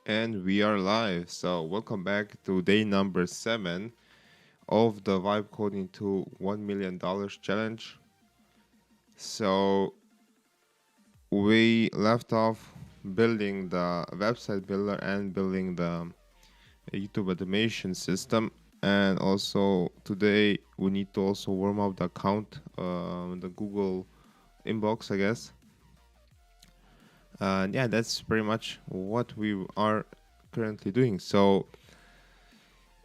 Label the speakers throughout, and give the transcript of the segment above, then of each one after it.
Speaker 1: And we are live. So, welcome back to day number 7 of the Vibe Coding to $1 million challenge. So, we left off building the website builder and building the YouTube automation system. And also, today we need to also warm up the account, the Google inbox, I guess. And yeah, that's pretty much what we are currently doing. So,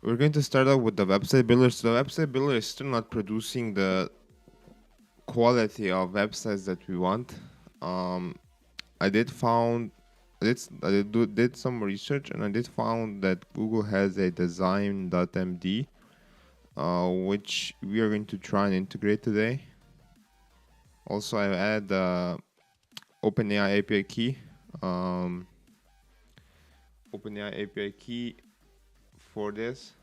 Speaker 1: we're going to start out with the website builder. So the website builder is still not producing the quality of websites that we want. Um, I did found did some research and I did found that Google has a design.md, which we are going to try and integrate today. Also, I added the OpenAI API key. OpenAI API key for this.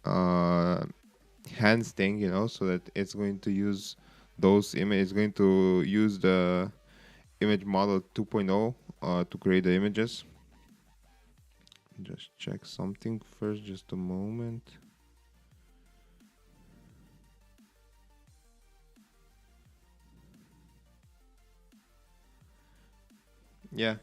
Speaker 1: Hands thing, so that it's going to use it's going to use the image model 2.0 to create the images. Just check something first, just a moment. Yeah.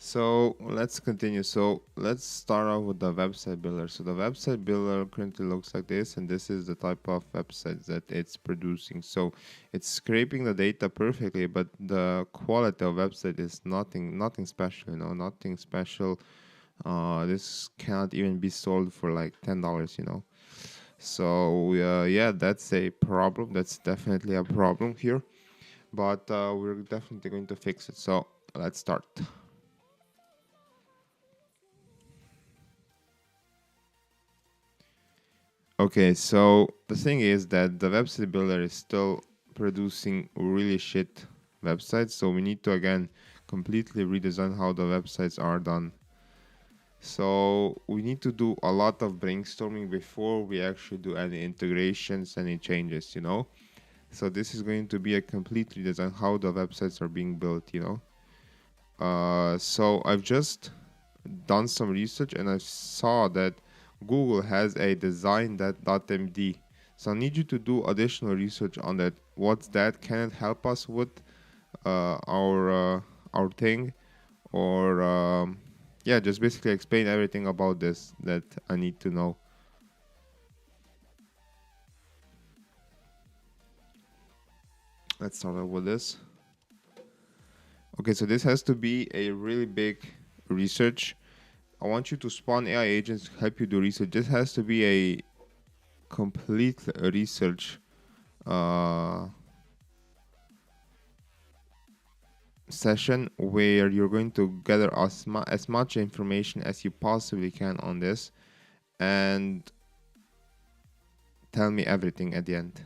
Speaker 1: So let's continue. So let's start off with the website builder. So the website builder currently looks like this, and this is the type of websites that it's producing. So it's scraping the data perfectly, but the quality of website is nothing special. Nothing special. This cannot even be sold for like $10. So yeah, that's a problem. That's definitely a problem here, but we're definitely going to fix it. So let's start. Okay, so the thing is that the website builder is still producing really shit websites, so we need to again completely redesign how the websites are done. So we need to do a lot of brainstorming before we actually do any integrations, any changes. So this is going to be a complete redesign how the websites are being built. So I've just done some research and I saw that Google has a design.md. So I need you to do additional research on that. What's that? Can it help us with our thing, or yeah, just basically explain everything about this that I need to know. Let's start out with this. Okay, so this has to be a really big research. I want you to spawn AI agents to help you do research. This has to be a complete research uh, session where you're going to gather as much information as you possibly can on this and tell me everything at the end.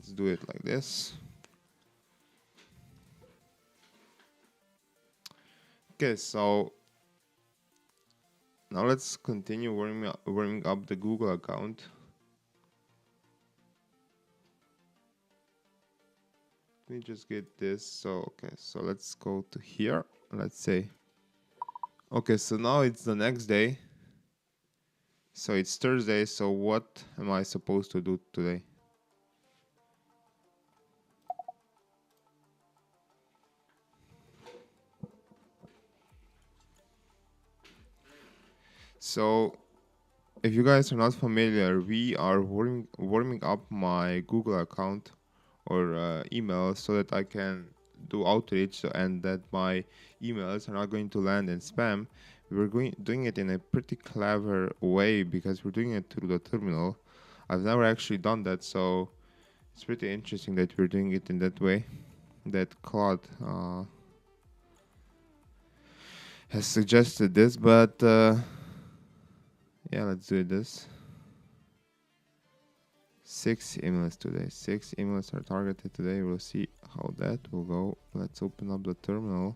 Speaker 1: Let's do it like this. Okay, so now let's continue warming up the Google account. Let me just get this. So let's go to here. Let's say, okay, so now it's the next day. So it's Thursday. So what am I supposed to do today? So if you guys are not familiar, we are warming up my Google account or email so that I can do outreach and that my emails are not going to land in spam. We're doing it in a pretty clever way because we're doing it through the terminal. I've never actually done that, so it's pretty interesting that we're doing it in that way. That Claude has suggested this, but yeah, let's do this. 6 emails today. 6 emails are targeted today. We'll see how that will go. Let's open up the terminal.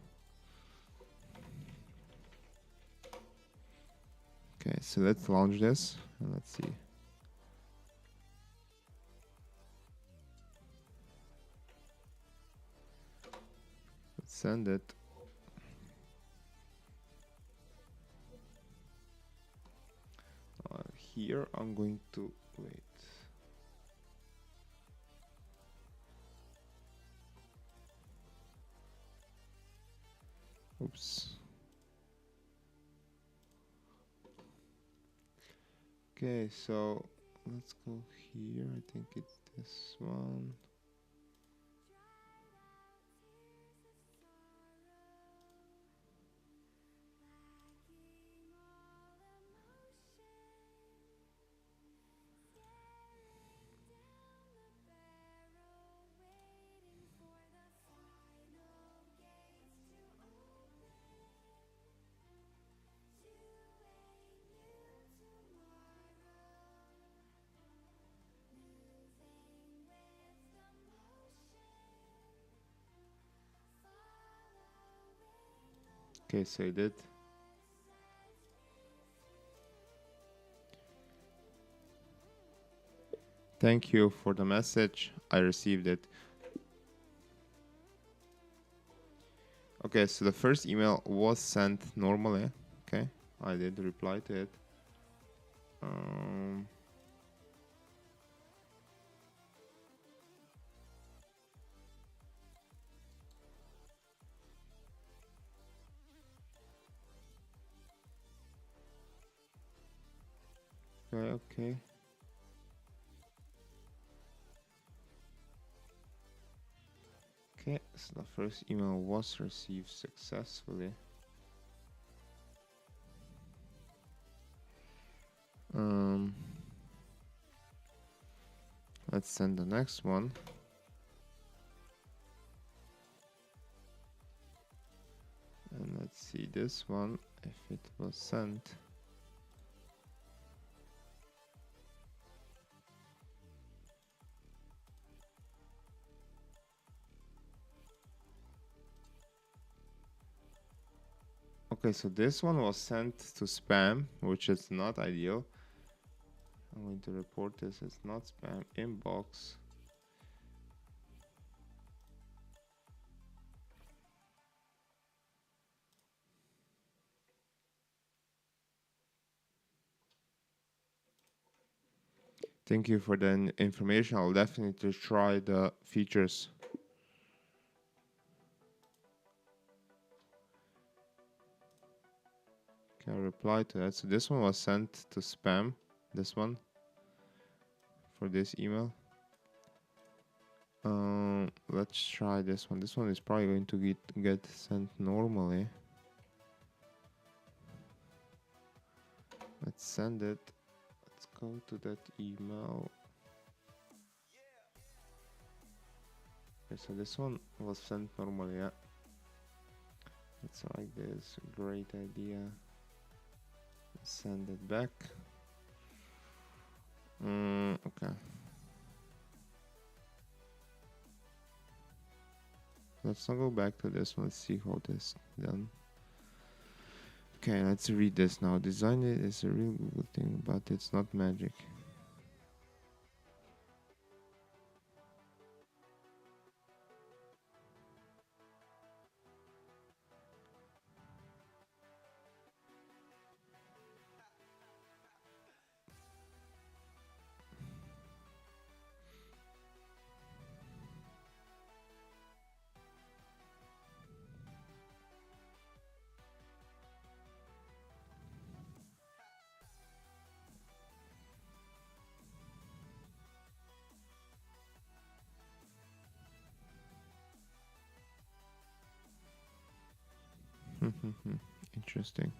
Speaker 1: Okay, so let's launch this and let's see. Let's send it. Here I'm going to wait. Oops. Okay, so let's go here. I think it's this one. Okay, so I did. Thank you for the message. I received it. Okay, so the first email was sent normally. Okay, I did reply to it. Okay. Okay, so the first email was received successfully. Let's send the next one. And let's see this one, if it was sent. Okay, so this one was sent to spam, which is not ideal. I'm going to report this as not spam inbox. Thank you for the information. I'll definitely try the features. Okay, I'll reply to that. So this one was sent to spam. This one. For this email. Let's try this one. This one is probably going to get sent normally. Let's send it. Let's go to that email. Okay, so this one was sent normally, yeah. It's like this. Great idea. Send it back. Okay. Let's not go back to this one. Let's see how this is done. Okay, let's read this now. Design it is a real good thing, but it's not magic. Interesting.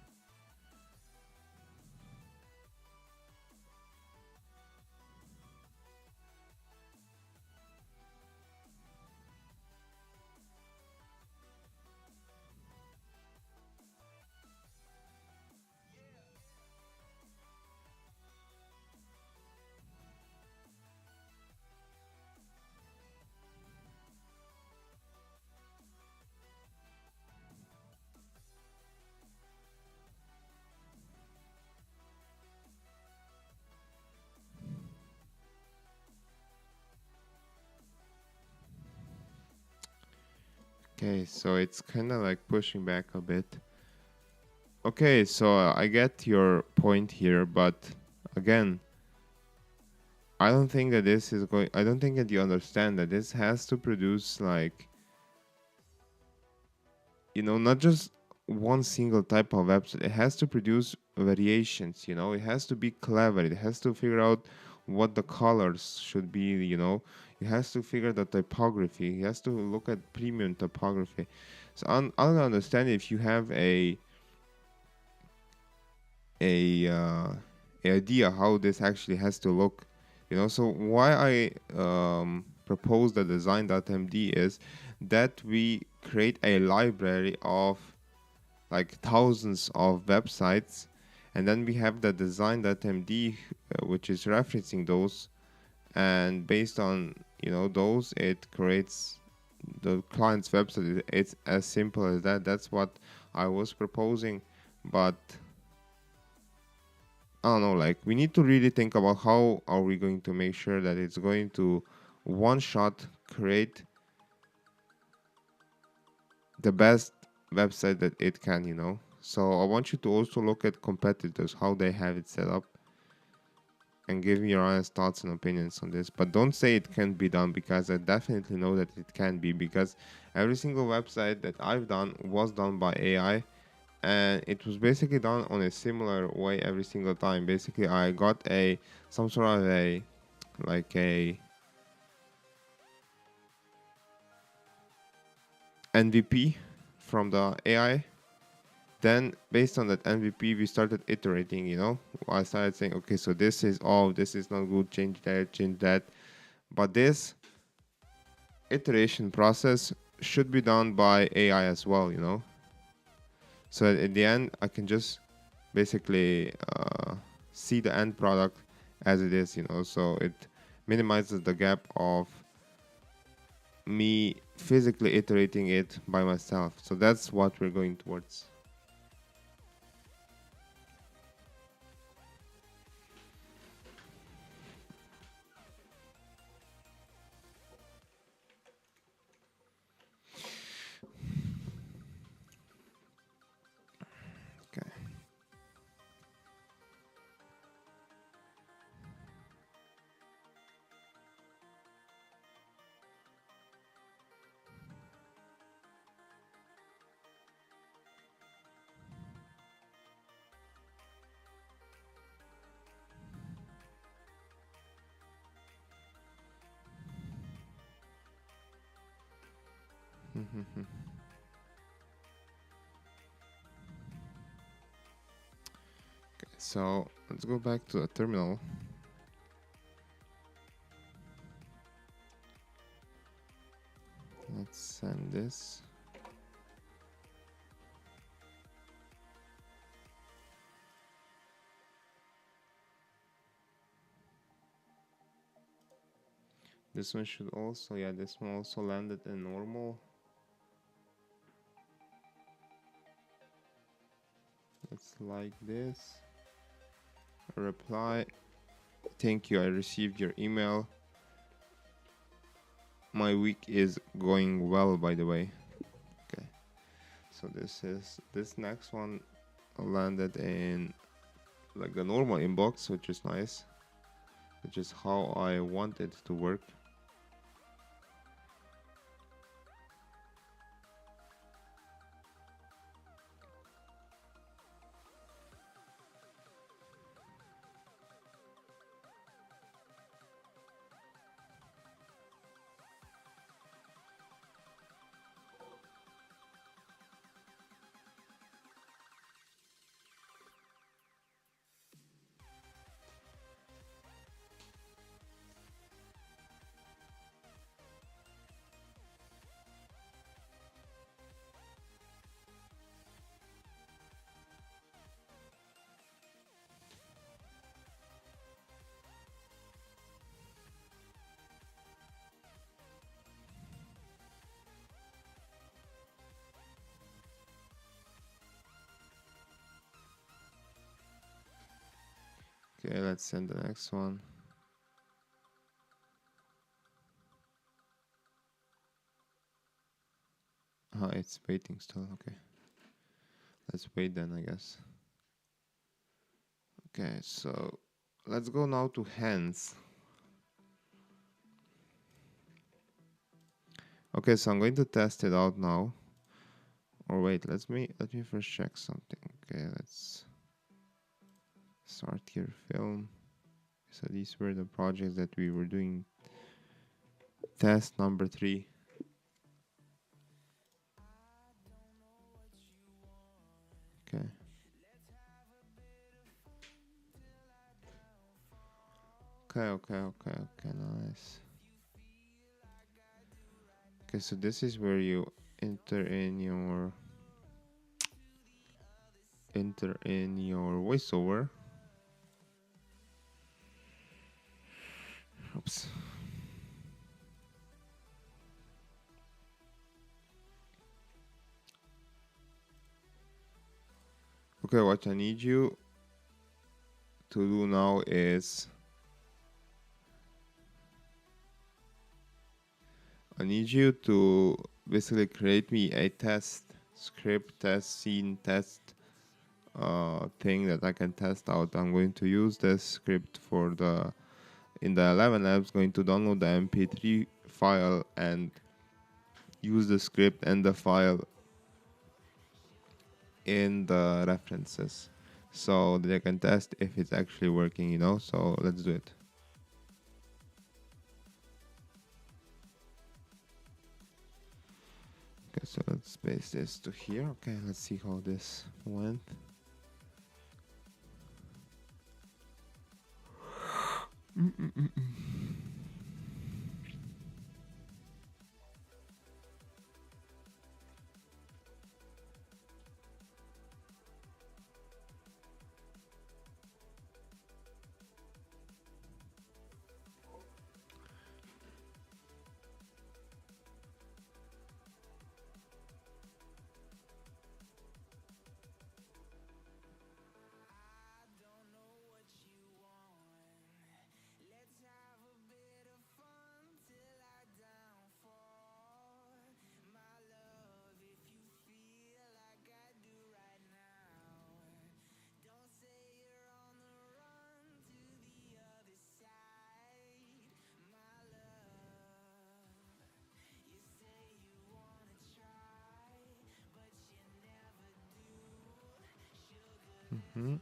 Speaker 1: Okay, so it's kind of like pushing back a bit. Okay, so I get your point here, but again, I don't think that this is going. I don't think that you understand that this has to produce like, not just one single type of website. It has to produce variations. It has to be clever. It has to figure out what the colors should be. It has to figure the typography. It has to look at premium typography. So I don't understand if you have a idea how this actually has to look. So why I propose the design.md is that we create a library of like thousands of websites, and then we have the design.md, which is referencing those, and based on those, it creates the client's website. It's as simple as that. That's what I was proposing, but I don't know, like we need to really think about how are we going to make sure that it's going to one shot create the best website that it can. So I want you to also look at competitors, how they have it set up, and give me your honest thoughts and opinions on this. But don't say it can't be done, because I definitely know that it can be, because every single website that I've done was done by AI, and it was basically done on a similar way every single time. Basically, I got a some sort of a like a MVP from the AI. Then based on that MVP, we started iterating. I started saying, okay, so this is not good, change that, change that. But this iteration process should be done by AI as well. So at the end, I can just basically see the end product as it is. So it minimizes the gap of me physically iterating it by myself. So that's what we're going towards. Okay. So let's go back to the terminal. Let's send this. This one should also, yeah, this one also landed in normal. Let's like this. Reply. Thank you, I received your email. My week is going well, by the way. Okay. So this next one landed in like the normal inbox, which is nice. Which is how I want it to work. Okay, let's send the next one. It's waiting still. Okay. Let's wait then, I guess. Okay, so let's go now to hands. Okay, so I'm going to test it out now. Or wait, let me first check something. Okay, let's start here. Film. So these were the projects that we were doing. Test number 3. Okay. Okay, nice. Okay, so this is where you enter in your voiceover. Oops. Okay, what I need you to do now is I need you to basically create me a test script, test scene, test thing that I can test out. I'm going to use this script for in the 11 labs, going to download the mp3 file and use the script and the file in the references so that I can test if it's actually working, so let's do it. Okay, so let's paste this to here. Okay, let's see how this went. Mm-hmm.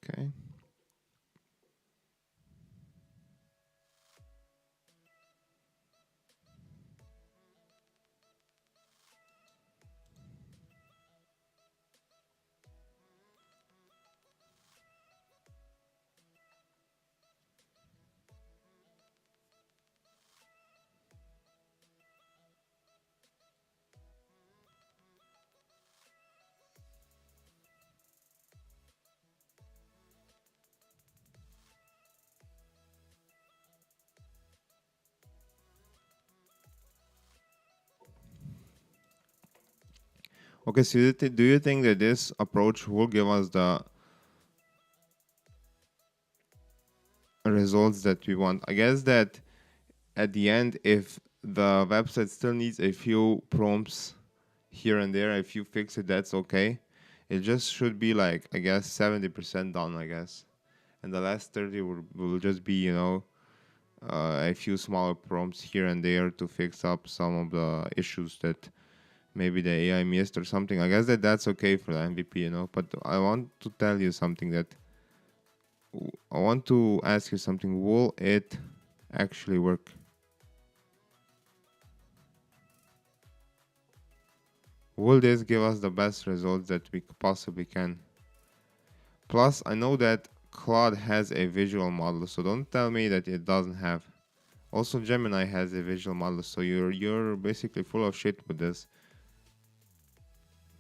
Speaker 1: Okay. Okay, so do you think that this approach will give us the results that we want? I guess that at the end, if the website still needs a few prompts here and there, if you fix it, that's okay. It just should be like, I guess, 70% done, I guess. And the last 30 will just be, a few smaller prompts here and there to fix up some of the issues that maybe the AI missed or something. I guess that's okay for the MVP, But I want to tell you something that I want to ask you something. Will it actually work? Will this give us the best results that we possibly can? Plus, I know that Claude has a visual model, so don't tell me that it doesn't have. Also, Gemini has a visual model, so you're basically full of shit with this.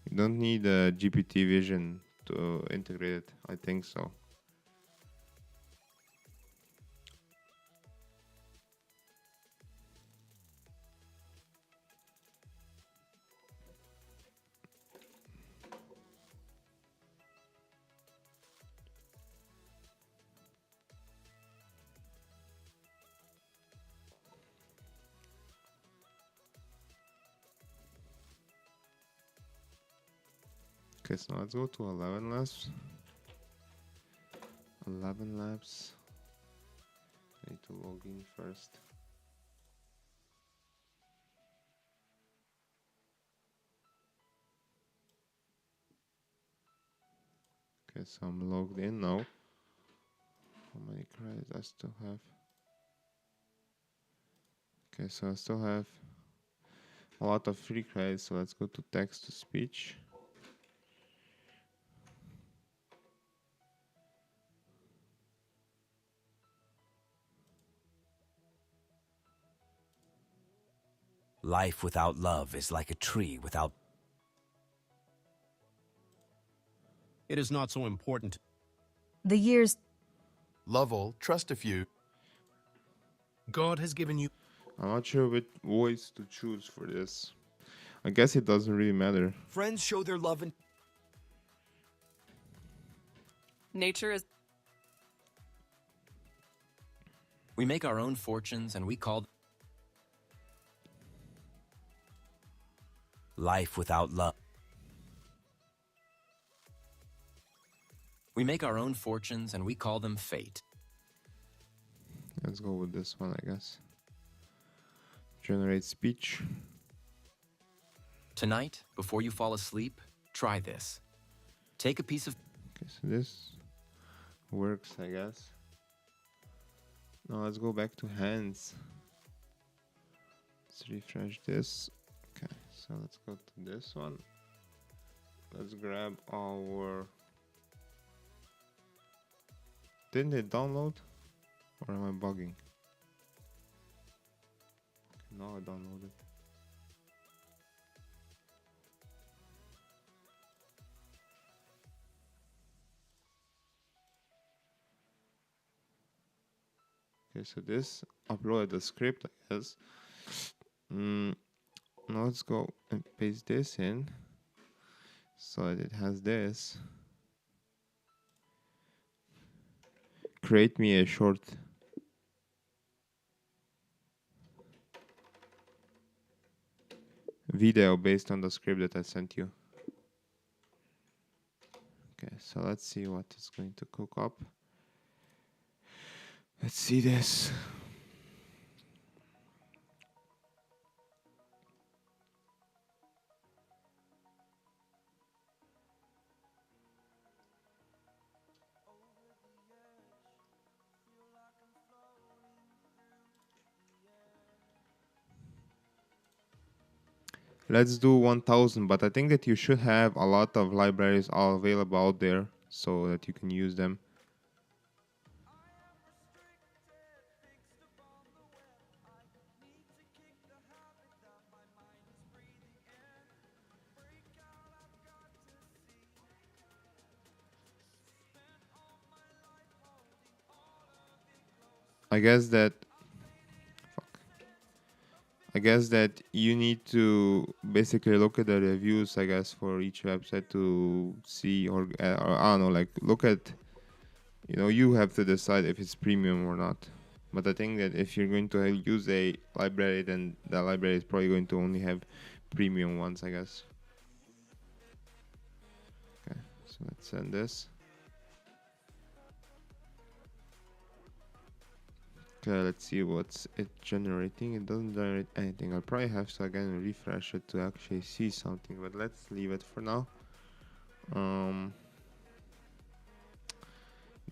Speaker 1: You don't need a GPT vision to integrate it. I think so. Okay, so let's go to 11 labs. 11 labs. I need to log in first. Okay, so I'm logged in now. How many credits I still have? Okay, so I still have a lot of free credits, so let's go to text to speech.
Speaker 2: Life without love is like a tree without...
Speaker 3: It is not so important.
Speaker 4: The years.
Speaker 5: Lovell, trust a few.
Speaker 3: God has given you.
Speaker 1: I'm not sure which voice to choose for this. I guess it doesn't really matter.
Speaker 2: Friends show their love and...
Speaker 6: Nature is.
Speaker 2: We make our own fortunes and we call... Life without love. We make our own fortunes and we call them fate.
Speaker 1: Let's go with this one, I guess. Generate speech.
Speaker 2: Tonight, before you fall asleep, try this. Take a piece of...
Speaker 1: Okay, so this works, I guess. Now let's go back to hands. Let's refresh this. Okay, so let's go to this one. Let's grab our... Didn't it download? Or am I bugging? Okay, now I downloaded. Okay, so this uploaded the script, I guess. Now let's go and paste this in so that it has this. Create me a short video based on the script that I sent you. Okay, so let's see what it's going to cook up. Let's see this. Let's do 1000, but I think that you should have a lot of libraries all available out there so that you can use them. I guess that you need to basically look at the reviews, I guess, for each website to see, or I don't know, like look at, you have to decide if it's premium or not. But I think that if you're going to use a library, then the library is probably going to only have premium ones, I guess. Okay, so let's send this. Okay, let's see what's it generating. It doesn't generate anything. I'll probably have to again refresh it to actually see something, but let's leave it for now.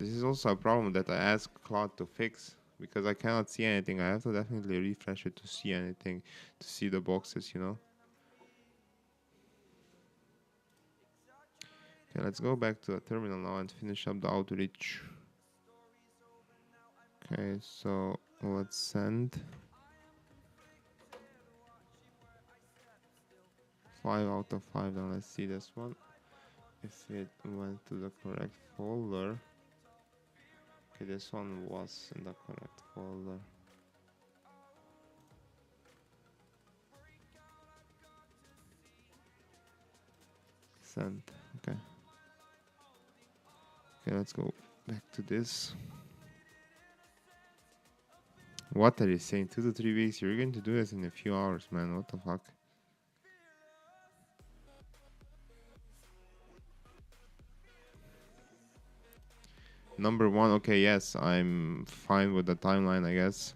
Speaker 1: This is also a problem that I asked Claude to fix because I cannot see anything. I have to definitely refresh it to see anything, to see the boxes, you know. Okay, let's go back to the terminal now and finish up the outreach. Okay, so let's send 5 out of 5. Now let's see this one. If it went to the correct folder. Okay, this one was in the correct folder. Send. Okay. Okay, let's go back to this. What are you saying? 2 to 3 weeks? You're going to do this in a few hours, man. What the fuck? Number 1. Okay, yes, I'm fine with the timeline, I guess.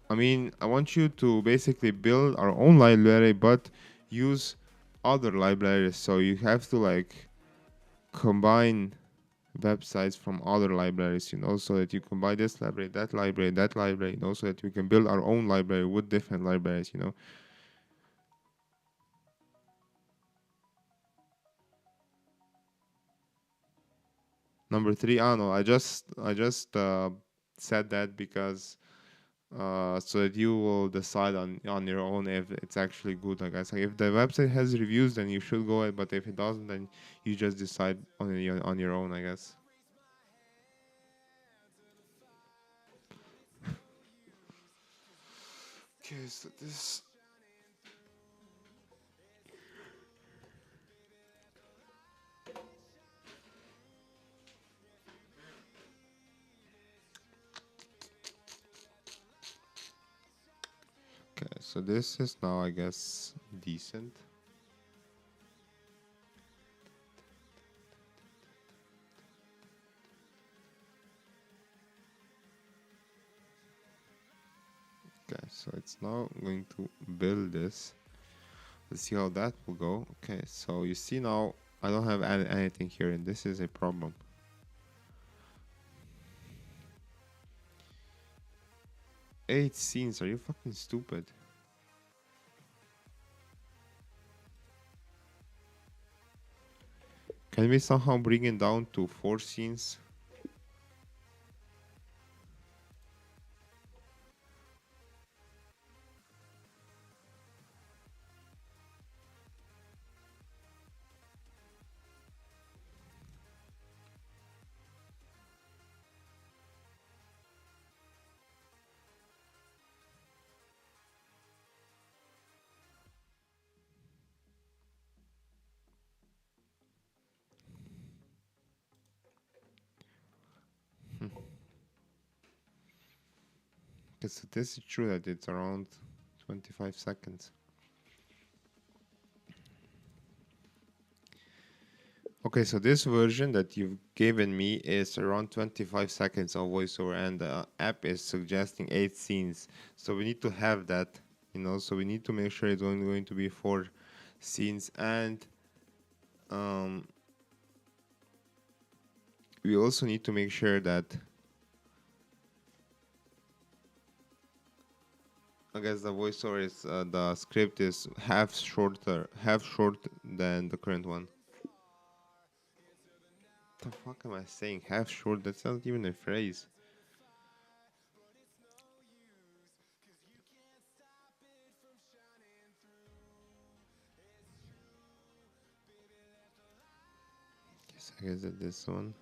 Speaker 1: I mean, I want you to basically build our own library, but use other libraries. So you have to like combine websites from other libraries, you know, so that you combine this library, that library, that library, you know, so that we can build our own library with different libraries, you know. Number 3, no, I just said that because so that you will decide on your own if it's actually good. Like I said, if the website has reviews, then you should go ahead. But if it doesn't, then you just decide on your own, I guess. Okay, so this. Okay, so this is now, I guess, decent. Okay, so it's now going to build this. Let's see how that will go. Okay, so you see now I don't have anything here, and this is a problem. Eight scenes, are you fucking stupid? Can we somehow bring it down to 4 scenes? So this is true that it's around 25 seconds. Okay, so this version that you've given me is around 25 seconds of voiceover, and the app is suggesting 8 scenes. So we need to have that, you know, so we need to make sure it's only going to be 4 scenes, and we also need to make sure that I guess the voiceover is the script is half short than the current one. What the fuck am I saying? Half short? That's not even a phrase. I guess that this one.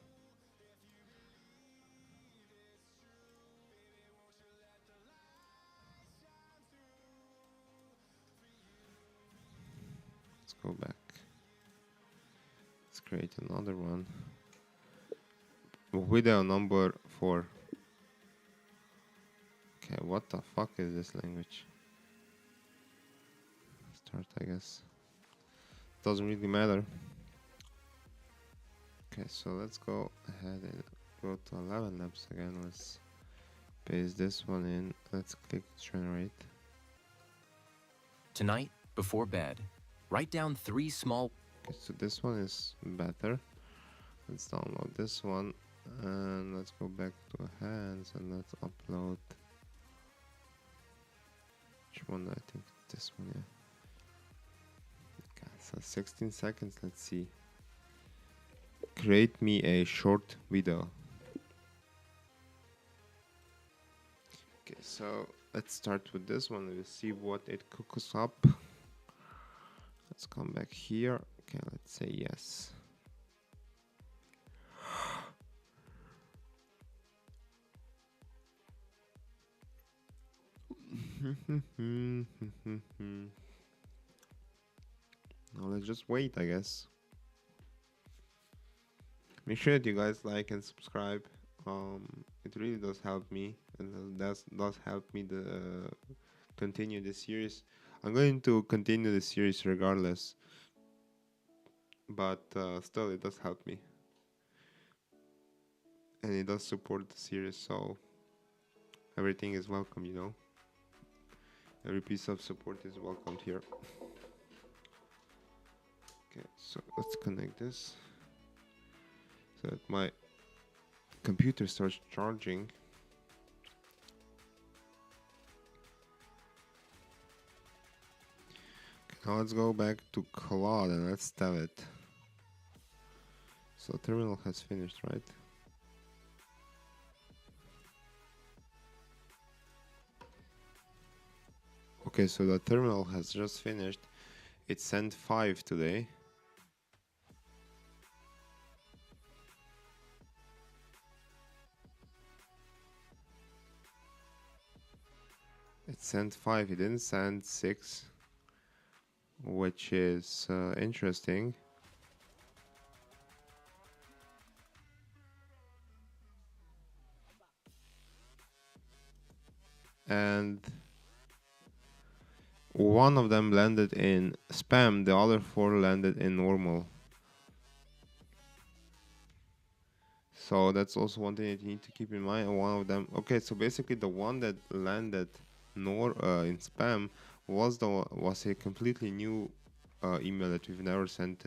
Speaker 1: Let's go back. Let's create another one. Video number 4. Okay, what the fuck is this language? Start, I guess. Doesn't really matter. Okay, so let's go ahead and go to 11 Labs again. Let's paste this one in. Let's click generate.
Speaker 2: Tonight, before bed, write down 3 small.
Speaker 1: Okay, so this one is better. Let's download this one and let's go back to hands and let's upload. Which one? I think this one, yeah. Okay, so 16 seconds. Let's see. Create me a short video. Okay, so let's start with this one. We'll see what it cooks up. Let's come back here. Okay, let's say yes. Now let's just wait, I guess. Make sure that you guys like and subscribe. It really does help me, and does help me to continue the series. I'm going to continue the series regardless, but still, it does help me, and it does support the series. So everything is welcome, you know. Every piece of support is welcomed here. Okay, so let's connect this so that my computer starts charging. Okay, now let's go back to Claude and let's tell it. So terminal has finished, right? Okay, so the terminal has just finished. It sent 5 today. It sent 5, it didn't send 6, which is interesting. And one of them landed in spam, the other 4 landed in normal. So that's also one thing that you need to keep in mind. One of them, okay, so basically the one that landed in spam was a completely new email that we've never sent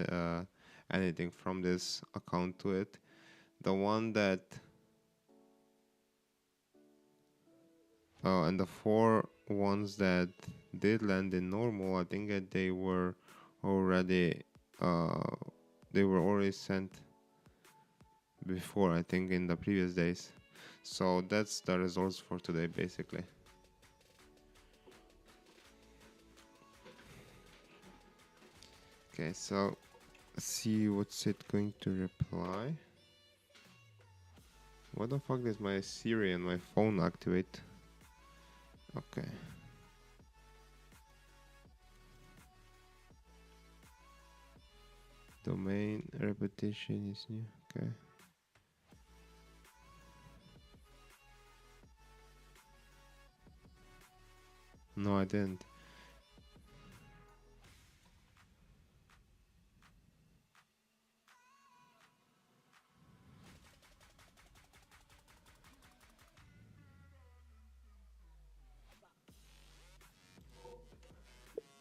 Speaker 1: anything from this account to it. The one that and the 4 ones that did land in normal, I think that they were already sent before, I think in the previous days. So that's the results for today basically. Okay, so let's see what's it going to reply. What the fuck does my Siri and my phone activate? Okay. Domain repetition is new. Okay. No, I didn't.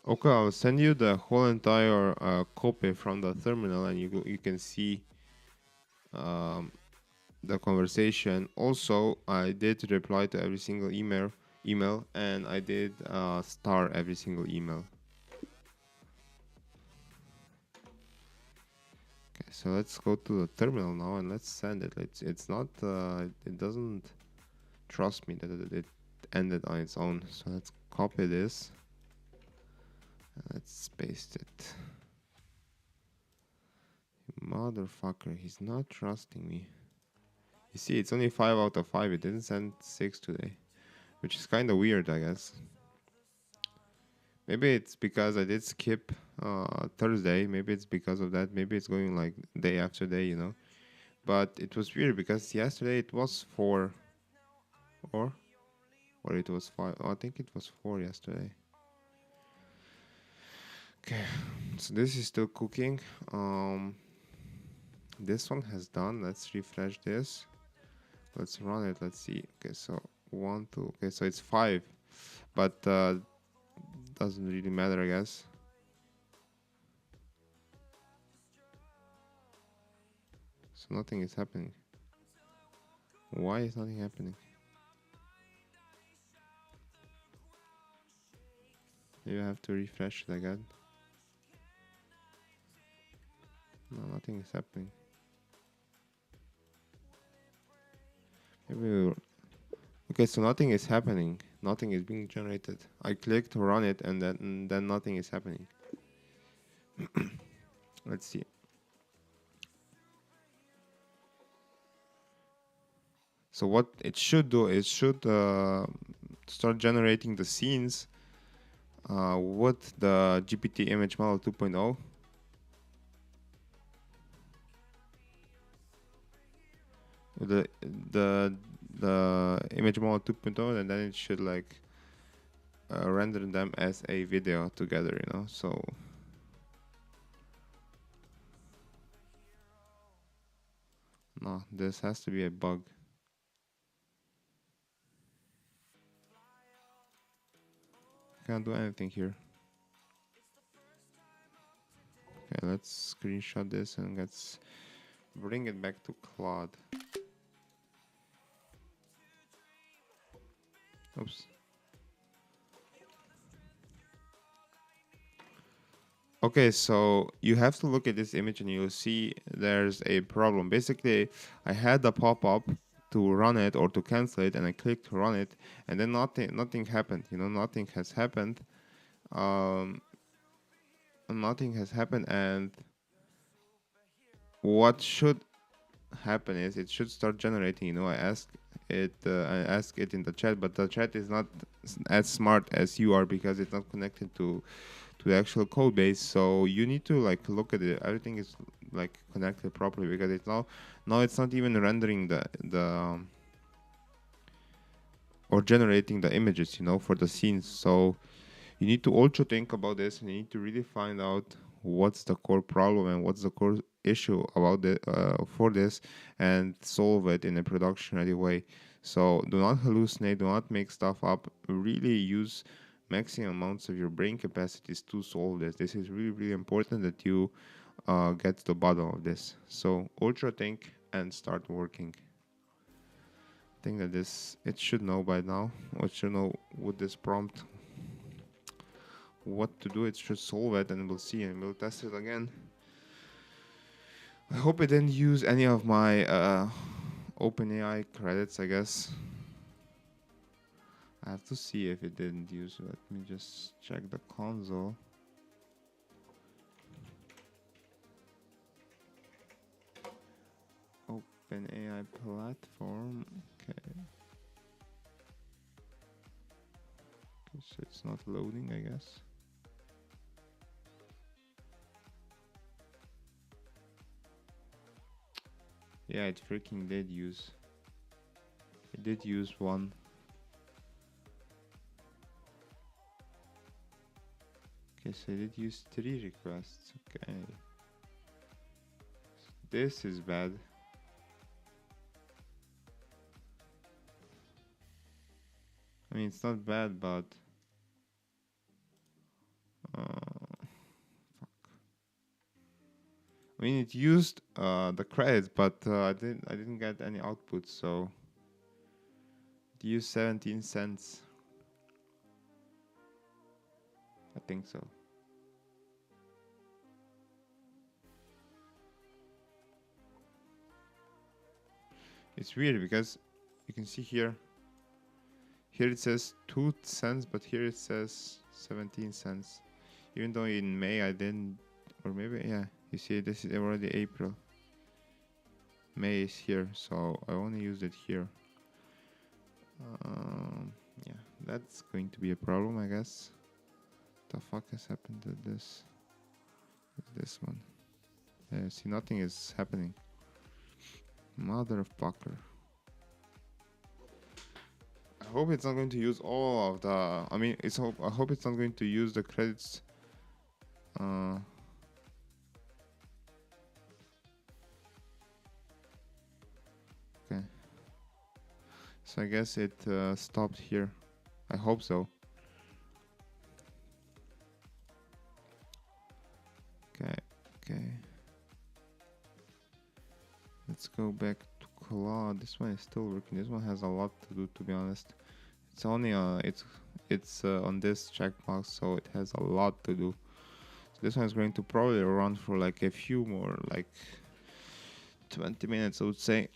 Speaker 1: Okay, I'll send you the whole entire copy from the terminal, and you can see the conversation. Also, I did reply to every single email, and I did star every single email. Okay, so let's go to the terminal now and let's send it. It's not it doesn't trust me that it ended on its own. So let's copy this. Let's paste it. Motherfucker, he's not trusting me. You see, it's only 5 out of 5. It didn't send 6 today, which is kind of weird, I guess. Maybe it's because I did skip Thursday. Maybe it's because of that. Maybe it's going like day after day, you know. But it was weird because yesterday it was 4, or it was 5. Oh, I think it was 4 yesterday. Okay, so this is still cooking. This one has done. Let's refresh this. Let's run it. Let's see. Okay, so 1, 2. Okay, so it's 5, but doesn't really matter, I guess. So nothing is happening. Why is nothing happening? Maybe I have to refresh it again. No, nothing is happening. Maybe okay, so nothing is happening. Nothing is being generated. I click to run it, and then nothing is happening. Let's see. So what it should do is should start generating the scenes with the GPT image model 2.0. The image model 2.0, and then it should like render them as a video together, you know. So no, this has to be a bug. Can't do anything here. Okay, let's screenshot this and let's bring it back to Claude. Oops. Okay, so you have to look at this image and you'll see there's a problem. Basically, I had a pop-up to run it or to cancel it, and I clicked to run it, and then nothing happened. You know, nothing has happened. Nothing has happened, and what should happen is it should start generating. You know, I ask it in the chat, but the chat is not as smart as you are because it's not connected to the actual code base. So you need to like look at it. Everything is like connected properly, because it's now it's not even rendering the or generating the images, you know, for the scenes. So you need to also think about this, and you need to really find out what's the core problem and what's the core issue about the for this, and solve it in a production ready way. So do not hallucinate, do not make stuff up. Really use maximum amounts of your brain capacities to solve this. This is really, really important that you get to the bottom of this. So ultra think and start working. I think that it should know by now. It should know with this prompt what to do. It should solve it, and we'll see, and we'll test it again. I hope it didn't use any of my OpenAI credits, I guess. I have to see if it didn't use. Let me just check the console. OpenAI platform. Okay. So it's not loading, I guess. Yeah, it freaking did use. It did use one. Okay, so I did use 3 requests. Okay. This is bad. I mean, it's not bad, but fuck. I mean, it used the credits, but I didn't get any output, so it used 17 cents. I think so. It's weird because you can see here it says 2 cents, but here it says 17 cents. Even though in May I didn't, or maybe, yeah, you see this is already April. May is here, so I only used it here. Yeah, that's going to be a problem, I guess. The fuck has happened to this? This one. Yeah, see, nothing is happening. Motherfucker. I hope it's not going to use all of the. I mean, I hope it's not going to use the credits. So I guess it stopped here. I hope so. Okay. Let's go back to Claude. This one is still working. This one has a lot to do, to be honest. It's only it's on this checkbox, so it has a lot to do. So this one is going to probably run for like a few more, like 20 minutes, I would say.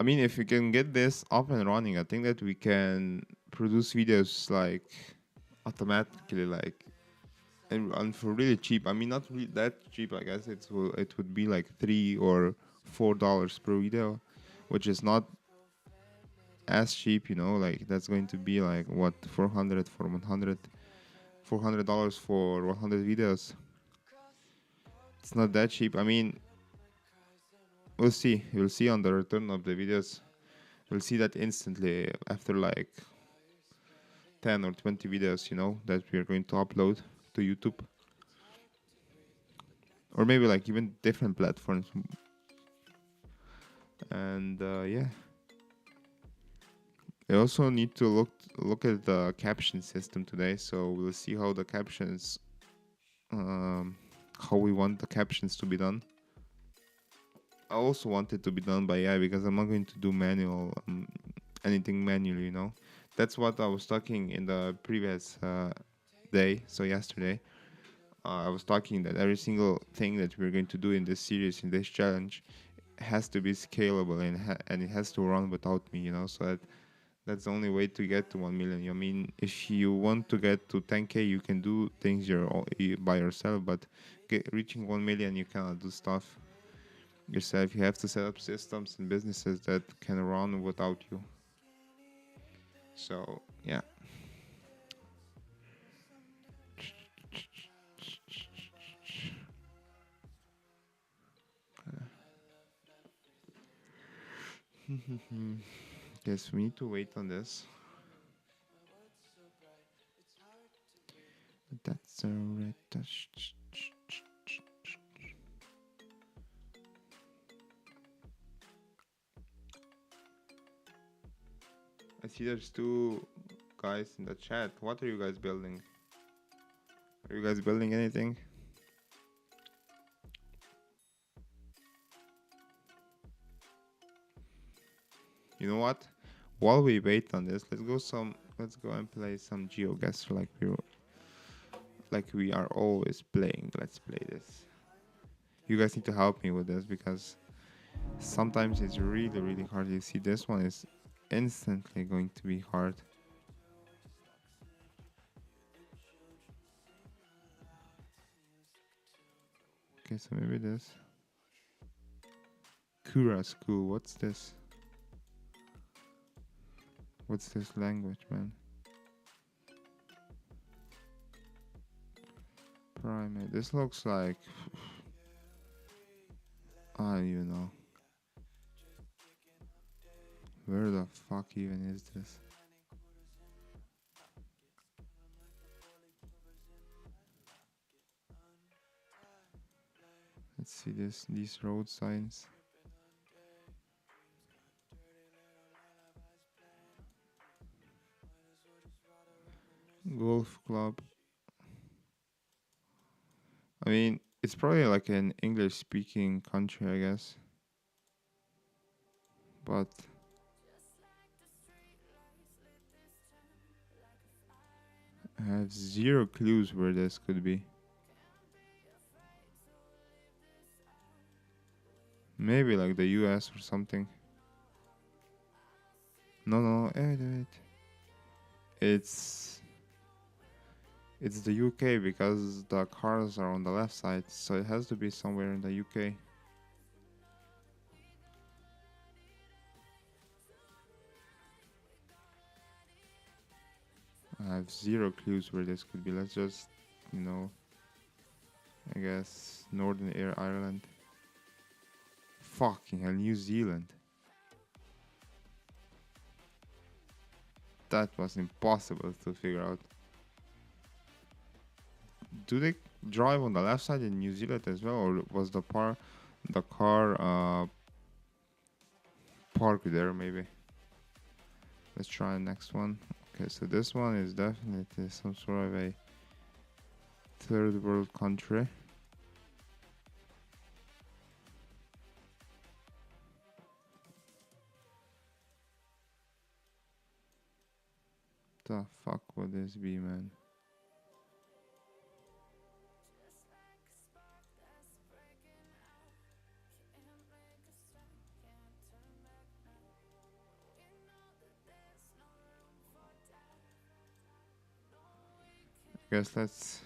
Speaker 1: I mean, if we can get this up and running, I think that we can produce videos like automatically, like and for really cheap. I mean, not that cheap. I guess it would be like $3 or $4 per video, which is not as cheap, you know. Like that's going to be like what, $400 for 100, $400 for 100 videos. It's not that cheap. I mean, we'll see. You'll see on the return of the videos. We'll see that instantly after like 10 or 20 videos, you know, that we are going to upload to YouTube. Or maybe like even different platforms. And yeah. I also need to look at the caption system today, so we'll see how the captions, how we want the captions to be done. I also want it to be done by AI because I'm not going to do anything manually, you know. That's what I was talking in the previous day, so yesterday. I was talking that every single thing that we're going to do in this series, in this challenge, has to be scalable and it has to run without me, you know. So that's the only way to get to 1 million. I mean, if you want to get to 10K, you can do things by yourself, but reaching 1 million, you cannot do stuff yourself. You have to set up systems and businesses that can run without you. So, yeah. Guess we need to wait on this. That's a red touch. I see there's 2 guys in the chat. What are you guys building? Are you guys building anything? You know what? While we wait on this, let's go and play some GeoGuessr like we are always playing. Let's play this. You guys need to help me with this because sometimes it's really, really hard. You see, this one is instantly going to be hard. Okay, so maybe this. Kura School, what's this? What's this language, man? Primate. This looks like... I don't even know. Where the fuck even is this? Let's see these road signs. Golf club. I mean, it's probably like an English-speaking country, I guess. But I have 0 clues where this could be. Maybe like the US or something. No, wait. It's the UK because the cars are on the left side, so it has to be somewhere in the UK. I have 0 clues where this could be. Let's just, you know, I guess Northern Ireland. Fucking hell, New Zealand. That was impossible to figure out. drive on the left side in New Zealand as well, or was the car parked there maybe? Let's try the next one. Okay, so this one is definitely some sort of a third world country. The fuck would this be, man? I guess let's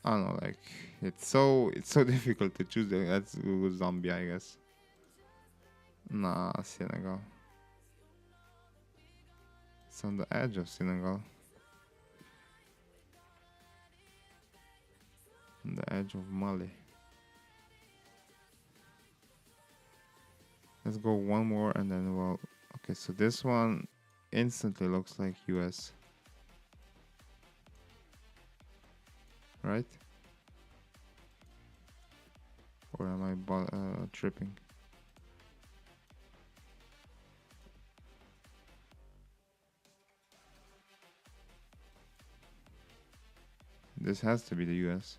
Speaker 1: I don't know, like it's so difficult to choose. Let's go Zambia, I guess. Nah, Senegal. It's on the edge of Senegal. On the edge of Mali. Let's go one more and then well, okay, so this one instantly looks like US. Right? Or am I tripping? This has to be the US.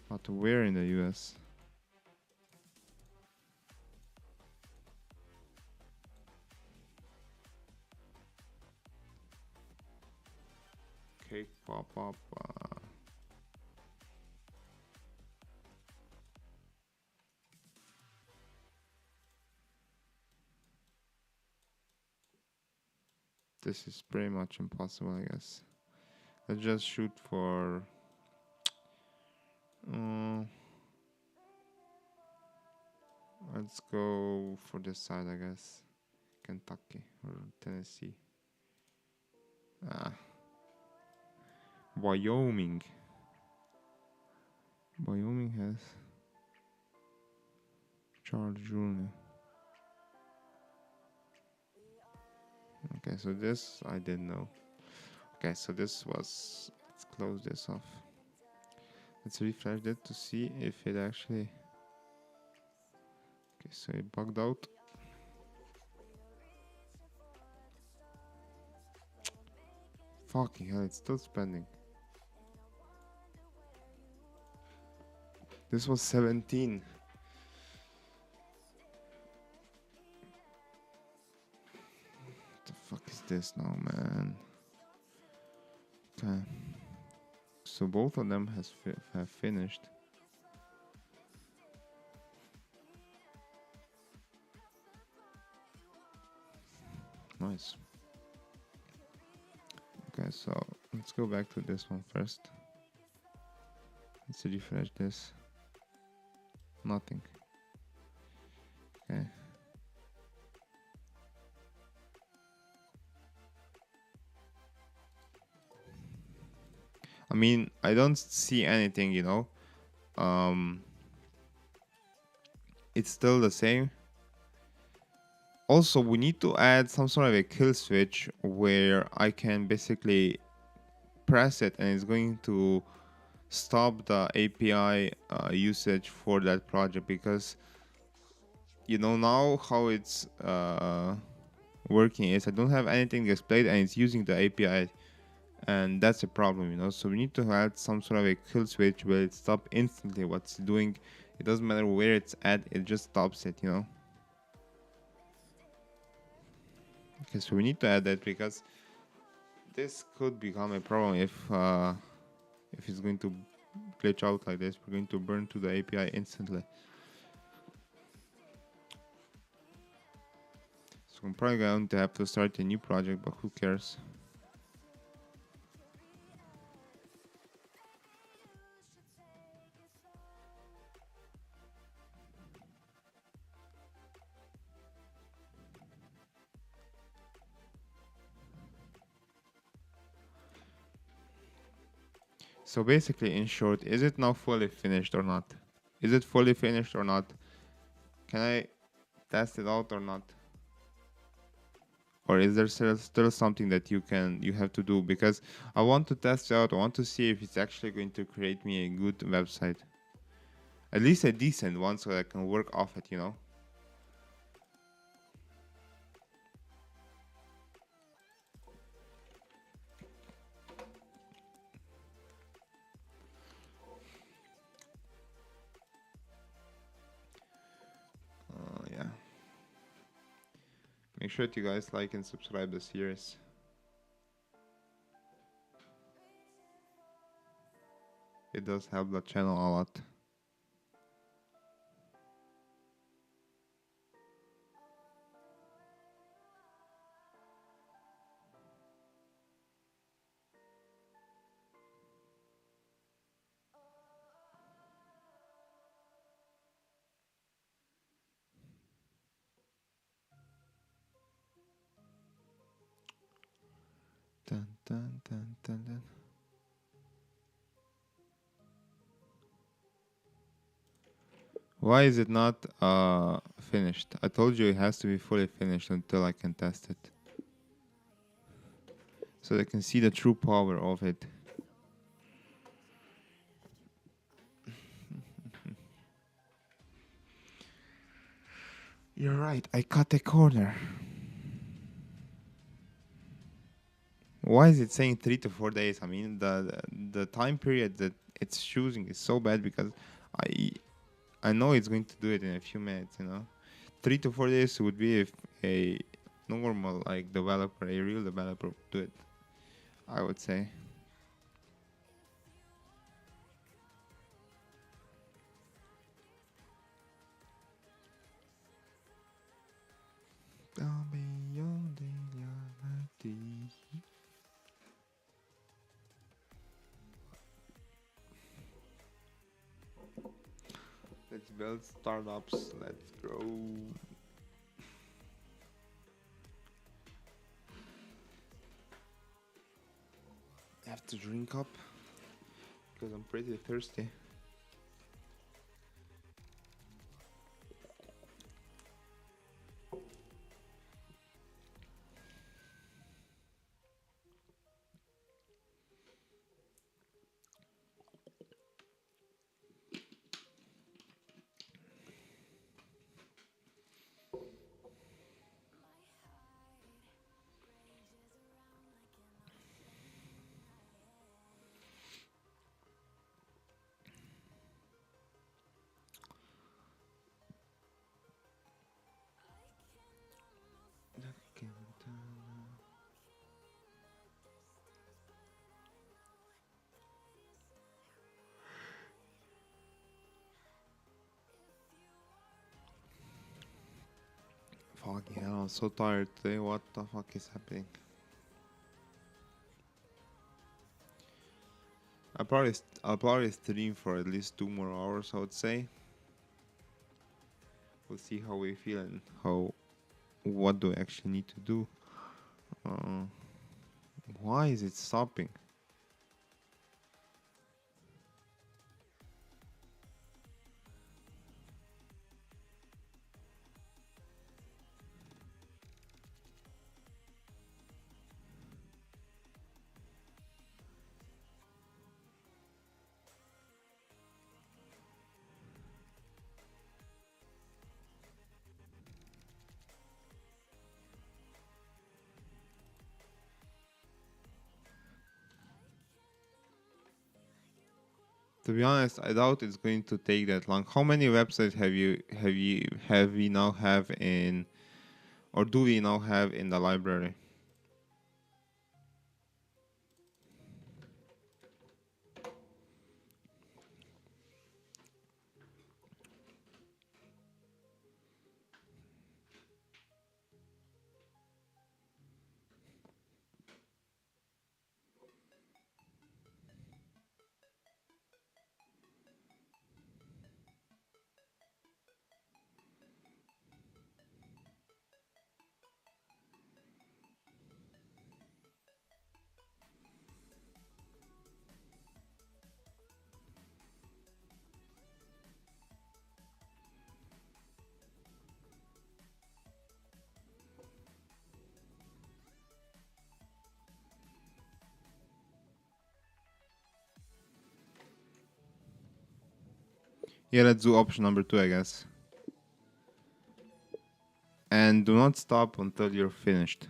Speaker 1: But where in the US? Cake pop up. This is pretty much impossible, I guess. Let's just shoot for let's go for this side, I guess. Kentucky or Tennessee. Wyoming. Wyoming has Charles Jr. Okay, so this I didn't know. Okay, so this was. Let's close this off. Let's refresh it to see if it actually. Okay, so it bugged out. Fucking hell, it's still spending. This was 17. What the fuck is this now, man? Okay. So both of them have finished. Nice. Okay, so let's go back to this one first. Let's refresh this. Nothing. Okay. I mean, I don't see anything, you know. It's still the same. Also, we need to add some sort of a kill switch where I can basically press it and it's going to stop the API usage for that project, because you know now how it's working is I don't have anything displayed and it's using the API, and that's a problem, you know. So we need to add some sort of a kill switch where it stops instantly what's doing. It doesn't matter where it's at, it just stops it, you know. Okay, so we need to add that because this could become a problem if it's going to glitch out like this. We're going to burn to the API instantly. So I'm probably going to have to start a new project, but who cares? So basically, in short, is it now fully finished or not? Is it fully finished or not? Can I test it out or not? Or is there still something that you have to do? Because I want to test it out. I want to see if it's actually going to create me a good website, at least a decent one, so I can work off it, you know. Yeah. Make sure that you guys like and subscribe the series. It does help the channel a lot. Dun, dun, dun, dun, dun. Why is it not finished? I told you it has to be fully finished until I can test it, so they can see the true power of it. You're right, I cut a corner. Why is it saying 3 to 4 days? I mean, the time period that it's choosing is so bad, because I know it's going to do it in a few minutes, you know. 3 to 4 days would be if a normal, like, developer, a real developer would do it, I would say. Let's build startups. Let's grow. I have to drink up because I'm pretty thirsty. Fucking hell, I'm so tired today. What the fuck is happening? I'll probably stream for at least 2 more hours, I would say. We'll see how we feel and what do I actually need to do. Why is it stopping? To be honest, I doubt it's going to take that long. How many websites have we now have in, or do we now have in the library? Yeah, let's do option number 2, I guess. And do not stop until you're finished.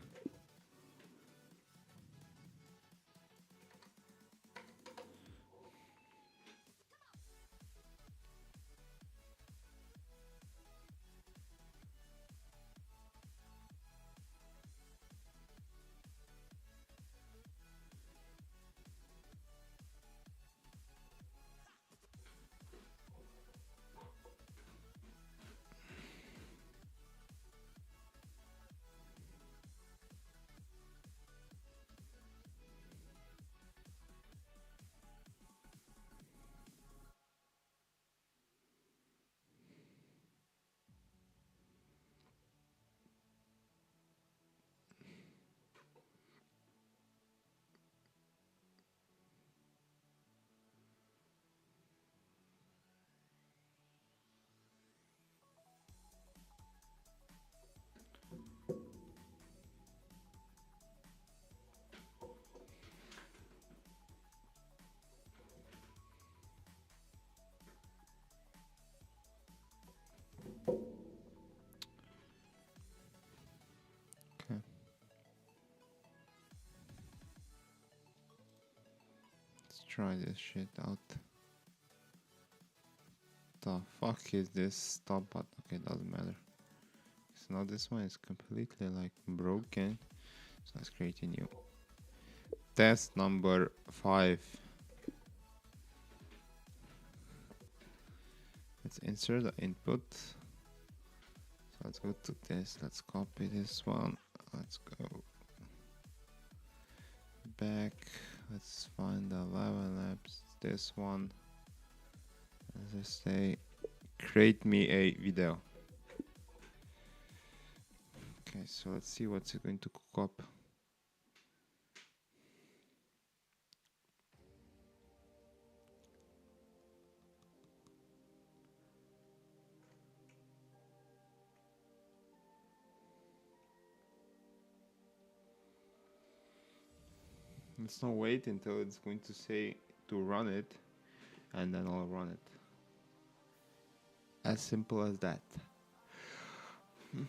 Speaker 1: Okay. Let's try this shit out. The fuck is this stop button? Okay, doesn't matter. So now this one is completely like broken. So let's create a new. Test number 5. Let's insert the input. So let's go to this. Let's copy this one. Let's go back. Let's find the Lava Labs. This one. Let's just say, create me a video. Okay, so let's see what's it going to cook up. Let's not wait until it's going to say to run it, and then I'll run it. As simple as that. Okay,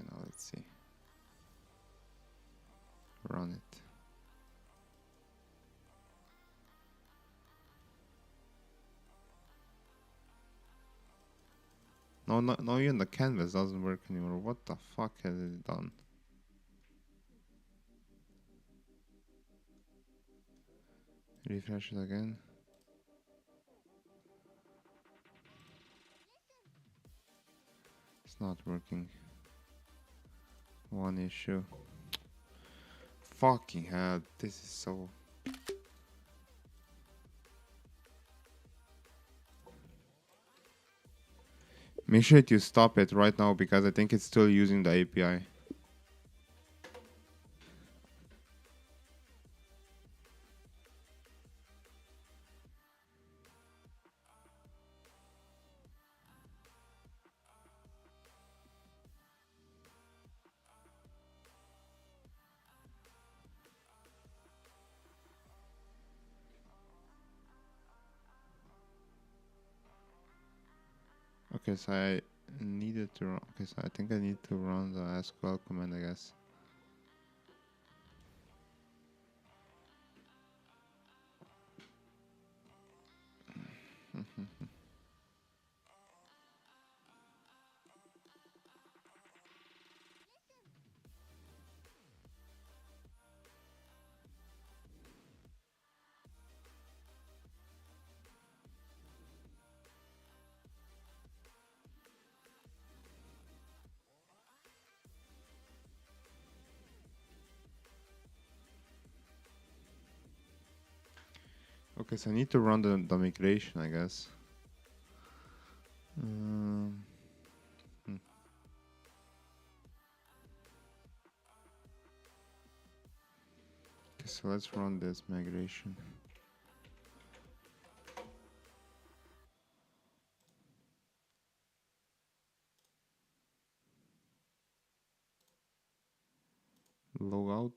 Speaker 1: now let's see. Run it. No, even the canvas doesn't work anymore. What the fuck has it done? Refresh it again. It's not working. One issue. Fucking hell, this is so... Make sure that you stop it right now because I think it's still using the API. Okay, so I needed to run... Okay, so I think I need to run the SQL command, I guess. Okay, so I need to run the migration, I guess. Hmm. Okay, so let's run this migration. log out.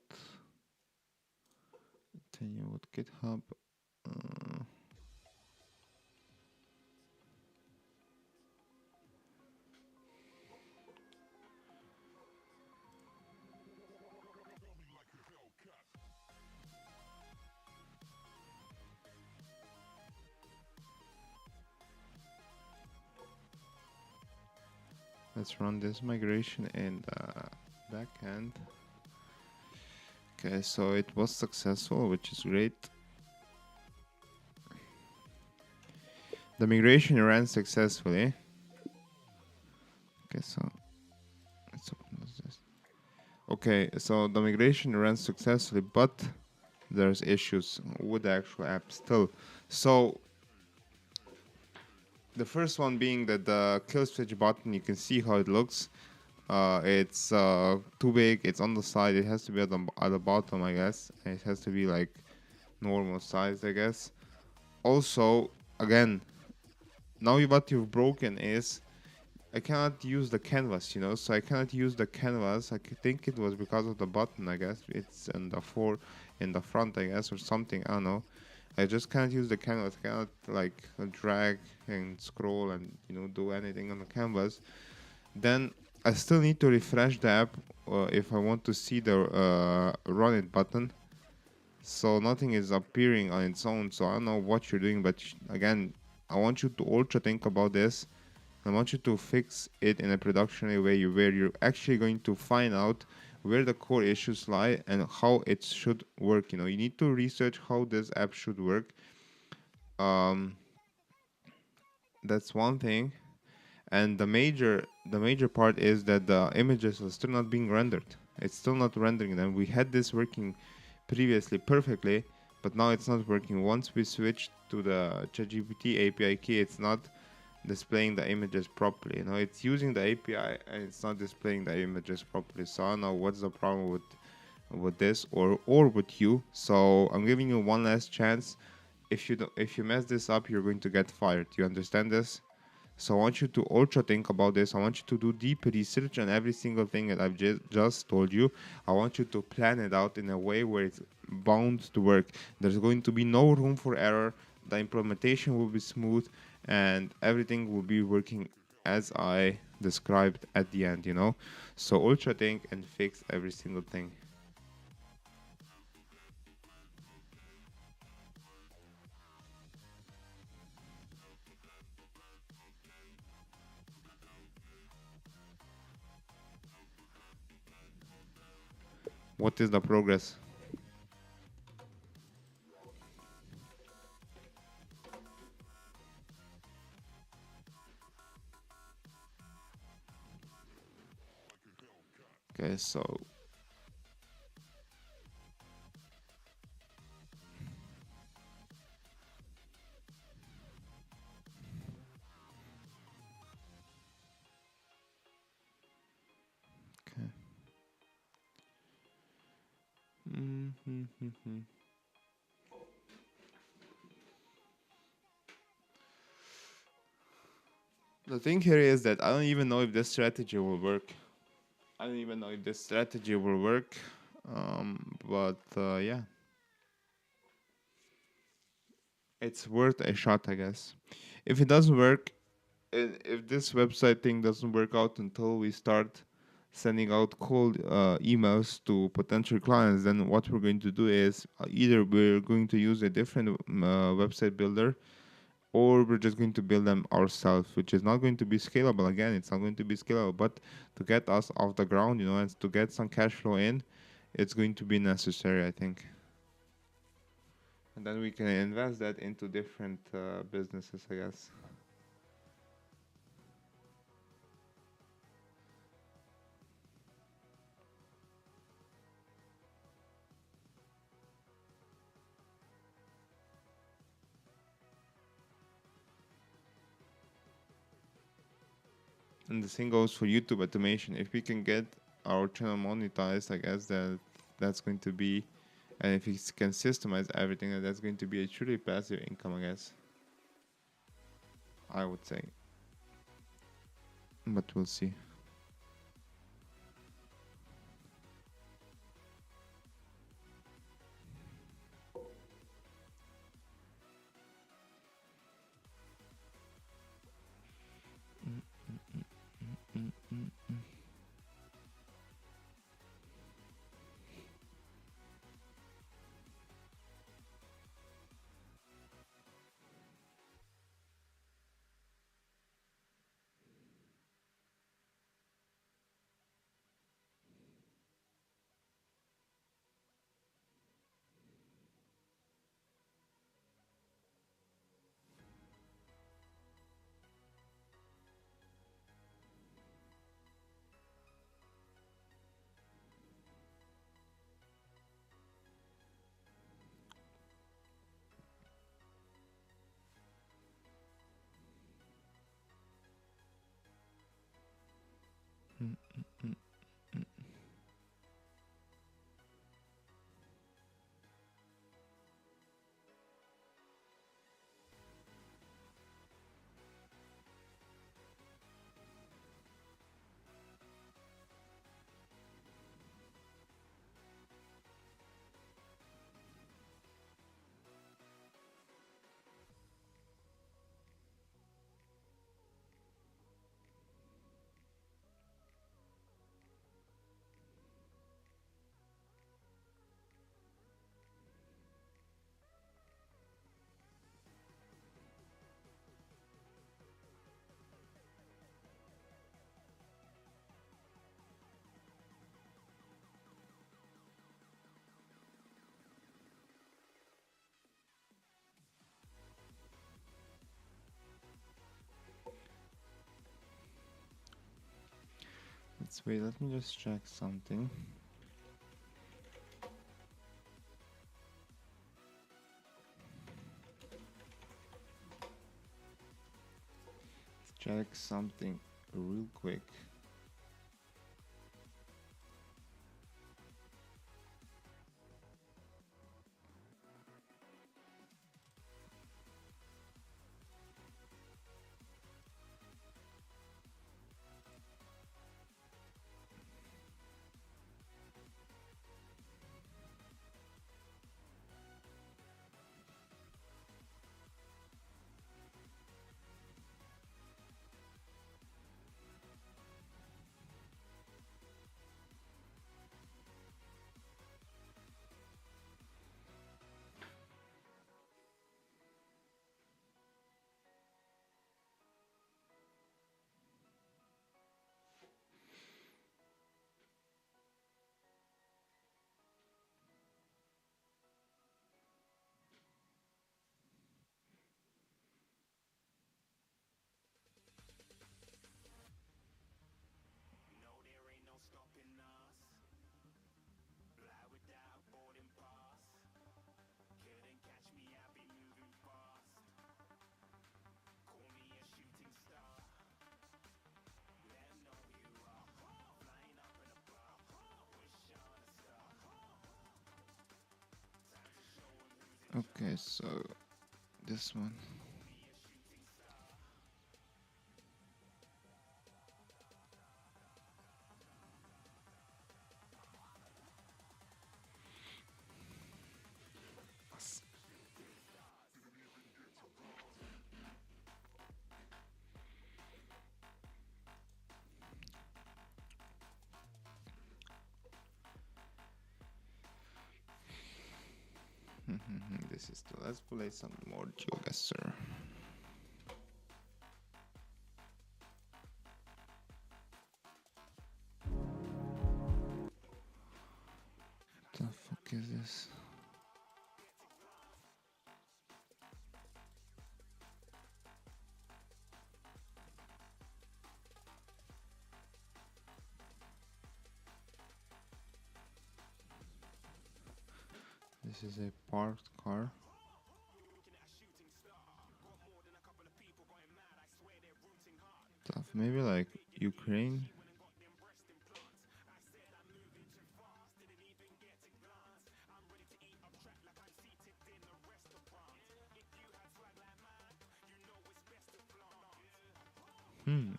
Speaker 1: Continue with GitHub. Uh, let's run this migration in the backend. Okay, so it was successful, which is great. The migration ran successfully. Okay, so let's open this. Okay, so the migration ran successfully, but there's issues with the actual app still. So the first one being that the kill switch button, you can see how it looks. It's too big. It's on the side. It has to be at the bottom, I guess. And it has to be like normal size, I guess. Also, again, now what you've broken is I cannot use the canvas, you know. So I cannot use the canvas. Think it was because of the button, I guess. It's in the front, I guess, or something. I don't know. I just can't use the canvas. I cannot like drag and scroll and do anything on the canvas. Then I still need to refresh the app if I want to see the run it button. So nothing is appearing on its own. So I don't know what you're doing, but again, I want you to ultra think about this. I want you to fix it in a production way where you're actually going to find out where the core issues lie and how it should work. You need to research how this app should work. That's one thing. And the major part is that the images are still not being rendered. It's still not rendering them. We had this working previously perfectly, but now it's not working. Once we switch to the ChatGPT API key, it's not displaying the images properly. It's using the API and it's not displaying the images properly. So I don't know what's the problem with this or with you. So I'm giving you one last chance. If you mess this up, you're going to get fired. You understand this? So I want you to ultra think about this. I want you to do deep research on every single thing that I've just told you. I want you to plan it out in a way where it's bound to work. There's going to be no room for error. The implementation will be smooth and everything will be working as I described at the end, So ultra think and fix every single thing. What is the progress? Okay, so okay. The thing here is that I don't even know if this strategy will work. Yeah, it's worth a shot, I guess. If it doesn't work, if this website thing doesn't work out until we start sending out cold emails to potential clients, then what we're going to do is either we're going to use a different website builder or we're just going to build them ourselves, which is not going to be scalable. Again, it's not going to be scalable, but to get us off the ground, and to get some cash flow in, it's going to be necessary, I think. And then we can invest that into different businesses, I guess. And the same goes for YouTube automation. If we can get our channel monetized, I guess that's going to be, and if we can systemize everything, that's going to be a truly passive income, I guess. I would say. But we'll see. Let's wait, let me just check something. Let's check something real quick. Okay, so this one. This is the let's play some more GeoGuessr. What the fuck is this? This is a parked car. Stuff. Maybe like Ukraine.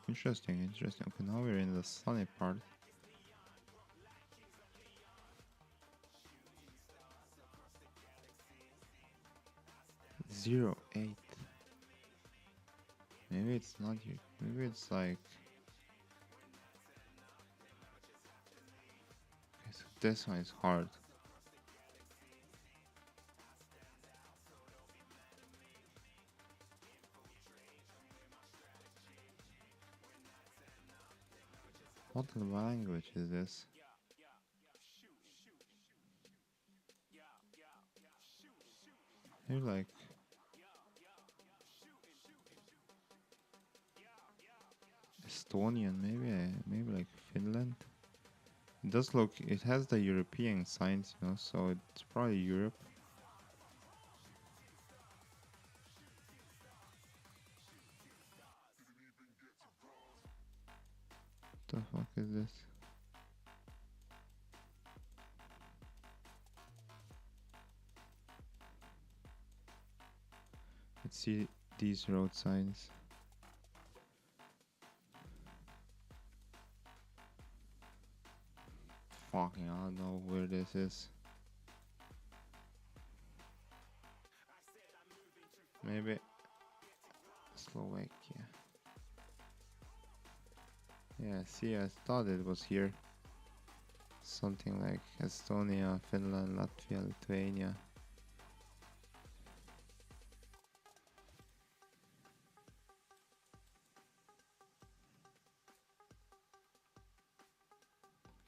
Speaker 1: Interesting. Okay, now we're in the sunny part. 08. Maybe it's not you. Maybe it's like. Okay, so this one is hard. What language is this? Maybe like Estonian, maybe like Finland. It does look. It has the European signs, you know, so it's probably Europe. The fuck is this? Let's see these road signs. Fucking, I don't know where this is. Maybe Slovakia. Yeah, see, I thought it was here. Something like Estonia, Finland, Latvia, Lithuania.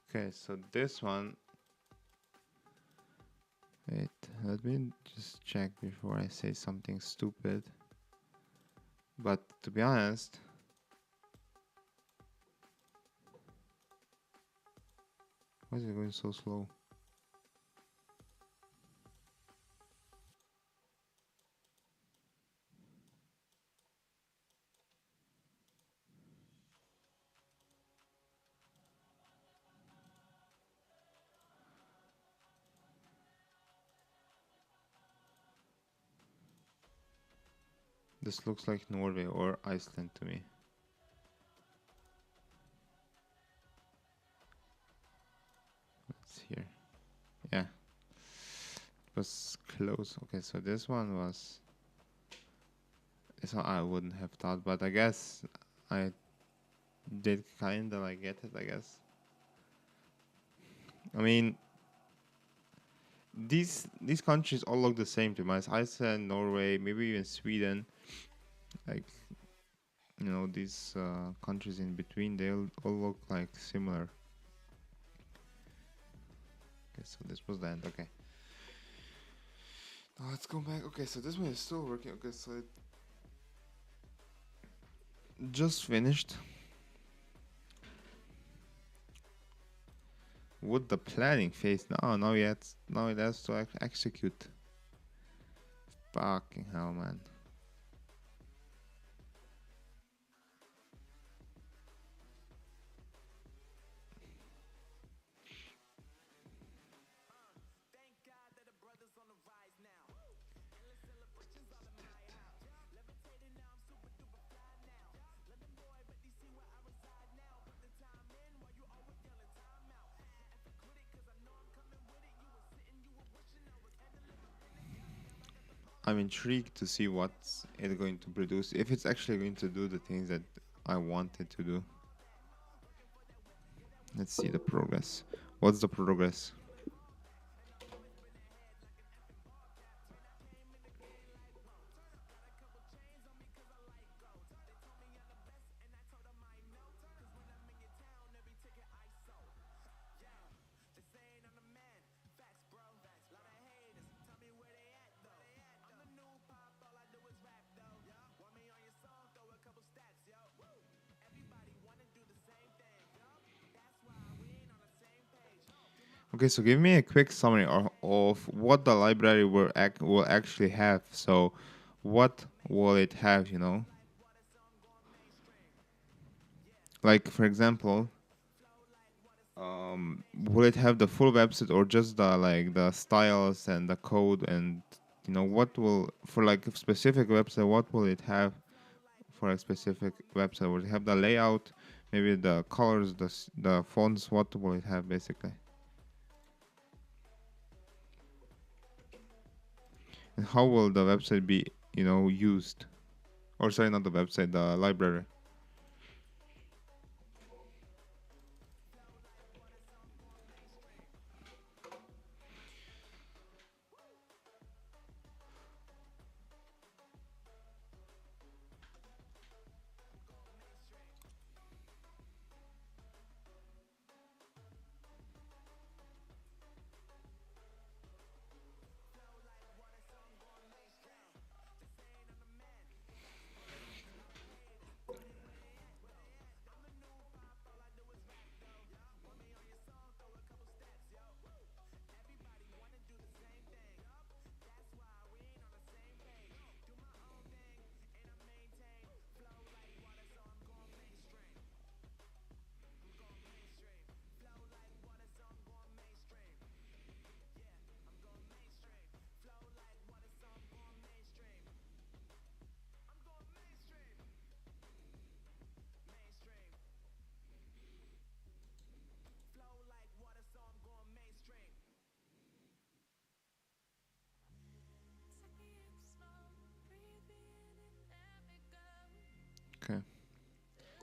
Speaker 1: Okay, so this one. Wait, let me just check before I say something stupid. But to be honest, why is it going so slow? This looks like Norway or Iceland to me. It's here. Yeah. It was close. Okay, so this one was... So I wouldn't have thought, but I guess I did kinda like get it, I guess. I mean, these countries all look the same to me. Iceland, Norway, maybe even Sweden. Like, you know, these countries in between, they all look like similar. Okay, so this was the end. Okay. Now let's go back. Okay, so this one is still working. Okay, so it just finished. With the planning phase. Now it has to execute. Fucking hell, man. I'm intrigued to see what's it going to produce. If it's actually going to do the things that I want it to do. Let's see the progress. What's the progress? Okay, so give me a quick summary of what the library will actually have. So, what will it have? You know, like for example, will it have the full website or just the styles and the code and you know what will for like a specific website? What will it have for a specific website? Will it have the layout? Maybe the colors, the fonts. What will it have basically? And how will the website be, you know, used? Or sorry, not the website, the library.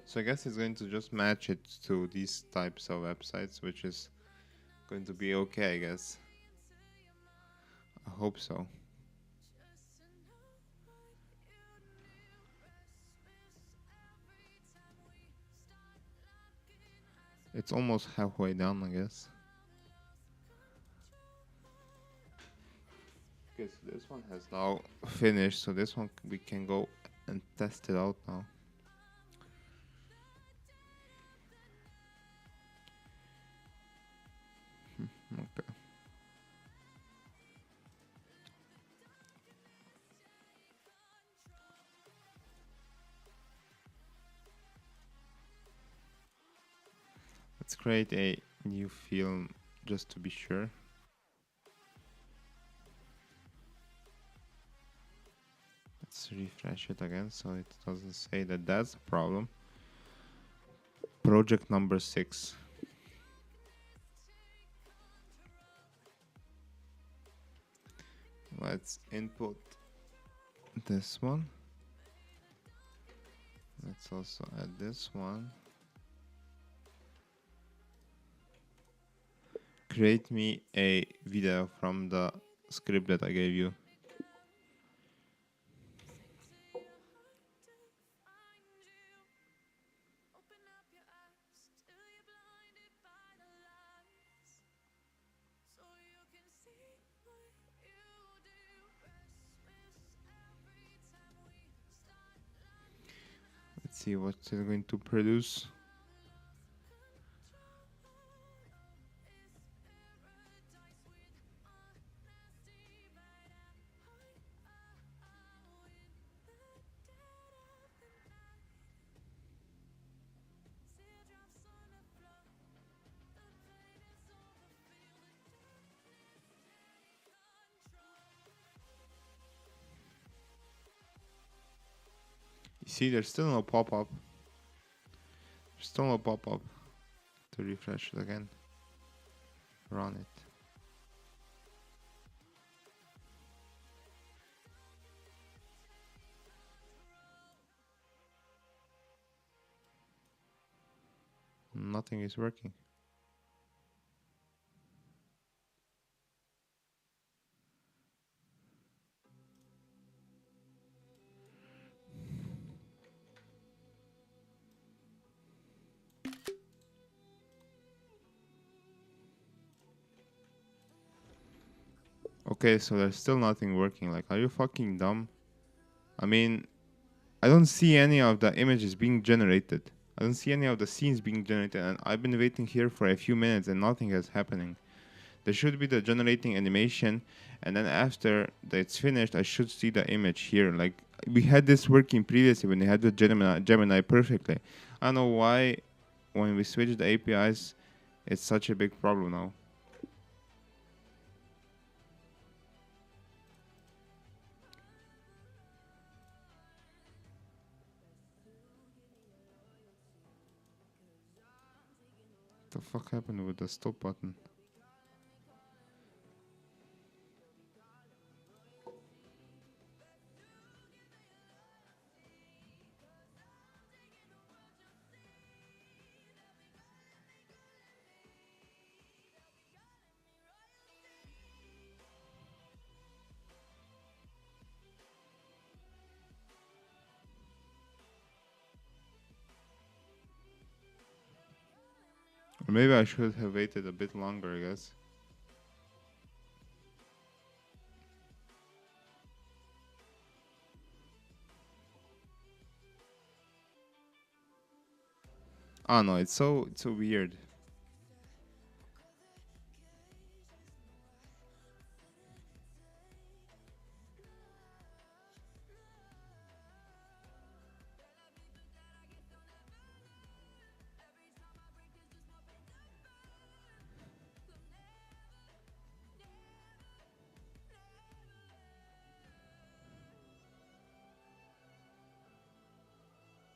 Speaker 1: So I guess it's going to just match it to these types of websites, which is going to be okay, I guess. I hope so. It's almost halfway done, I guess. Okay, so this one has now finished, so this one we can go and test it out now. Okay. Let's create a new film just to be sure. Let's refresh it again so it doesn't say that that's a problem. Project number 6. Let's input this one. Let's also add this one. Create me a video from the script that I gave you. Let's see what it's going to produce. You see, there's still no pop-up. There's still no pop-up. To refresh it again. Run it. Nothing is working. Okay, so there's still nothing working. Like, are you fucking dumb? I mean, I don't see any of the images being generated. I don't see any of the scenes being generated, and I've been waiting here for a few minutes and nothing is happening. There should be the generating animation, and then after it's finished, I should see the image here. Like, we had this working previously when we had the Gemini perfectly. I don't know why when we switch the APIs, it's such a big problem now. What the fuck happened with the stop button? Or maybe I should have waited a bit longer, I guess. Oh no, it's so weird.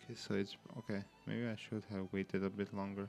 Speaker 1: Okay, so it's okay. Maybe I should have waited a bit longer.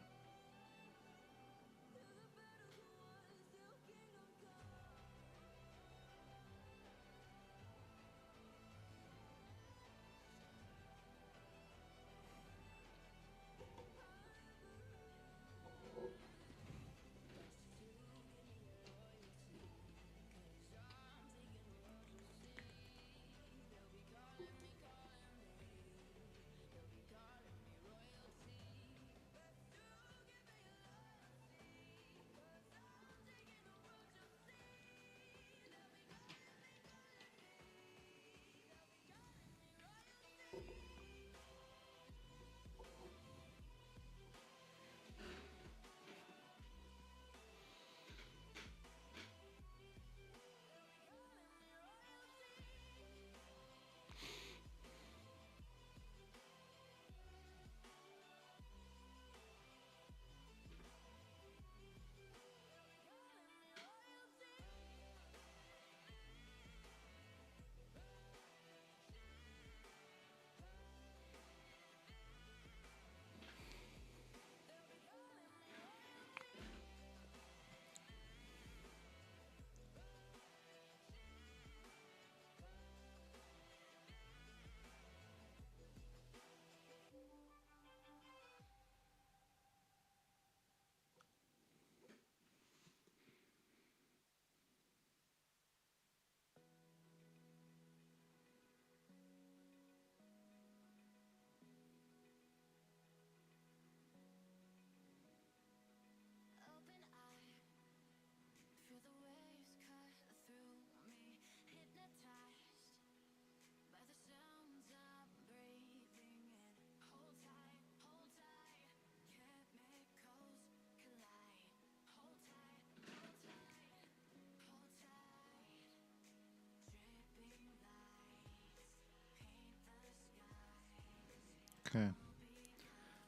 Speaker 1: Okay.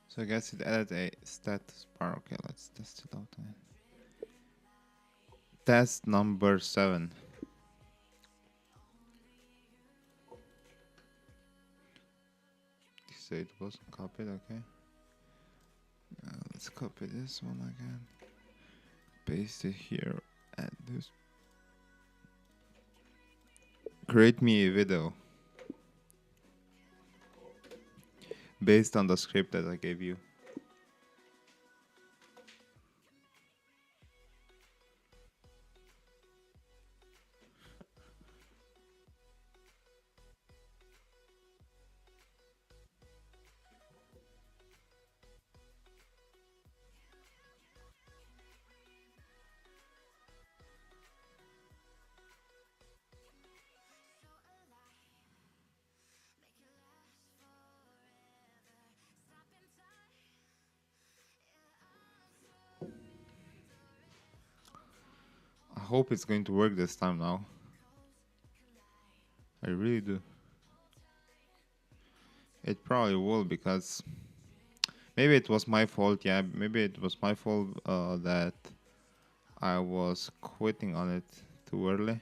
Speaker 1: So I guess it added a status bar. Okay, let's test it out again. Test number 7. So it wasn't copied, okay. Let's copy this one again. Paste it here. Add this. Create me a video. Based on the script that I gave you. I hope it's going to work this time now. I really do. It probably will, because maybe it was my fault. Yeah, maybe it was my fault that I was quitting on it too early.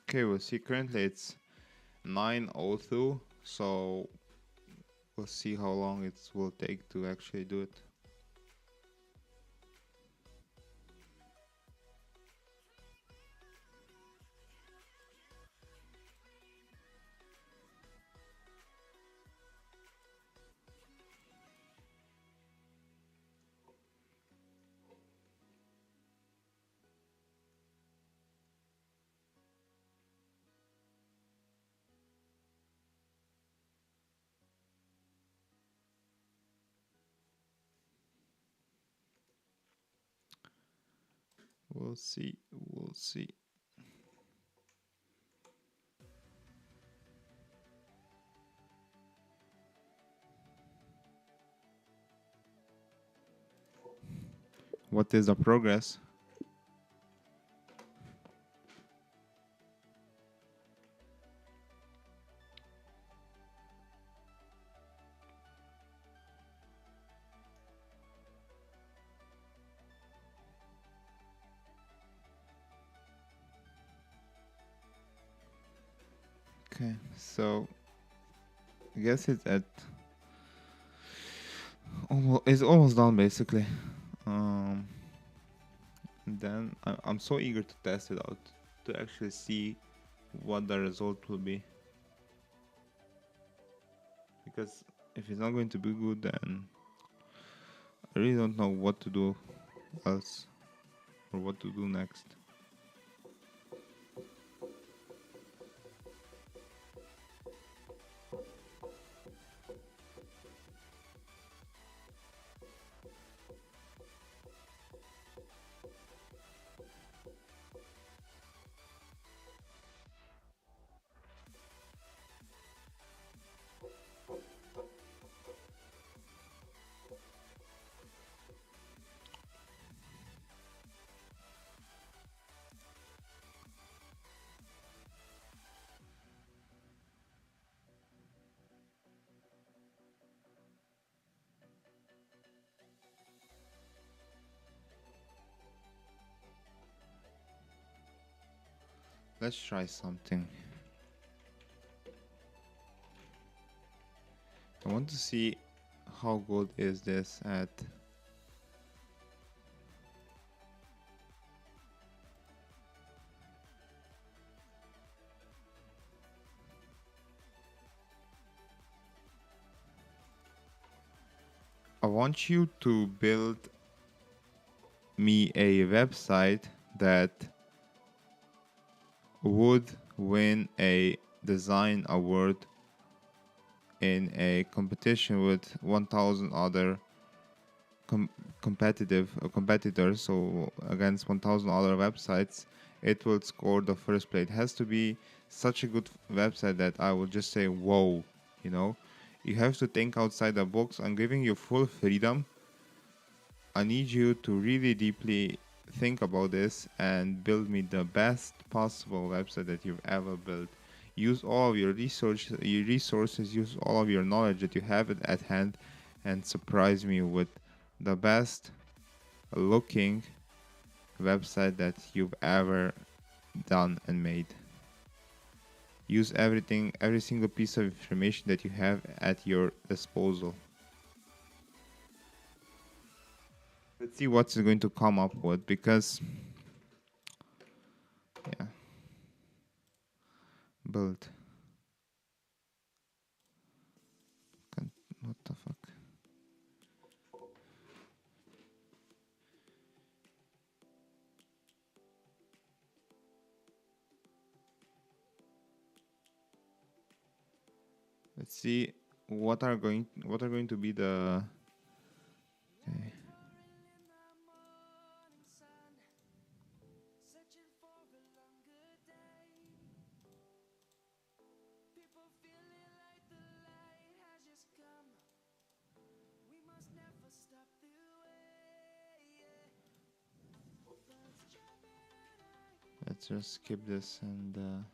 Speaker 1: Okay, we'll see. Currently it's 9:02, so we'll see how long it will take to actually do it. We'll see. We'll see. What is the progress? Okay, so I guess it's at it's almost done basically. And then I'm so eager to test it out to actually see what the result will be. Because if it's not going to be good, then I really don't know what to do else or what to do next. Let's try something. I want to see how good is this at I want you to build me a website that would win a design award in a competition with 1000 other competitors, so against 1000 other websites, it will score the first place. It has to be such a good website that I will just say whoa, you know. You have to think outside the box. I'm giving you full freedom. I need you to really deeply think about this and build me the best possible website that you've ever built. Use all of your resources, use all of your knowledge that you have at hand, and surprise me with the best looking website that you've ever done and made. Use everything, every single piece of information that you have at your disposal. Let's see what's going to come up with, because yeah, build. What the fuck? Let's see what are going to be the okay. Let's just skip this and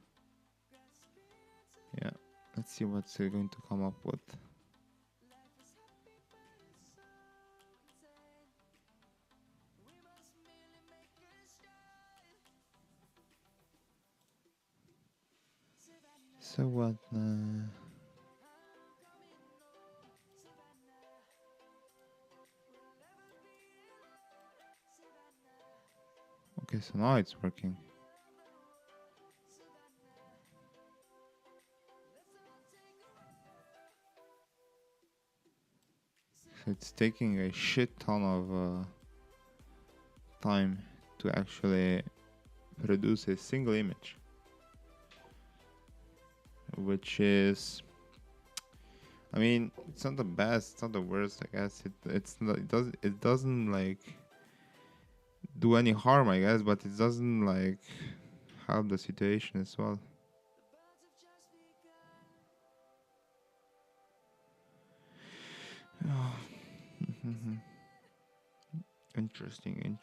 Speaker 1: yeah, let's see what's going to come up with. So what? Okay, so now it's working. So it's taking a shit ton of time to actually produce a single image, which is, I mean, it's not the best, it's not the worst, I guess. It's not, it doesn't like do any harm, I guess, but it doesn't like help the situation as well. Interesting.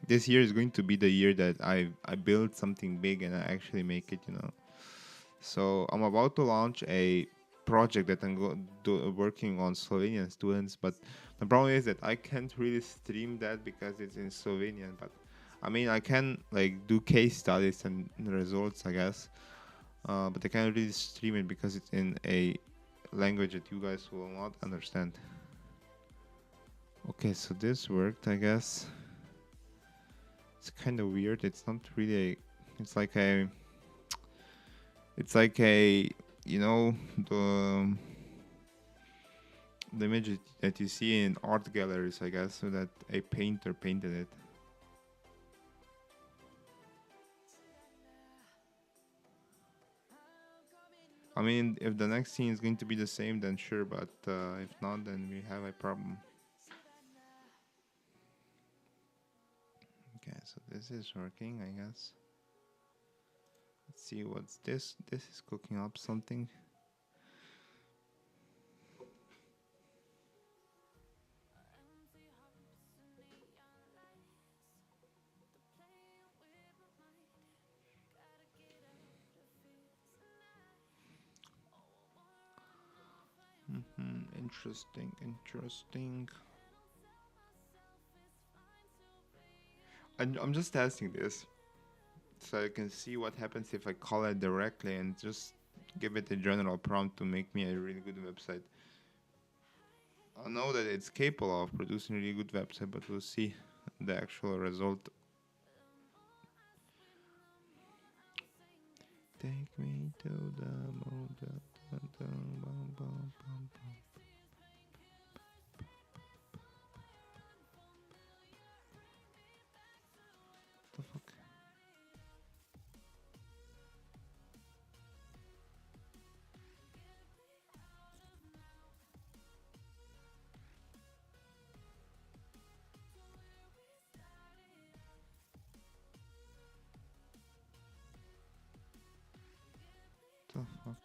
Speaker 1: This year is going to be the year that I build something big and I actually make it, you know. So I'm about to launch a project that I'm working on Slovenian students, but the problem is that I can't really stream that because it's in Slovenian. But I mean, I can like do case studies and results, I guess, but I can't really stream it because it's in a language that you guys will not understand. Okay, so this worked, I guess. It's kind of weird. It's not really. It's like a, you know, the image that you see in art galleries, I guess, so that a painter painted it. I mean, if the next scene is going to be the same, then sure, but if not, then we have a problem. Okay, so this is working, I guess. Let's see what's this. This is cooking up something. Interesting. I'm just testing this so I can see what happens if I call it directly and just give it a general prompt to make me a really good website. I know that it's capable of producing a really good website, but we'll see the actual result. Take me to the moon. Dun, dun, dun, bum, bum, bum, bum. The fuck? The fuck?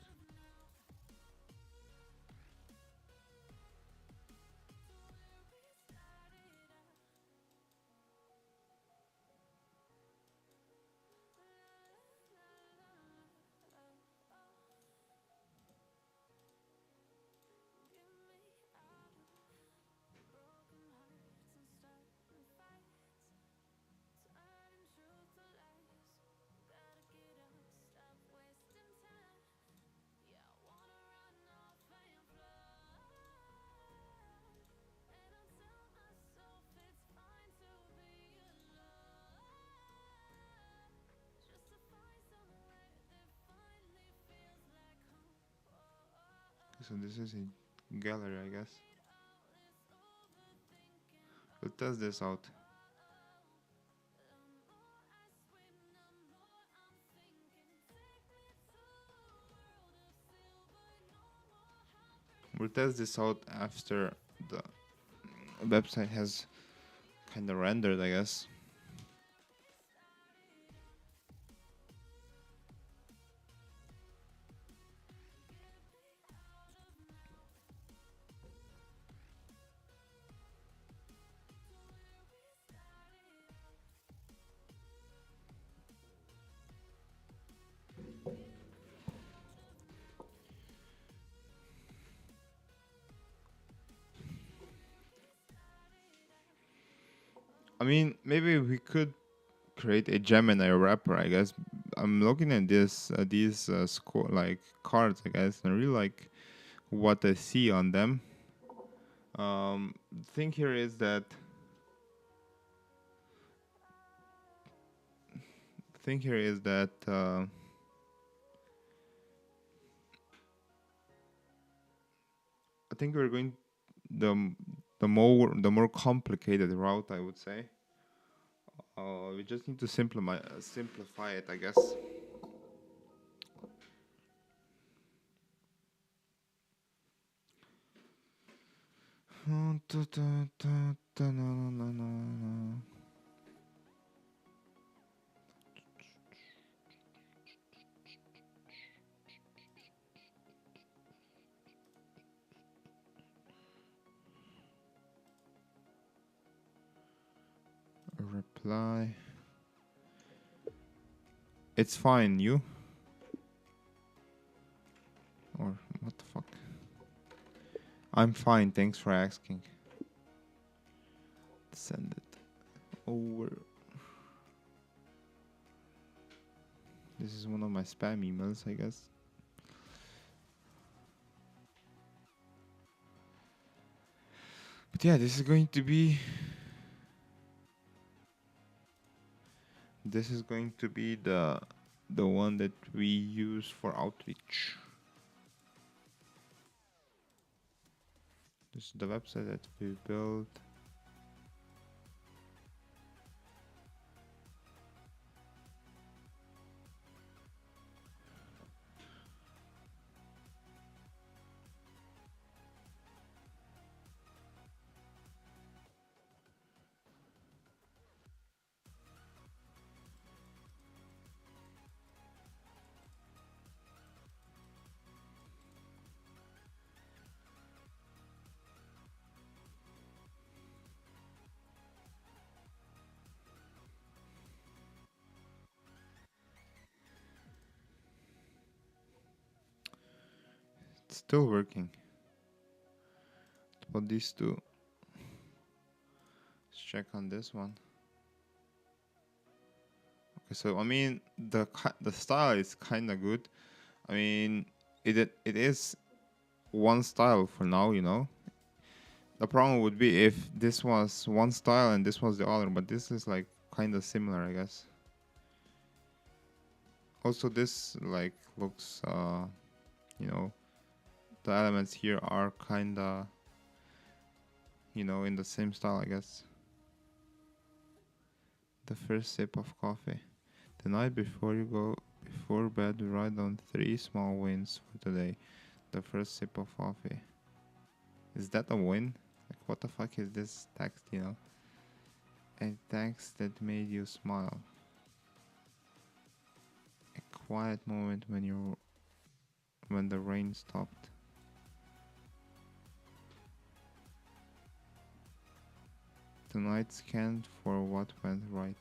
Speaker 1: So this is a gallery, I guess. We'll test this out. We'll test this out after the website has kind of rendered, I guess. I mean, maybe we could create a Gemini wrapper, I guess. I'm looking at these like cards, I guess, and I really like what I see on them. The thing here is that I think we're going the the more complicated route, I would say. We just need to simplify it, I guess. Reply. It's fine, you? Or what the fuck? I'm fine, thanks for asking. Send it over. This is one of my spam emails, I guess. But yeah, this is going to be the one that we use for outreach. This is the website that we built. It's still working. But these two. Let's check on this one. Okay, so I mean the style is kind of good. I mean, it is one style for now, you know. The problem would be if this was one style and this was the other, but this is like kind of similar, I guess. Also, this like looks, you know, the elements here are kind of, you know, in the same style, I guess. The first sip of coffee. The night before you go before bed, write down 3 small wins for today. The first sip of coffee. Is that a win? Like, what the fuck is this text, you know? A text that made you smile. A quiet moment when the rain stopped. Tonight scanned for what went right.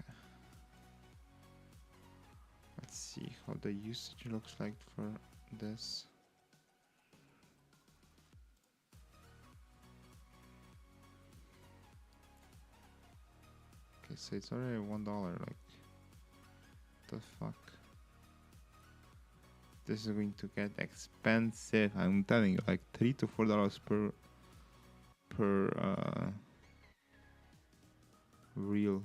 Speaker 1: Okay. Let's see how the usage looks like for this. Okay, so it's already $1. Like, the fuck? This is going to get expensive. I'm telling you, like $3 to $4 per reel.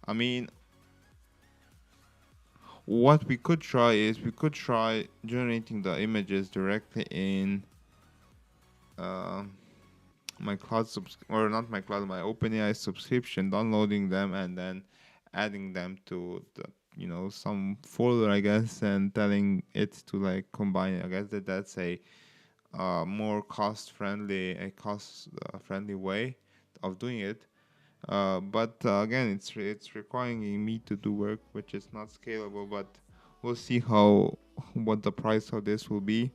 Speaker 1: I mean, what we could try is we could try generating the images directly in my cloud or not my cloud, my OpenAI subscription, downloading them and then adding them to the, you know, some folder, I guess, and telling it to like combine it. I guess that's a more cost friendly way of doing it. But again, it's requiring me to do work which is not scalable. But we'll see what the price of this will be.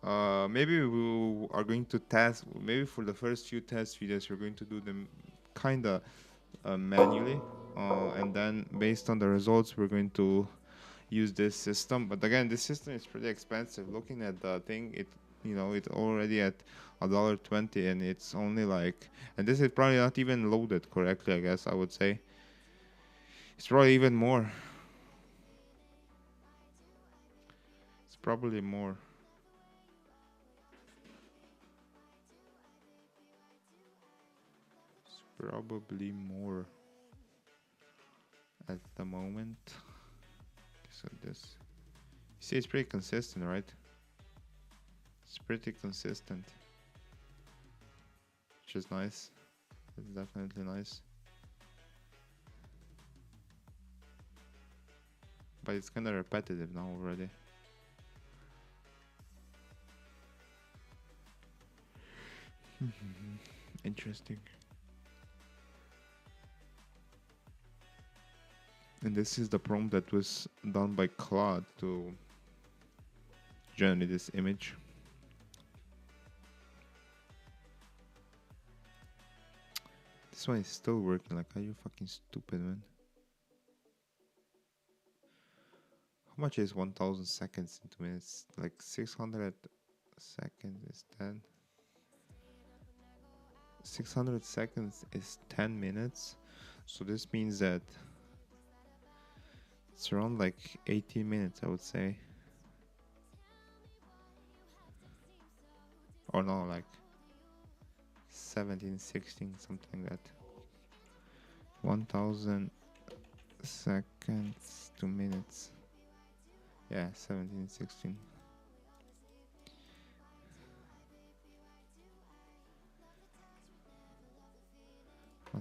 Speaker 1: Maybe we are going to test. Maybe for the first few test videos, we're going to do them kind of manually, and then based on the results, we're going to use this system. But again, this system is pretty expensive. Looking at the thing, it's already at $1.20, and it's only like, and this is probably not even loaded correctly. I guess I would say it's probably even more. It's probably more. Probably more at the moment. So this, you see, it's pretty consistent, right? It's pretty consistent, which is nice. It's definitely nice. But it's kind of repetitive now already. Interesting. And this is the prompt that was done by Claude to generate this image. This one is still working. Like, are you fucking stupid, man? How much is 1000 seconds into minutes? Like 600 seconds is 10. 600 seconds is 10 minutes. So this means that it's around like 18 minutes, I would say. Or no, like 17, 16, something like that. 1000 seconds to minutes. Yeah, 17, 16.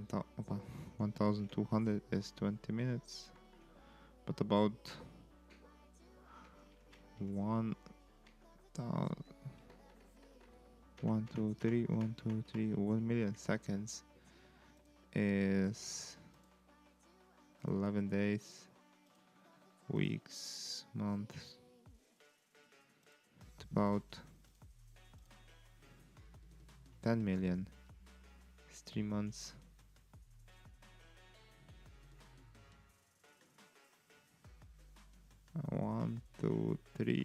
Speaker 1: About 1200 is 20 minutes. But about 1 million seconds is 11 days, weeks, months. It's about 10 million. It's 3 months. 1, 2, 3,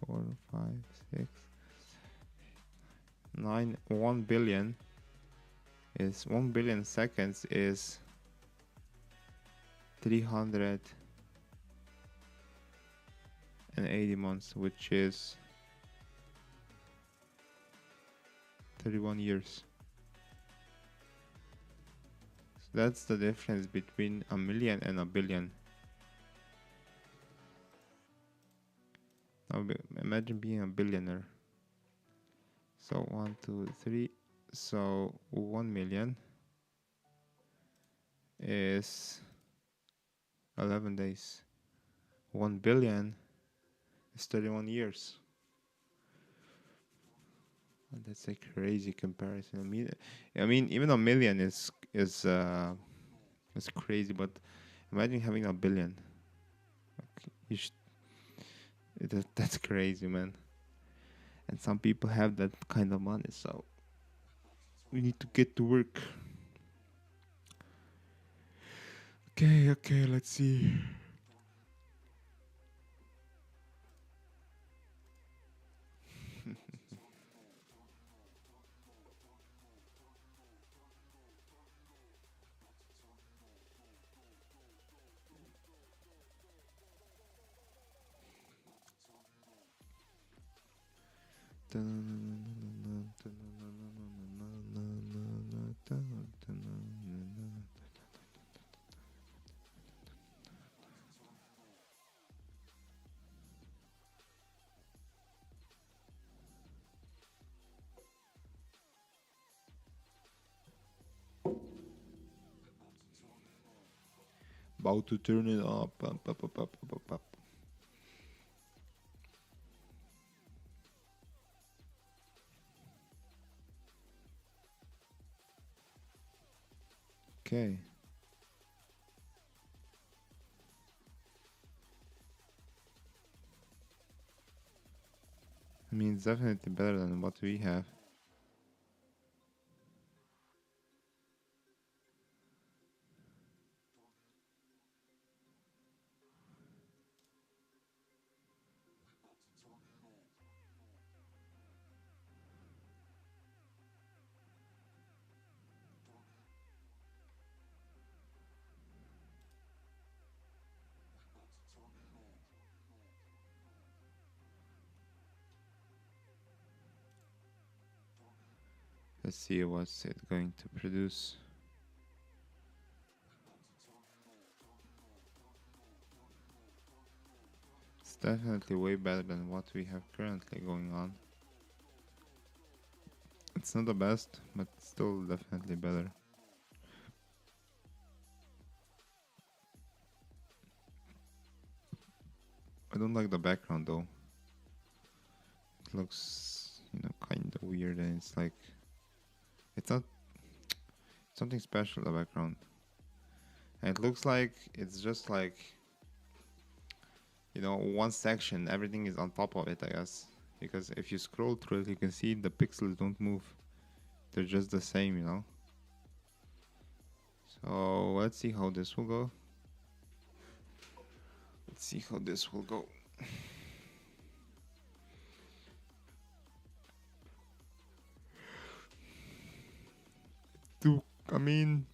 Speaker 1: 4, 5, 6, 9. 1 billion is 1 billion seconds is 380 months, which is 31 years. So that's the difference between a million and a billion. Now imagine being a billionaire. So 1, 2, 3. So 1 million is 11 days. 1 billion is 31 years. And that's a crazy comparison. I mean, even a million is crazy, but imagine having a billion. Okay, that's crazy, man. And some people have that kind of money, so we need to get to work. Okay, let's see. About to turn it up. Okay. I mean, it's definitely better than what we have. Let's see what's it going to produce. It's definitely way better than what we have currently going on. It's not the best, but still definitely better. I don't like the background though. It looks, kind of weird, and it's like it's not something special, the background. And it looks like it's just like, one section, everything is on top of it, I guess. Because if you scroll through it, you can see the pixels don't move. They're just the same. So let's see how this will go. I mean,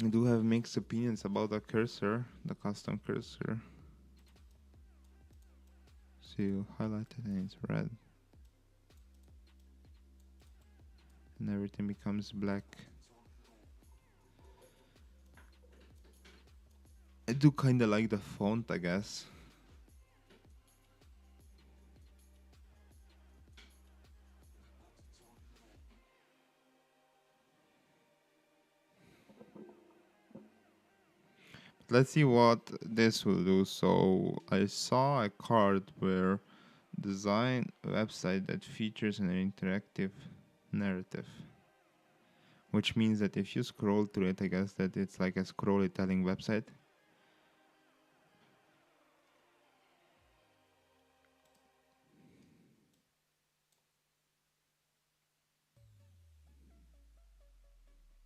Speaker 1: I do have mixed opinions about the cursor, the custom cursor. So you highlight it and it's red. And everything becomes black. I do kinda like the font, I guess. Let's see what this will do. So I saw a card where design a website that features an interactive narrative, which means that if you scroll through it, I guess that it's like a scrollytelling website.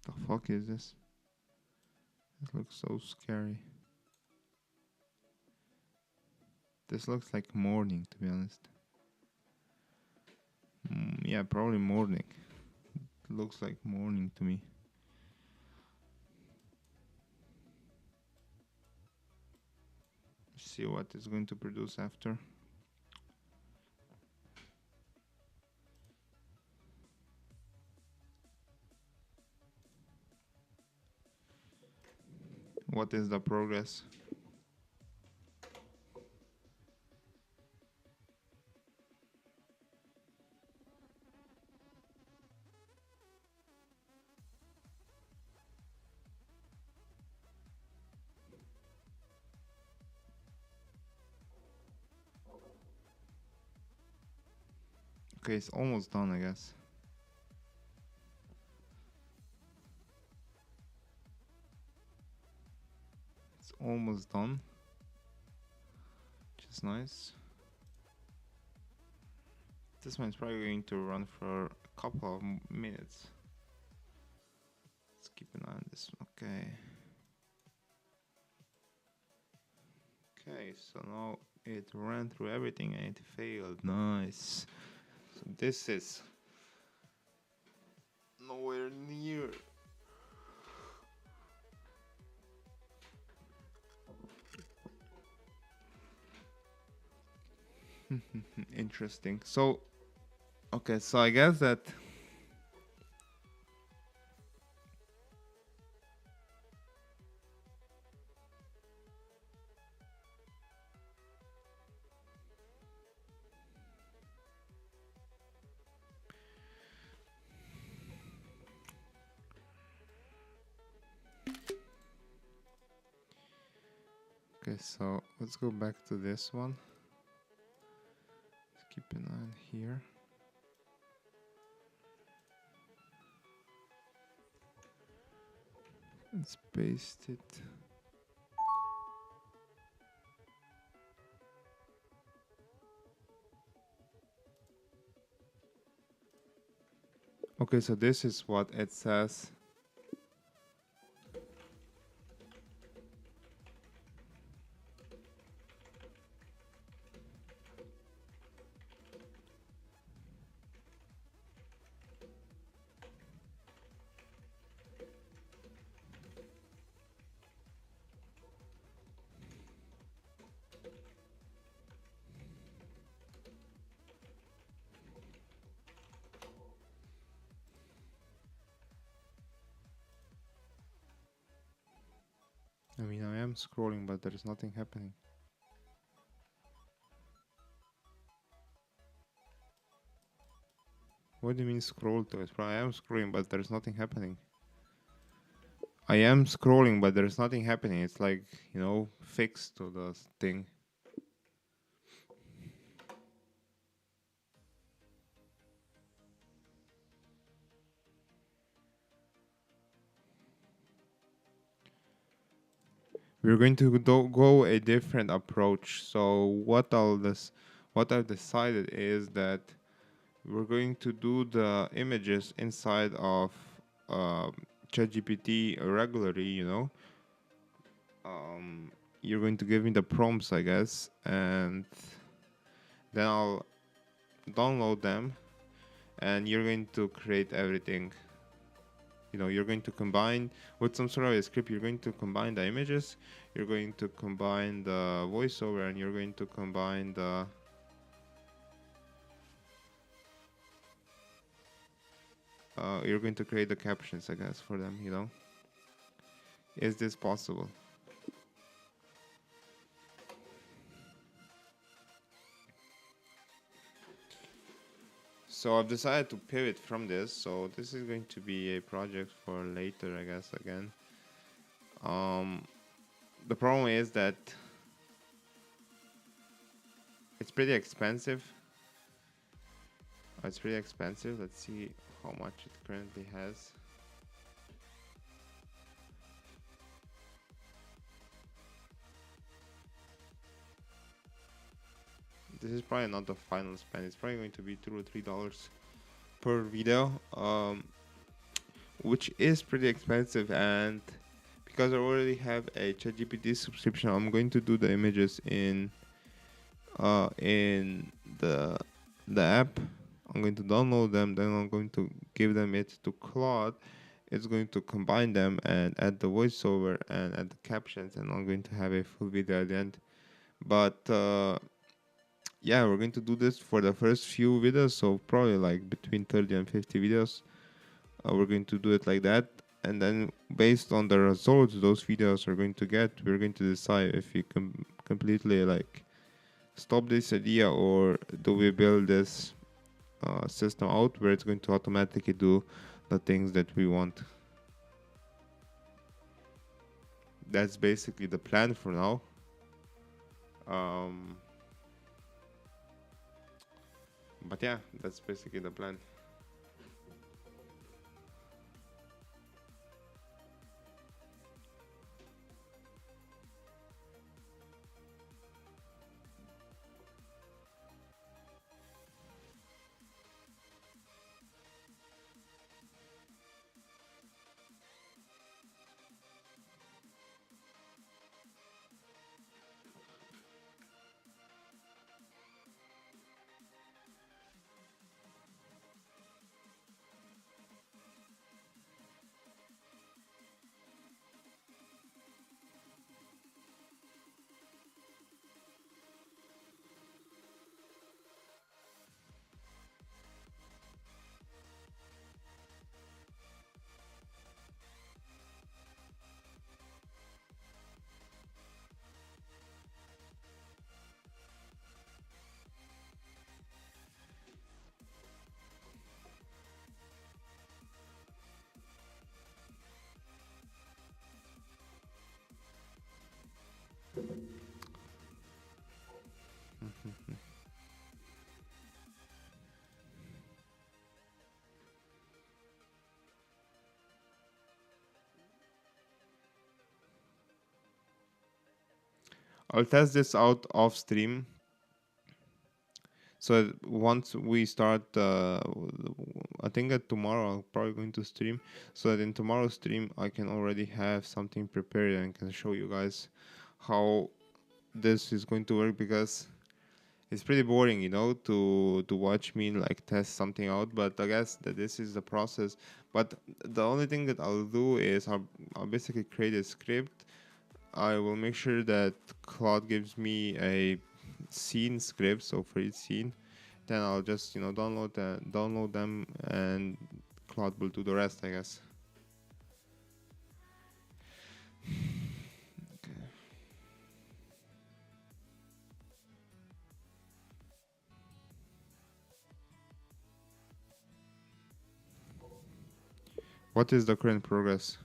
Speaker 1: The fuck is this? It looks so scary. This looks like morning, to be honest. Yeah, probably morning. It looks like morning to me. see what it's going to produce after. What is the progress? Okay, it's almost done, I guess. It's almost done, which is nice. This one's probably going to run for a couple of minutes. Let's keep an eye on this one. Okay. Okay, so now it ran through everything and it failed. Nice. So this is nowhere near. Interesting. So, okay, so I guess that okay, so let's go back to this one. Let's keep an eye on here. Let's paste it. Okay, so this is what it says. I mean, I am scrolling, but there is nothing happening. What do you mean scroll to it? I am scrolling, but there's nothing happening. I am scrolling, but there's nothing happening. It's like, you know, fixed to the thing. We're going to go a different approach. So what I've decided is that we're going to do the images inside of ChatGPT regularly, you know. You're going to give me the prompts, I guess, and then I'll download them, and you're going to create everything. You know, you're going to combine with some sort of a script. You're going to combine the images, you're going to combine the voiceover, and you're going to combine the you're going to create the captions, I guess, for them, you know. Is this possible? So I've decided to pivot from this. So this is going to be a project for later, I guess, again. The problem is that it's pretty expensive. It's pretty expensive. Let's see how much it currently has. This is probably not the final spend. It's probably going to be $2 or $3 per video, which is pretty expensive. And because I already have a ChatGPT subscription, I'm going to do the images in the app. I'm going to download them, then I'm going to give them it to Claude. It's going to combine them and add the voiceover and add the captions, and I'm going to have a full video at the end. But yeah, we're going to do this for the first few videos, so probably like between 30 and 50 videos. We're going to do it like that, and then based on the results those videos are going to get, we're going to decide if we completely like stop this idea, or do we build this system out where it's going to automatically do the things that we want. That's basically the plan for now. But yeah, that's basically the plan. I'll test this out off stream. So once we start, I think that tomorrow I'm probably going to stream. So that in tomorrow's stream, I can already have something prepared and can show you guys how this is going to work, because it's pretty boring, you know, to watch me like test something out. But I guess that this is the process. But the only thing that I'll do is I'll basically create a script. I will make sure that Claude gives me a scene script, so for each scene, then I'll just download them, and Claude will do the rest, I guess. Okay. What is the current progress?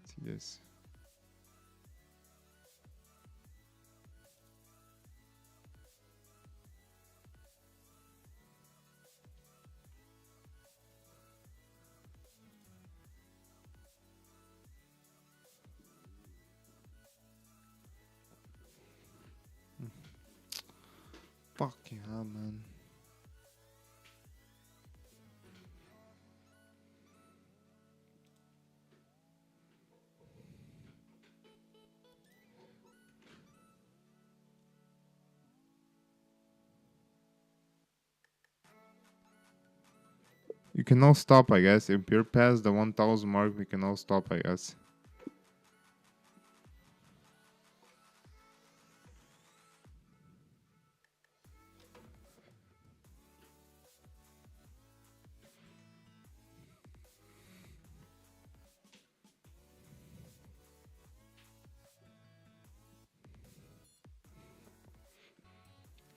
Speaker 1: Let's see this. Fucking hell, man. You can now stop, I guess. If you're past the 1000 mark, we can now stop, I guess.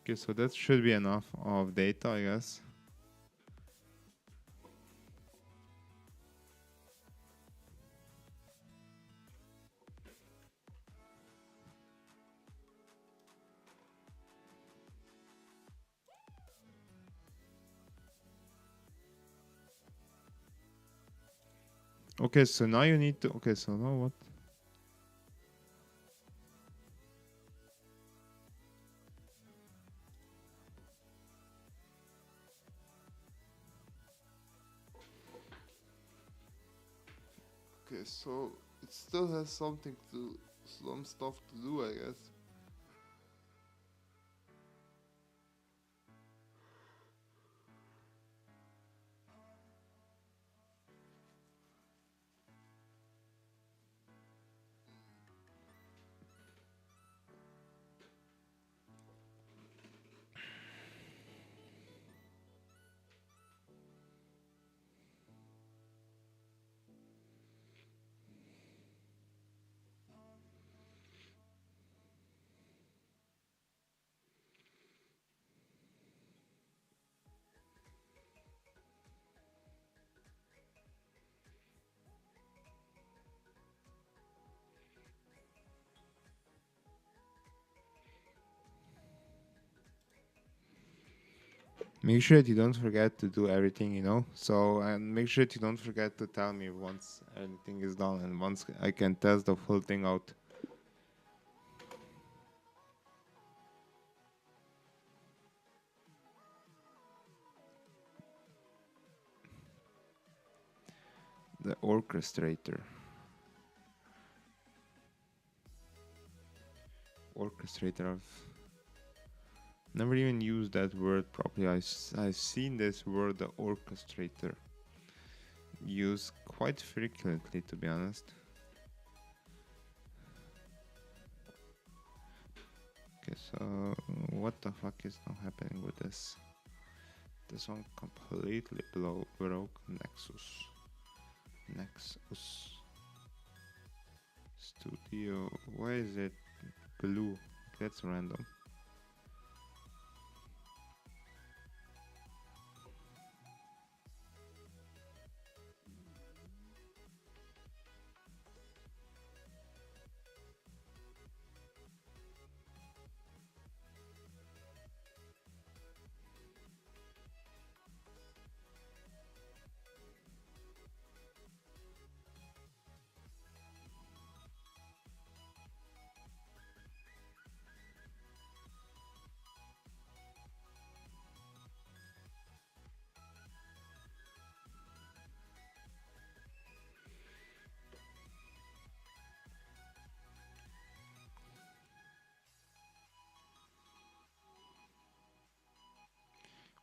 Speaker 1: Okay, so that should be enough of data, I guess. Okay, so now you need to... Okay, so now what? Okay, so it still has some stuff to do, I guess. Make sure that you don't forget to do everything, you know. So, and make sure that you don't forget to tell me once everything is done and once I can test the full thing out. The orchestrator. Orchestrator. I've never even used that word properly. I've seen this word, the orchestrator, used quite frequently, to be honest. Okay, so what the fuck is now happening with this? This one completely broke. Nexus Studio. Why is it blue? That's random.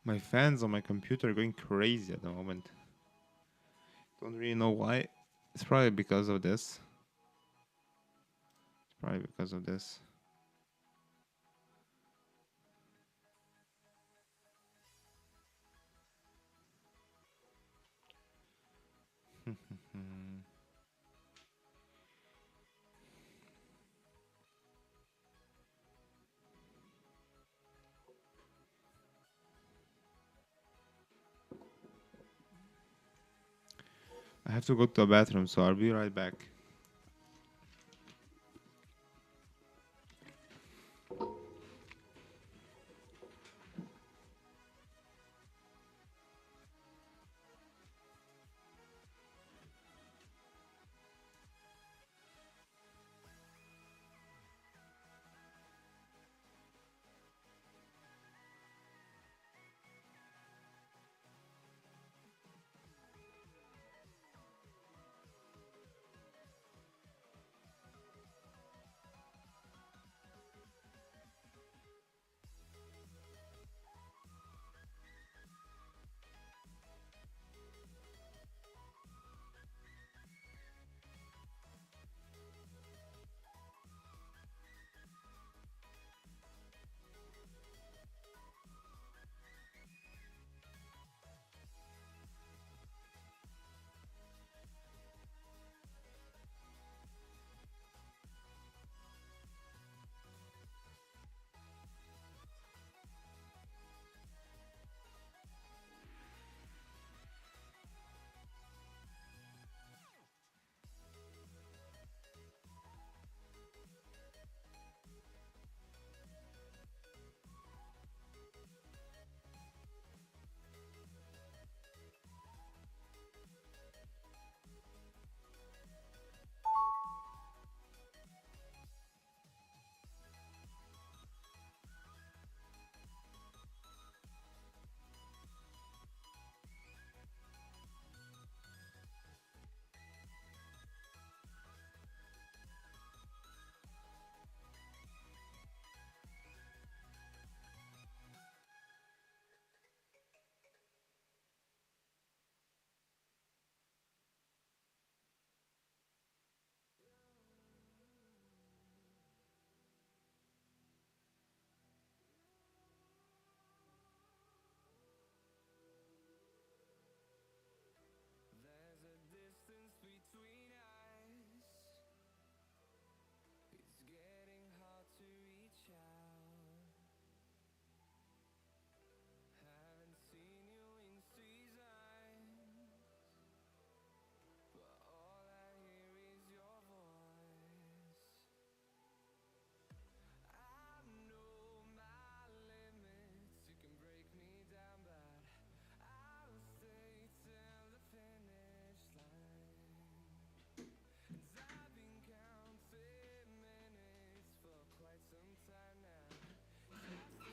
Speaker 1: My fans on my computer are going crazy at the moment. Don't really know why. It's probably because of this. It's probably because of this. I have to go to the bathroom, so I'll be right back.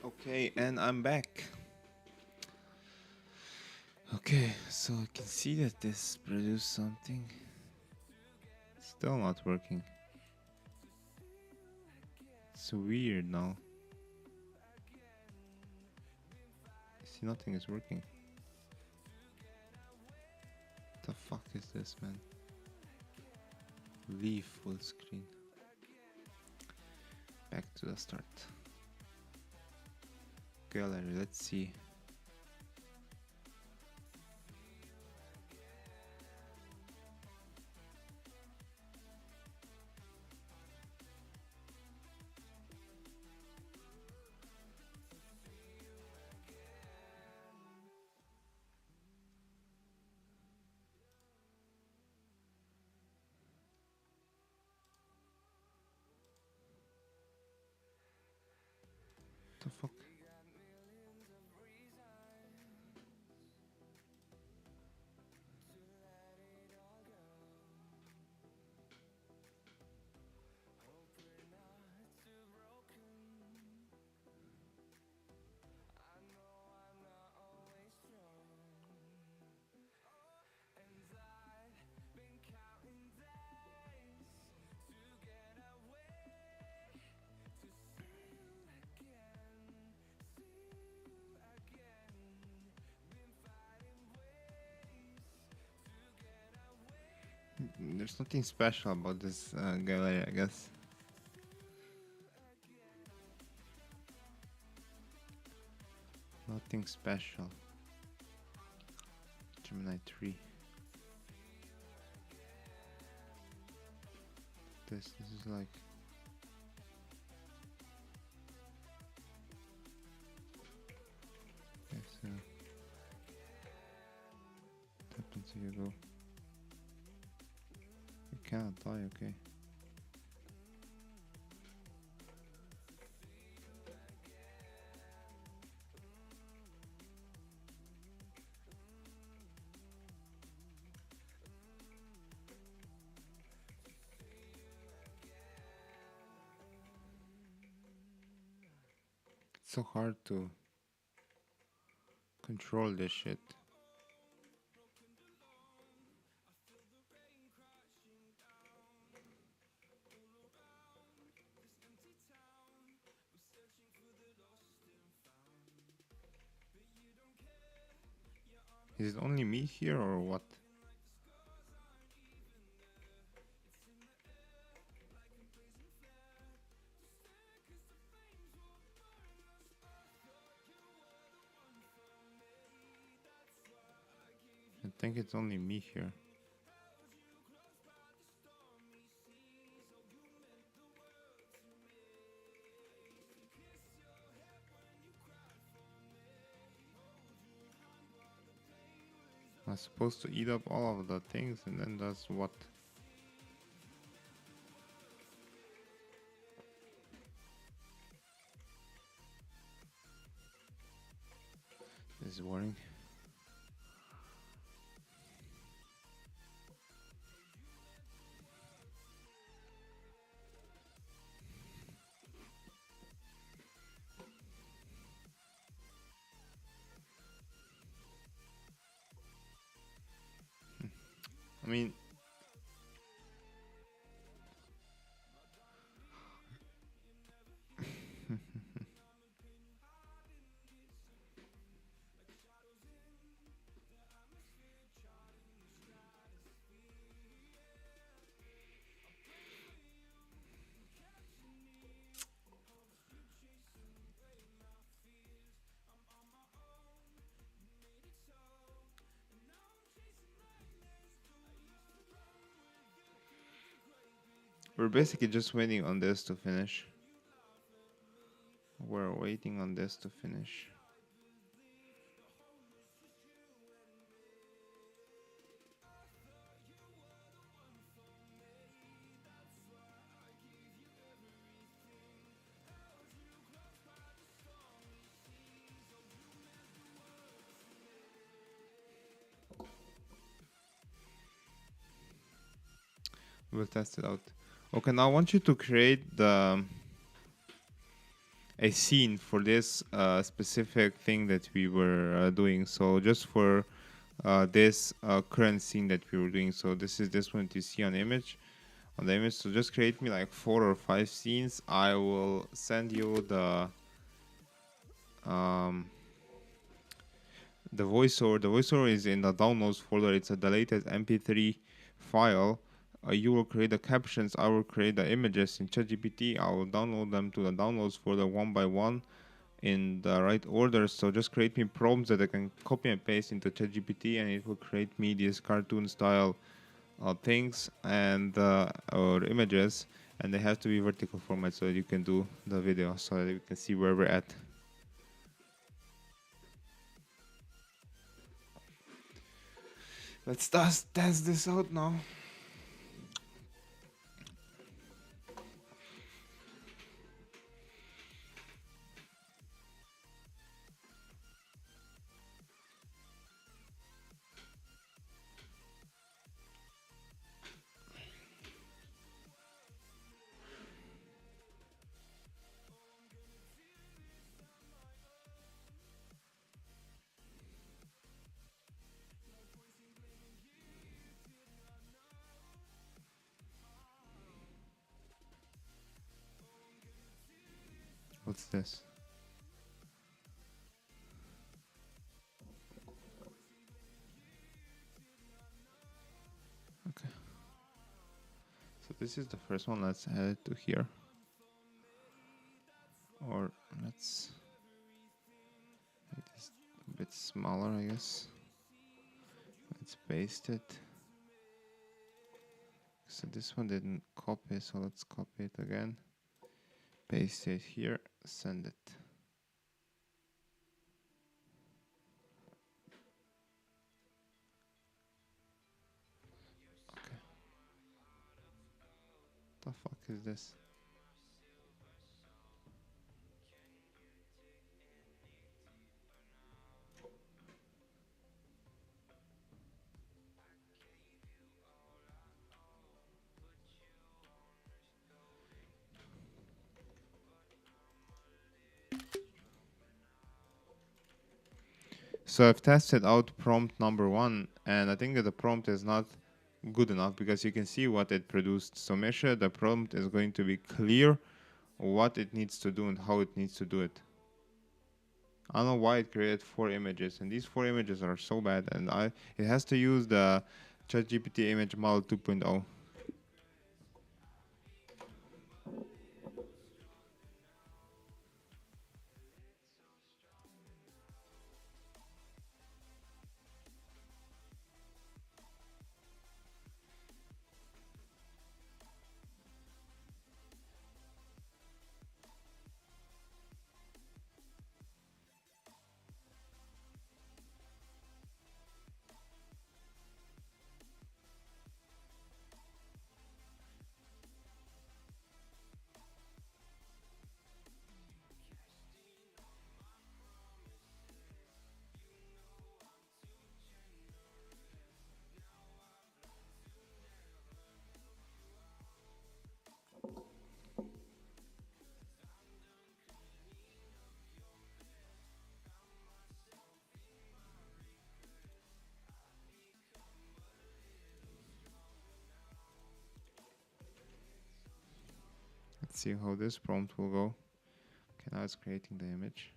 Speaker 1: Okay, and I'm back. Okay, so I can see that this produced something. Still not working. It's weird now. See, nothing is working. The fuck is this, man? Leave full screen. Back to the start. Gallery, let's see. The fuck? There's nothing special about this gallery, I guess. Nothing special. Gemini 3. This is like... Yes, what happens if you go? You cannot die, okay. It's so hard to control this shit. Is it only me here or what? I think it's only me here. I'm supposed to eat up all of the things and then that's what? This is boring. I mean, we're basically just waiting on this to finish. We're waiting on this to finish. We'll test it out. Okay, now I want you to create the a scene for this specific thing that we were doing. So just for this current scene that we were doing. So this is this one that you see on the image. So just create me like 4 or 5 scenes. I will send you the voiceover. The voiceover is in the downloads folder. It's a deleted MP3 file. You will create the captions. I will create the images in ChatGPT. I will download them to the downloads folder one by one in the right order. So just create me prompts that I can copy and paste into ChatGPT, and it will create me these cartoon style things and or images, and they have to be vertical format so that you can do the video, so that you can see where we're at. Let's test this out now. What's this? Okay. So this is the first one. Let's add it to here. Or let's make this a bit smaller, I guess. Let's paste it. So this one didn't copy, so let's copy it again. Paste it here, send it. Okay. The fuck is this? So I've tested out prompt number 1, and I think that the prompt is not good enough because you can see what it produced. So make sure the prompt is going to be clear what it needs to do and how it needs to do it. I don't know why it created 4 images, and these 4 images are so bad, and it has to use the ChatGPT image model 2.0. Let's see how this prompt will go. Okay, now it's creating the image.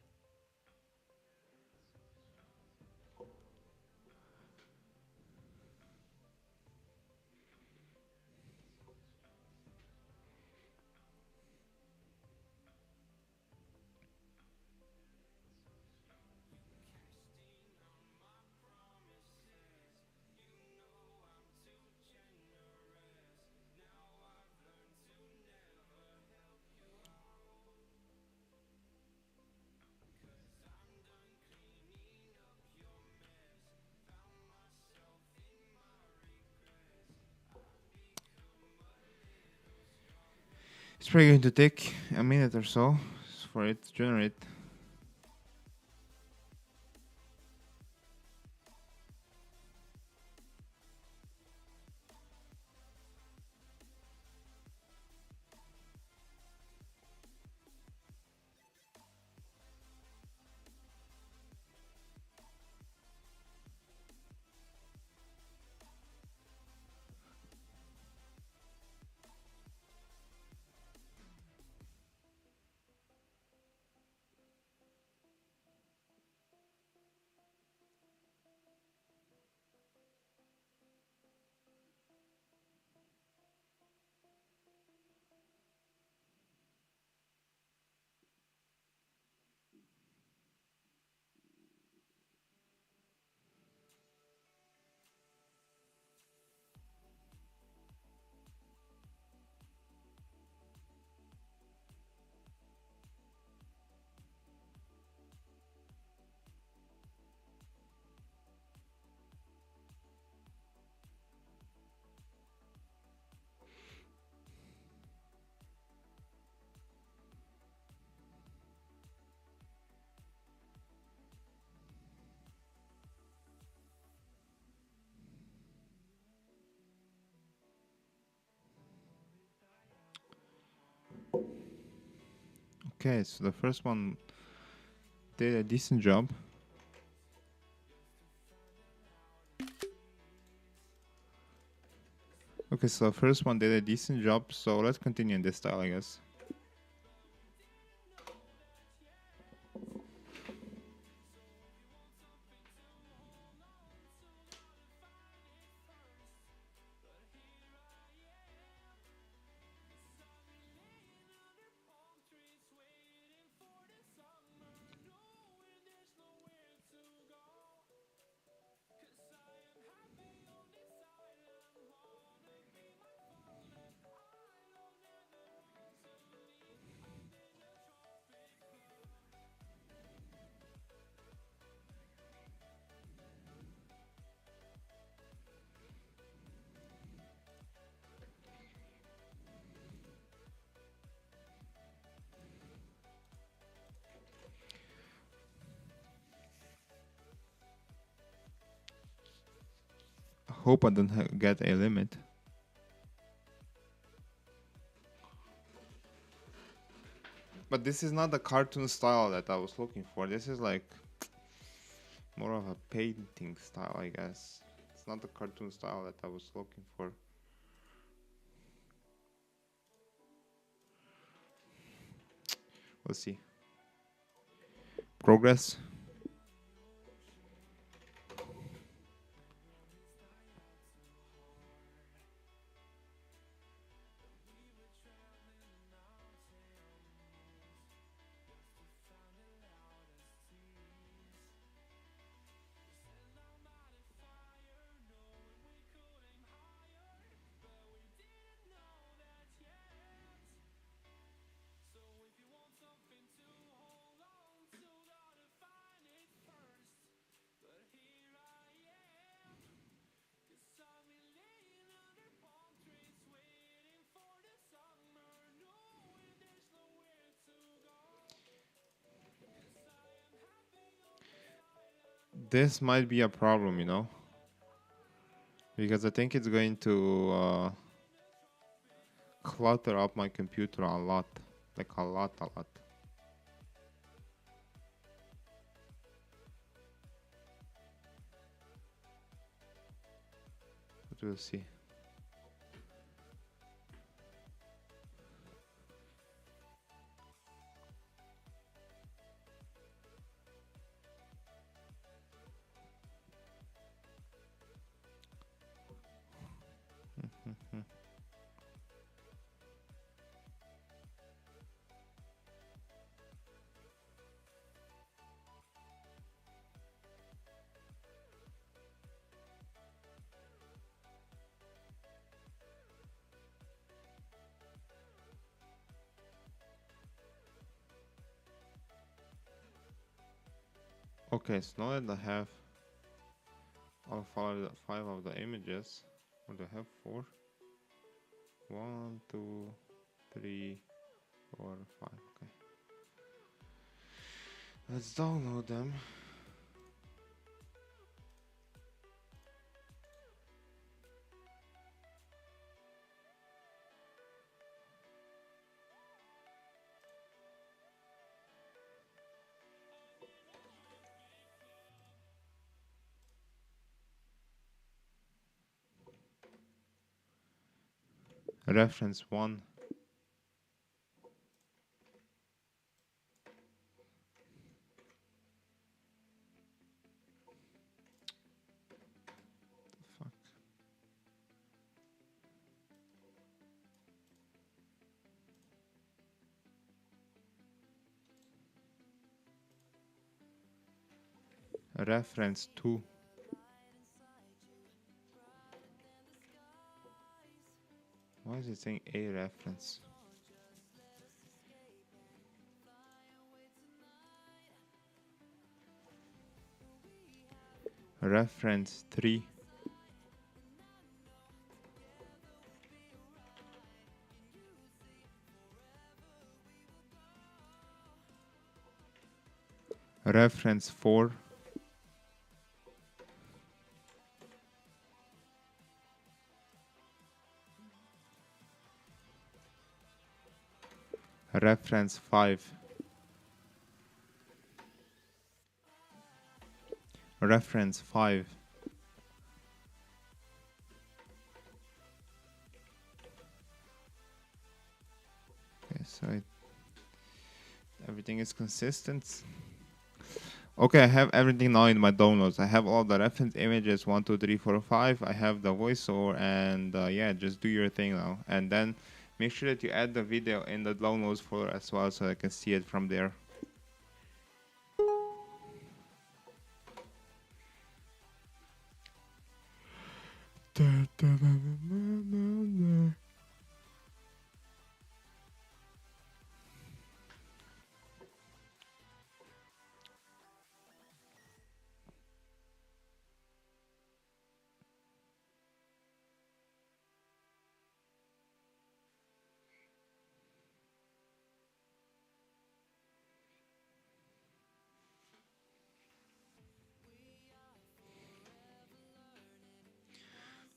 Speaker 1: It's probably going to take a minute or so for it to generate. Okay, so the first one did a decent job. Okay, so the first one did a decent job, so let's continue in this style, I guess. Hope I don't get a limit. But this is not the cartoon style that I was looking for. This is like more of a painting style, I guess. It's not the cartoon style that I was looking for. Let's see. Progress. This might be a problem, you know, because I think it's going to clutter up my computer a lot, like a lot. But we'll see. Okay, so now that I have all five of the images, or do I have four? 1, 2, 3, 4, 5. Okay, let's download them. Reference 1. The fuck? Reference 2. Why is it saying a reference? Reference 3. Reference 4. Reference 5. reference 5. Okay, so everything is consistent. Okay, I have everything now in my downloads. I have all the reference images 1, 2, 3, 4, 5. I have the voiceover, and yeah, just do your thing now. And then make sure that you add the video in the downloads folder as well, so I can see it from there.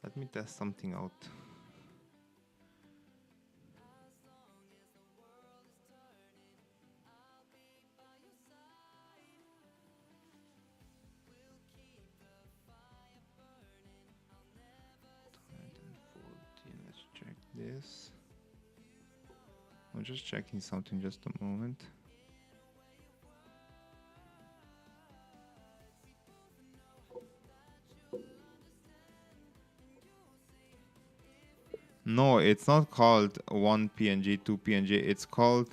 Speaker 1: Let me test something out. Let's check this. I'm just checking something, just a moment. No, it's not called 1 PNG, 2 PNG. It's called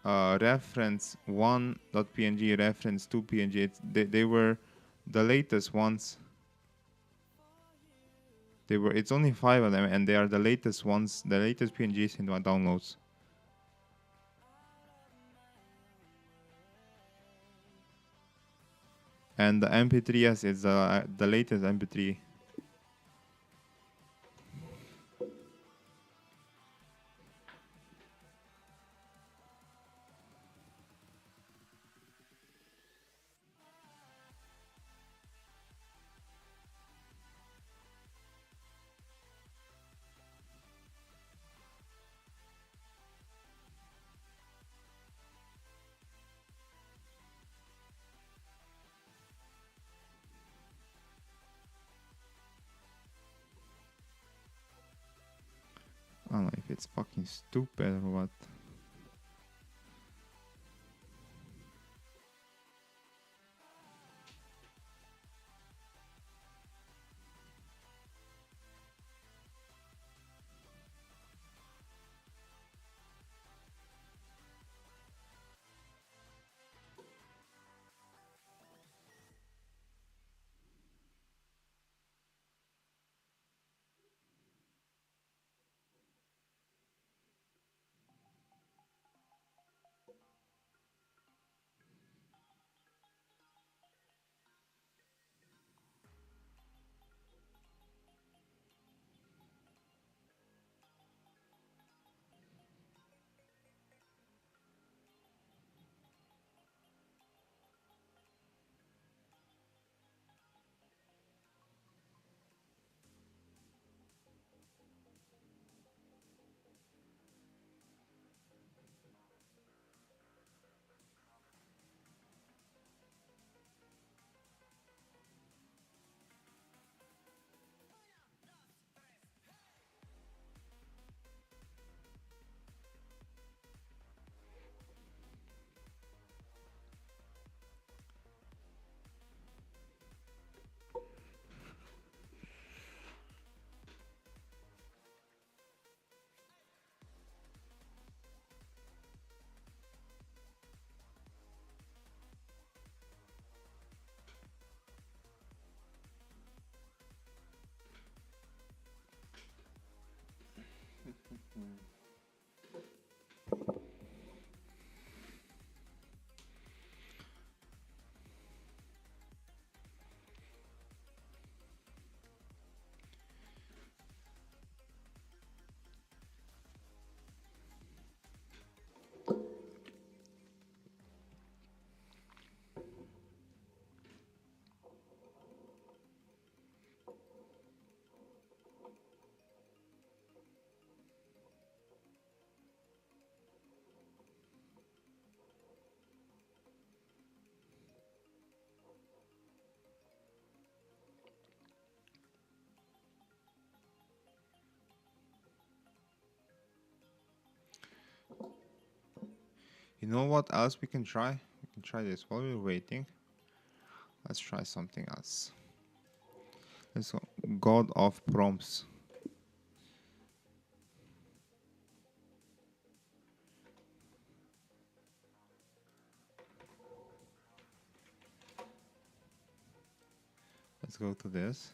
Speaker 1: reference 1.png, reference 2 PNG. They were the latest ones. It's only 5 of them, and they are the latest ones, the latest PNGs in my downloads. And the MP3, yes, it's the latest MP3. I don't know if it's fucking stupid or what. You know what else we can try? We can try this while we're waiting. Let's try something else. Let's go. God of prompts. Let's go to this.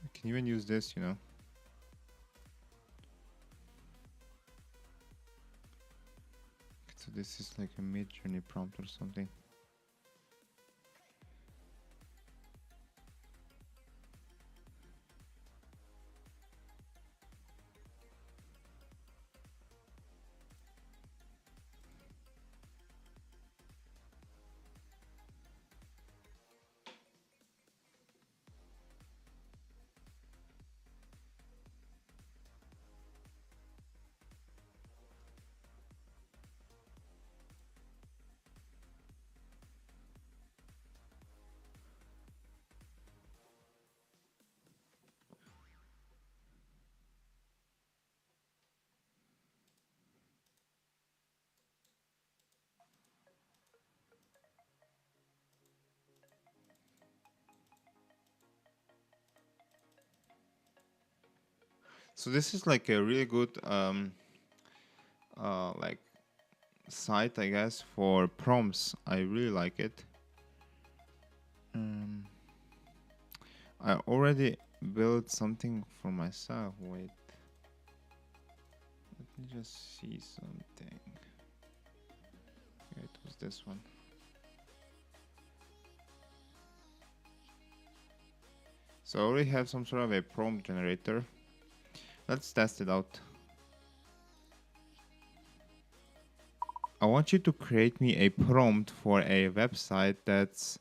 Speaker 1: You can even use this, you know. So this is like a mid-journey prompt or something. So this is like a really good like site, I guess, for prompts. I really like it. I already built something for myself. Wait, let me just see something. Yeah, it was this one. So I already have some sort of a prompt generator. Let's test it out. I want you to create me a prompt for a website that's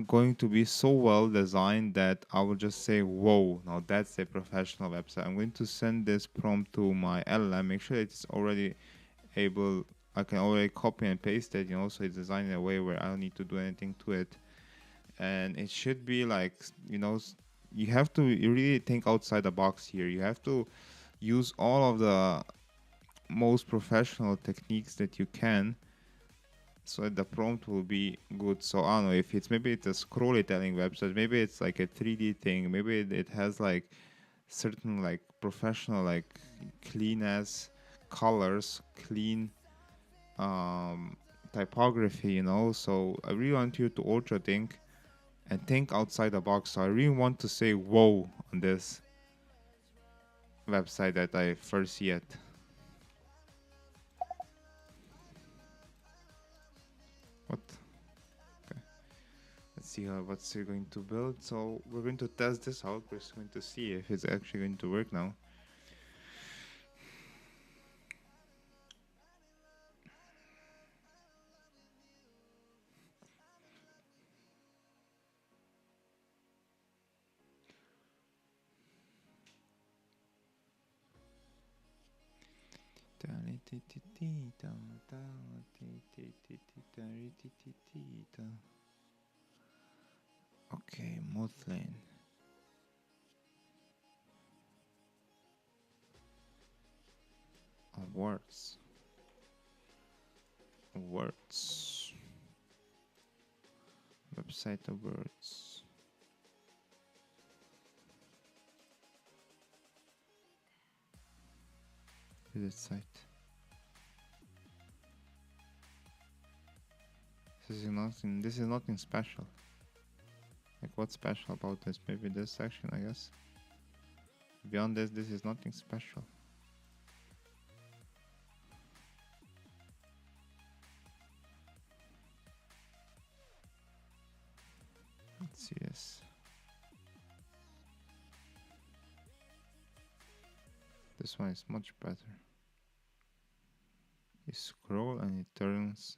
Speaker 1: going to be so well designed that I will just say, whoa, now that's a professional website. I'm going to send this prompt to my LLM, make sure it's already able, I can already copy and paste it, you know, so it's designed in a way where I don't need to do anything to it. And it should be like, you know, you have to really think outside the box here. You have to use all of the most professional techniques that you can so that the prompt will be good. So I don't know if it's, maybe it's a scrolly telling website, maybe it's like a 3D thing, maybe it has like certain like professional, like clean as colors, clean typography, you know. So I really want you to ultra think and think outside the box. So I really want to say whoa on this website that I first see it. What? Okay. Let's see what's it going to build. So we're going to test this out. We're just going to see if it's actually going to work now. Okay, Mothling. Words. Words. Website of words. Visit site. This is nothing special. Like, what's special about this? Maybe this section, I guess. Beyond this is nothing special. Let's see this. This one is much better. You scroll and it turns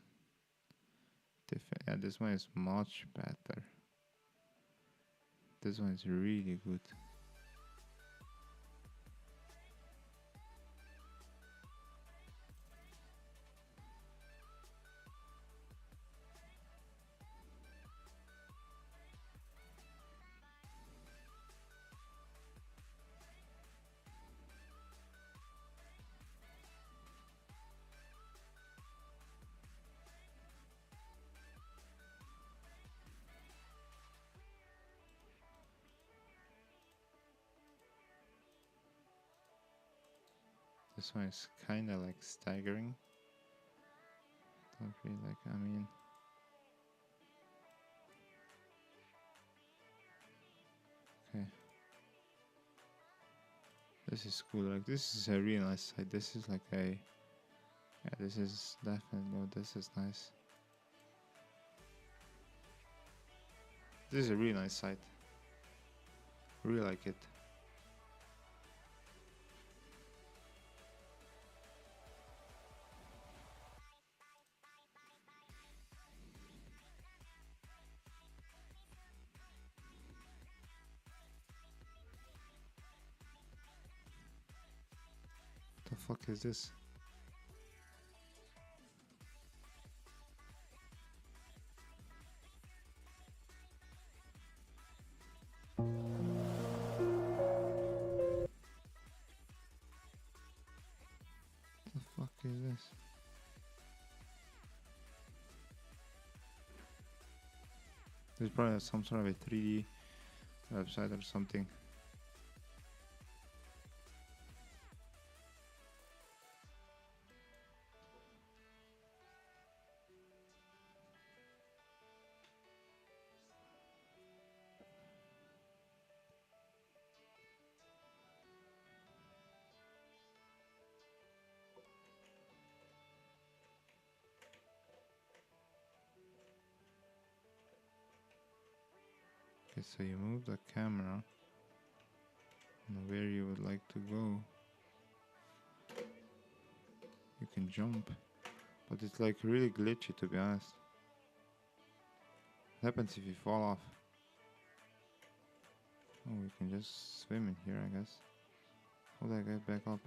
Speaker 1: Yeah, this one is much better. This one is really good. This one is kind of like staggering. Don't feel like, I mean, okay. This is cool. Like, this is a really nice site. This is like a, yeah, this is definitely, no, this is nice. This is a really nice site. Really like it. The fuck is this? The fuck is this? This is probably some sort of a 3D website or something. Okay, so you move the camera and where you would like to go. You can jump, but it's like really glitchy, to be honest. What happens if you fall off? Oh, we can just swim in here, I guess. How do I get back up?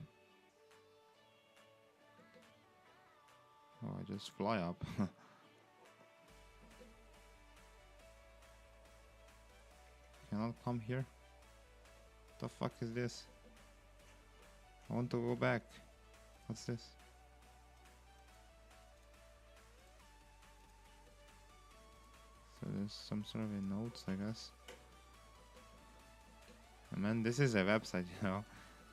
Speaker 1: Oh, I just fly up. Cannot come here? The fuck is this? I want to go back. What's this? So there's some sort of a notes, I guess. And man, this is a website, you know.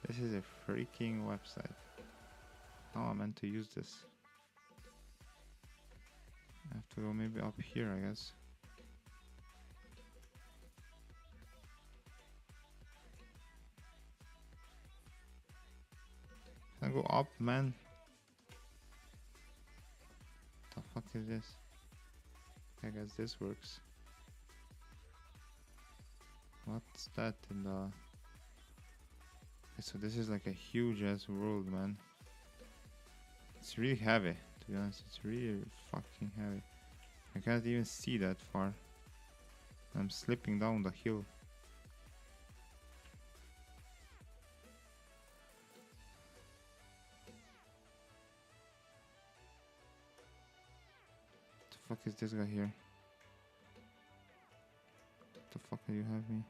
Speaker 1: This is a freaking website. How am I meant to use this? I have to go maybe up here, I guess. Can I go up, man? The fuck is this? I guess this works. What's that in the... Okay, so this is like a huge ass world, man. It's really heavy, to be honest. It's really fucking heavy. I can't even see that far. I'm slipping down the hill. What the fuck is this guy here? What the fuck do you have me?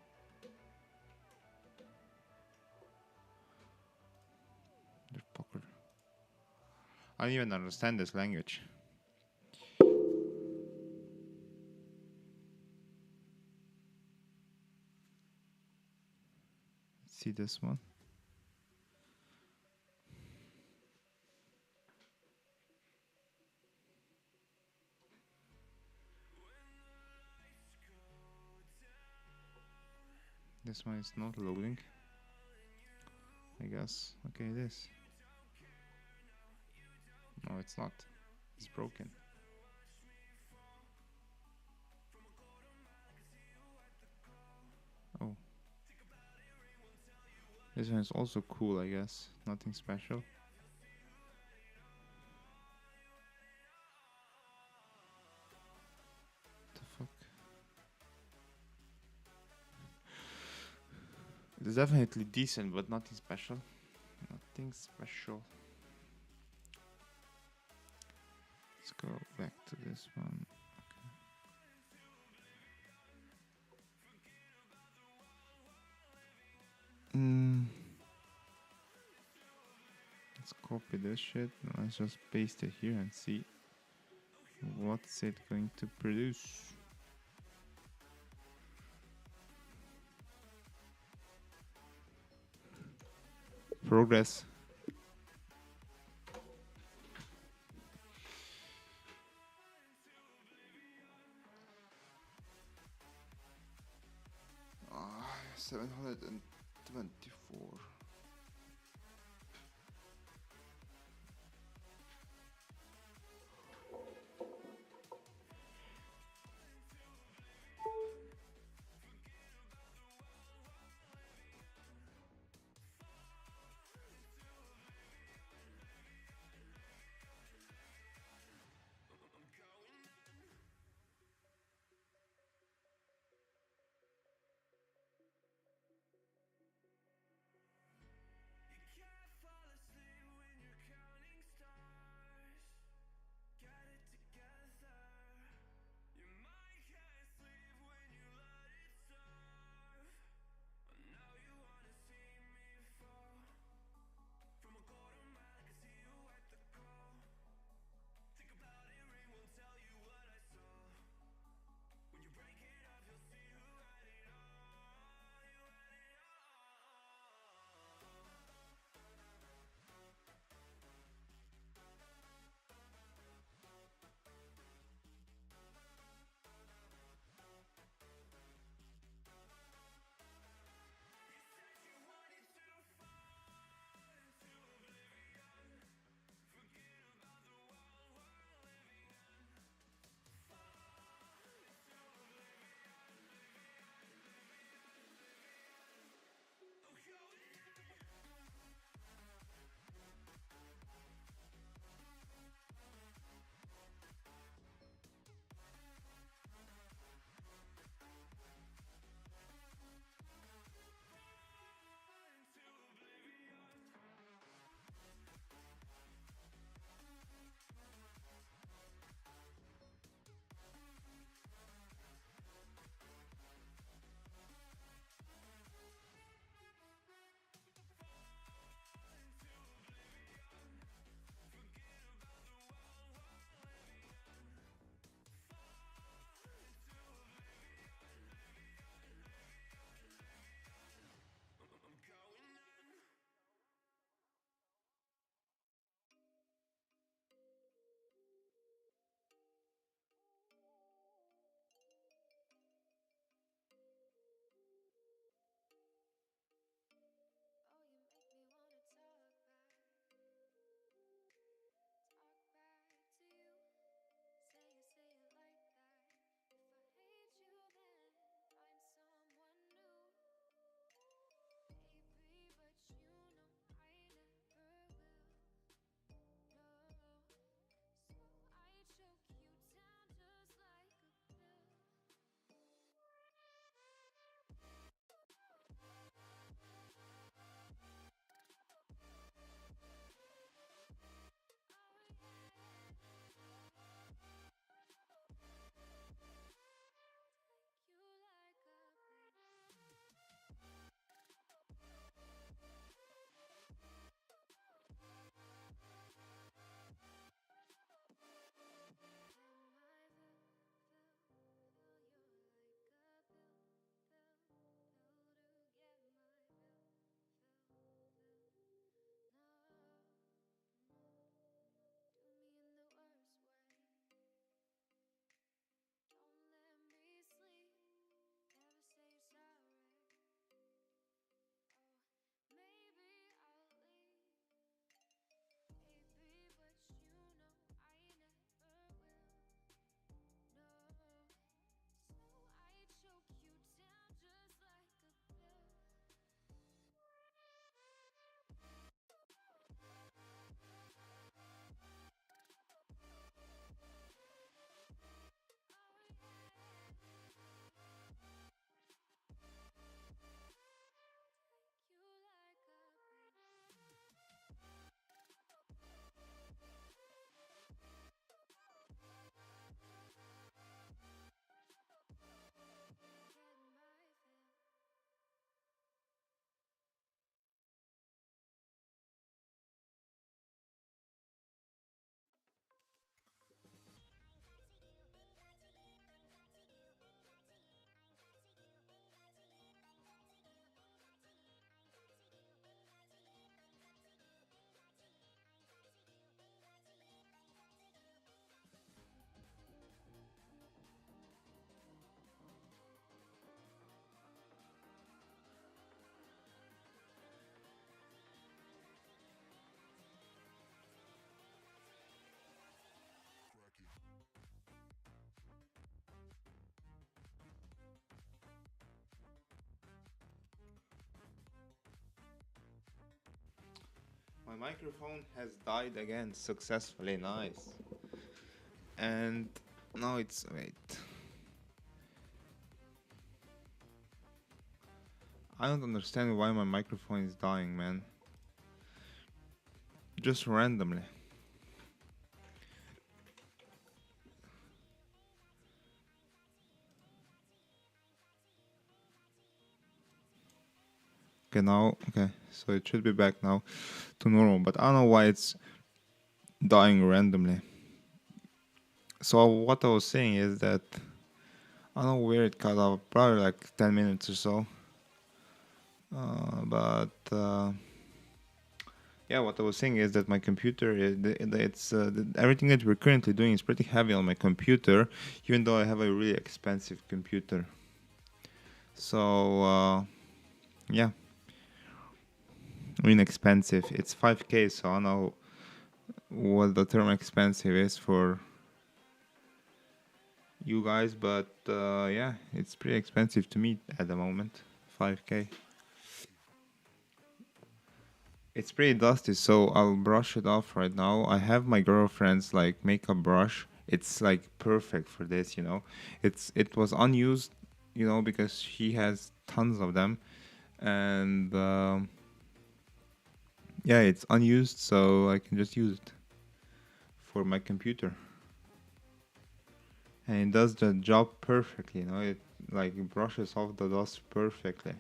Speaker 1: Fucker. I don't even understand this language. Let's see this one. This one is not loading, I guess. Okay, it is. No, it's not. It's broken. Oh. This one is also cool, I guess. Nothing special. It's definitely decent, but nothing special. Nothing special. Let's go back to this one. Let's copy this shit. Let's just paste it here and see what's it going to produce. Progress. Ah, 724. microphone has died again successfully. Nice. And now it's wait. I don't understand why my microphone is dying, man. Just randomly. Okay, now, okay, so it should be back now to normal, but I don't know why it's dying randomly. So what I was saying is that I don't know where it cut off, probably like 10 minutes or so. Yeah, what I was saying is that my computer, everything that we're currently doing is pretty heavy on my computer, even though I have a really expensive computer. So, yeah. I mean, expensive. It's 5K, so I don't know what the term expensive is for you guys, but yeah, it's pretty expensive to me at the moment. 5K. It's pretty dusty, so I'll brush it off right now. I have my girlfriend's like makeup brush. It's like perfect for this, you know. It was unused, you know, because she has tons of them, and yeah, it's unused, so I can just use it for my computer. And it does the job perfectly, you know. It like brushes off the dust perfectly.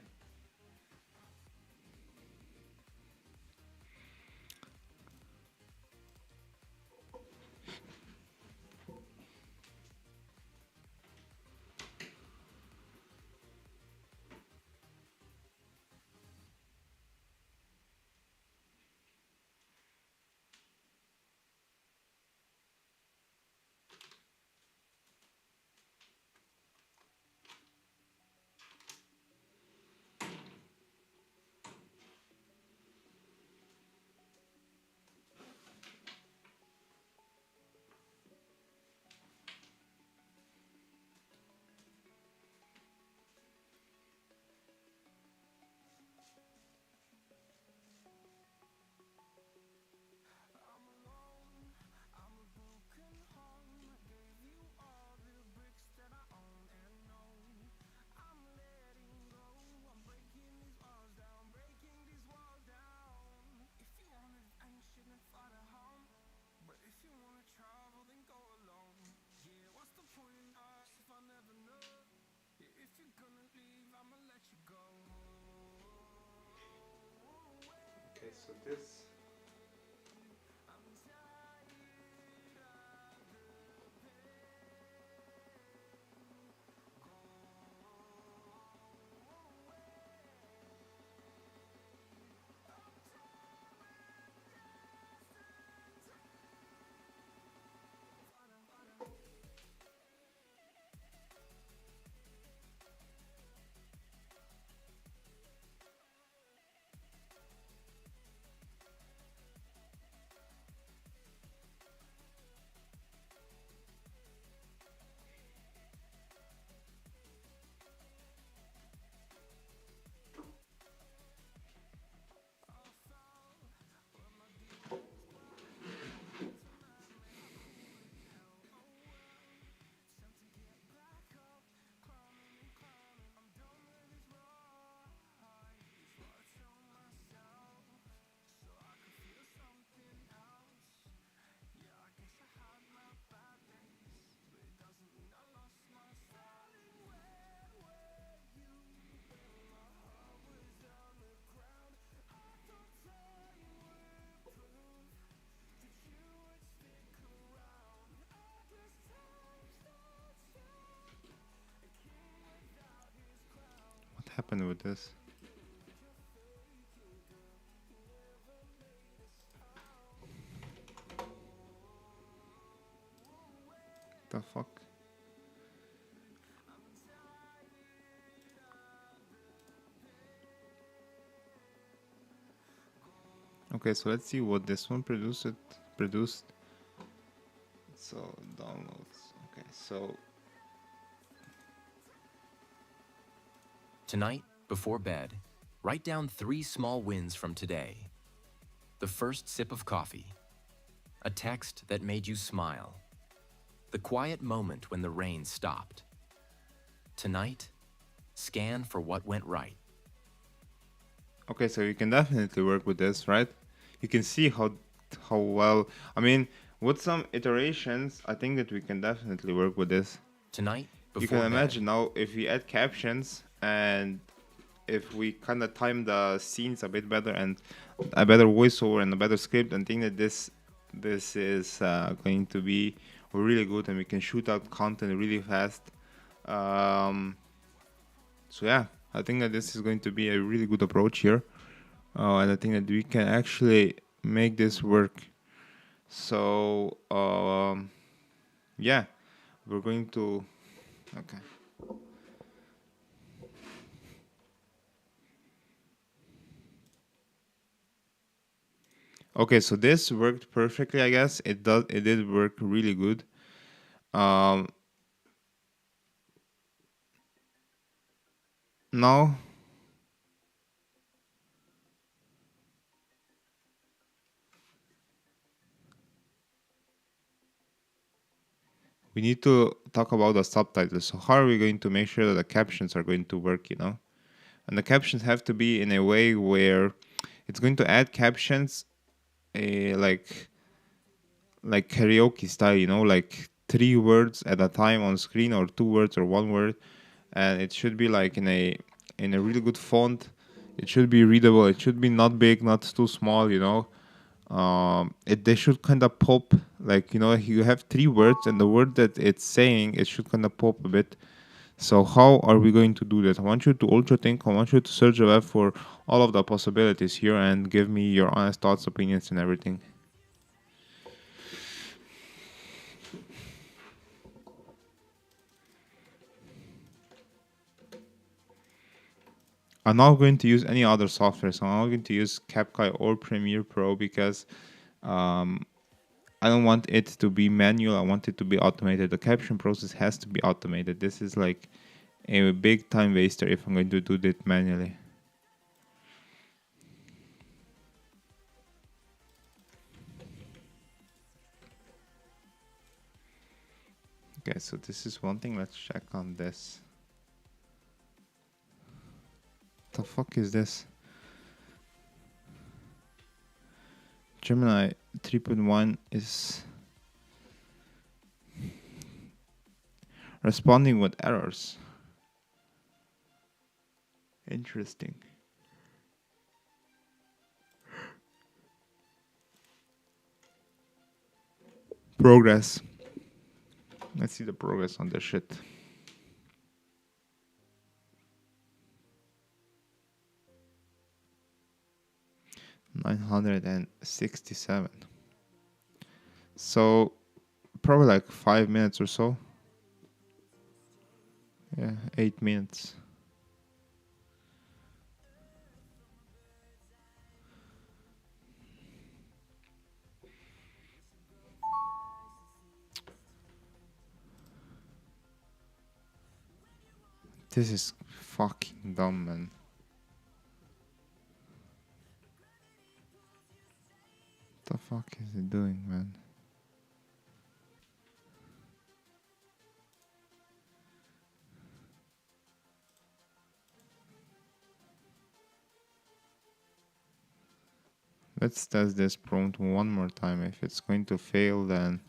Speaker 1: Okay, so this. What happened with this? The fuck? Okay, so let's see what this one produced. So downloads. Okay, so
Speaker 2: Tonight, before bed, write down 3 small wins from today. The first sip of coffee. A text that made you smile. The quiet moment when the rain stopped. Tonight, scan for what went right.
Speaker 1: Okay, so you can definitely work with this, right? You can see how well. I mean, with some iterations, I think that we can definitely work with this.
Speaker 2: Tonight,
Speaker 1: You
Speaker 2: before
Speaker 1: can
Speaker 2: bed,
Speaker 1: imagine now if we add captions and if we kind of time the scenes a bit better and a better voiceover and a better script, and think that this is going to be really good and we can shoot out content really fast. So yeah, I think that this is going to be a really good approach here, and I think that we can actually make this work. So yeah, we're going to okay. Okay, so this worked perfectly, I guess. It did work really good. Um, now we need to talk about the subtitles. So how are we going to make sure that the captions are going to work, you know? And the captions have to be in a way where it's going to add captions like karaoke style, you know, like 3 words at a time on screen or 2 words or 1 word, and it should be like in a really good font. It should be readable. It should be not big, not too small, you know. They should kind of pop, like, you know, you have 3 words and the word that it's saying, it should kind of pop a bit. So how are we going to do that? I want you to also think. I want you to search the web for all of the possibilities here and give me your honest thoughts, opinions, and everything. I'm not going to use any other software, so I'm not going to use CapCut or Premiere Pro because um, I don't want it to be manual. I want it to be automated. The caption process has to be automated. This is like a big time waster if I'm going to do that manually. Okay, so this is one thing. Let's check on this. The fuck is this? Gemini 3.1 is responding with errors. Interesting. Progress. Let's see the progress on this shit. $967. So probably like 5 minutes or so. Yeah, 8 minutes. This is fucking dumb, man. What the fuck is it doing, man? Let's test this prompt one more time. If it's going to fail, then...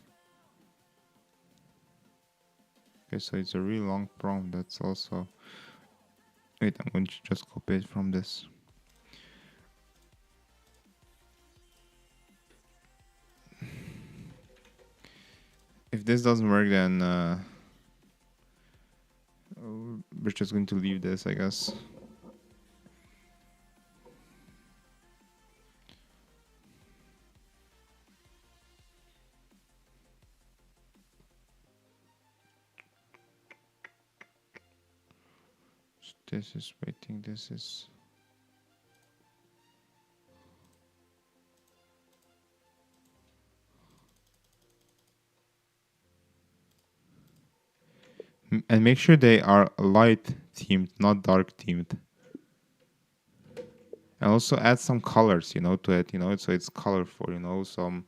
Speaker 1: Okay, so it's a really long prompt. That's also... Wait, I'm going to just copy it from this. If this doesn't work, then we're just going to leave this, I guess. This is waiting. This is... And make sure they are light themed, not dark themed. And also add some colors, to it, so it's colorful, some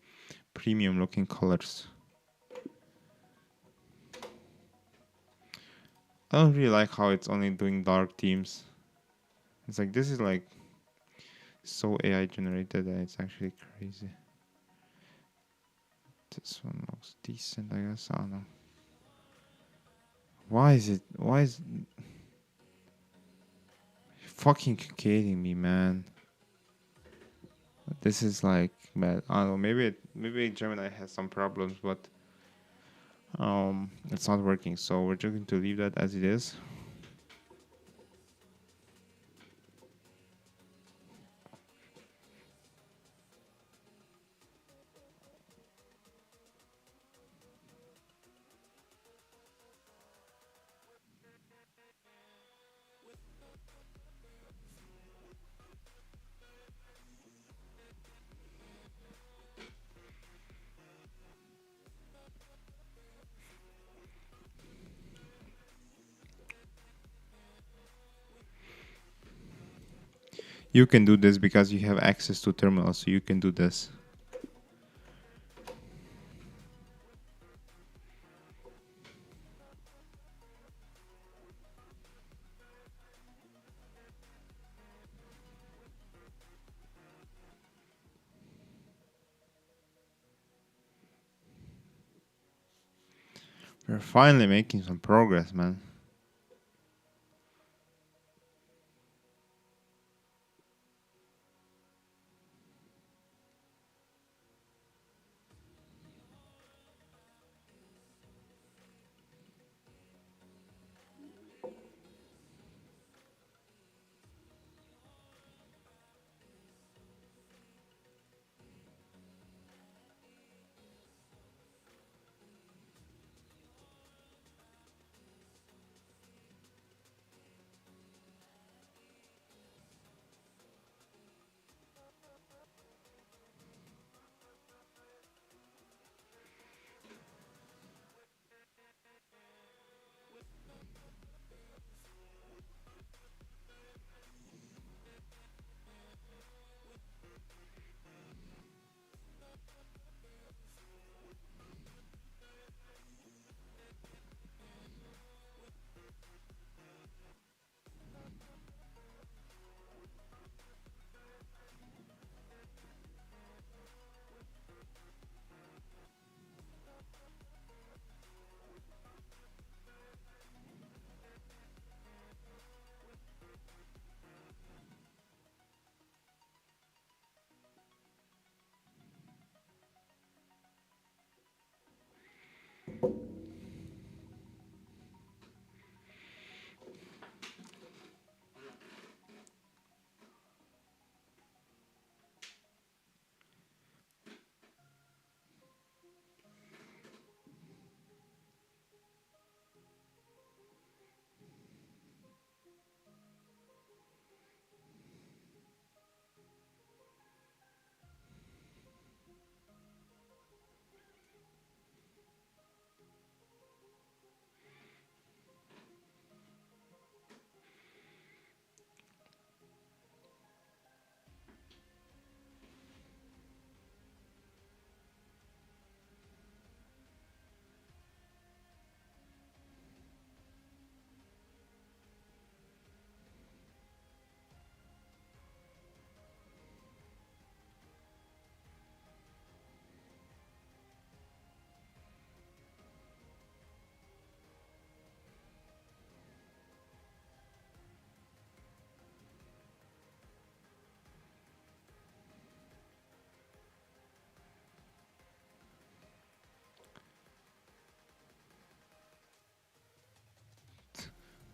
Speaker 1: premium looking colors. I don't really like how it's only doing dark themes. It's like, this is like so AI generated that it's actually crazy. This one looks decent, I guess. I don't know. Why is it fucking kidding me, man? This is like bad. I don't know, maybe Gemini has some problems, but it's not working, so we're just going to leave that as it is. You can do this because you have access to terminal, so you can do this. We're finally making some progress, man.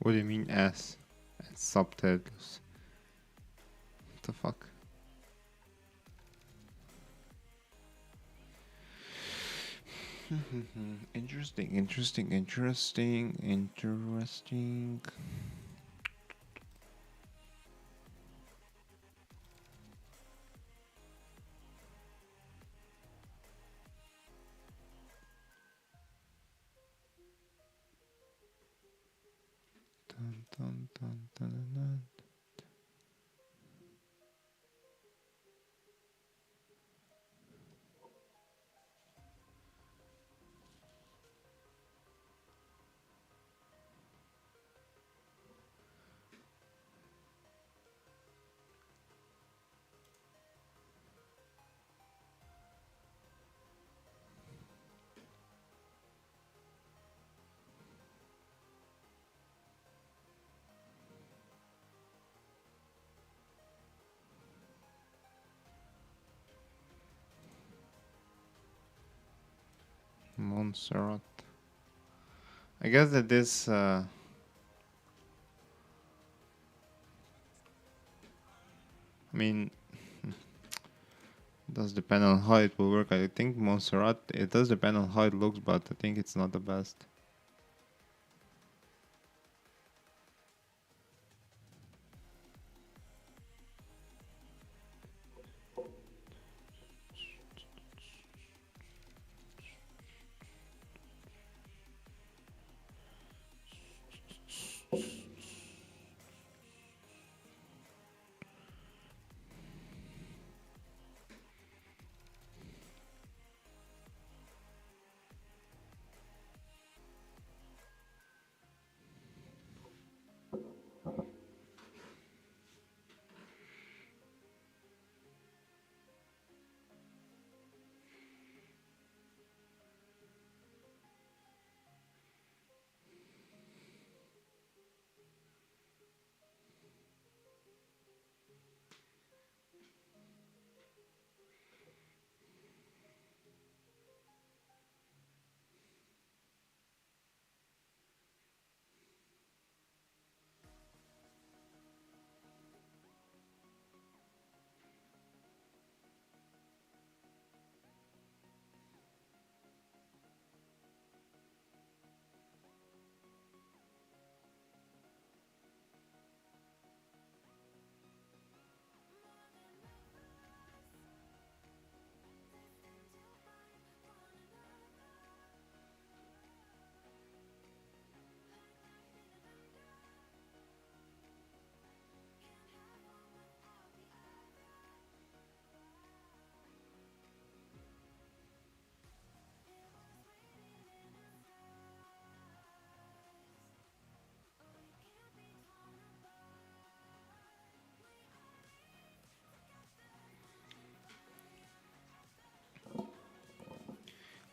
Speaker 1: What do you mean S? And subtitles. What the fuck? Interesting. Dun, dun, dun, dun, dun. Montserrat. I guess that this I mean it does depend on how it will work. I think Montserrat, it does depend on how it looks, but I think it's not the best.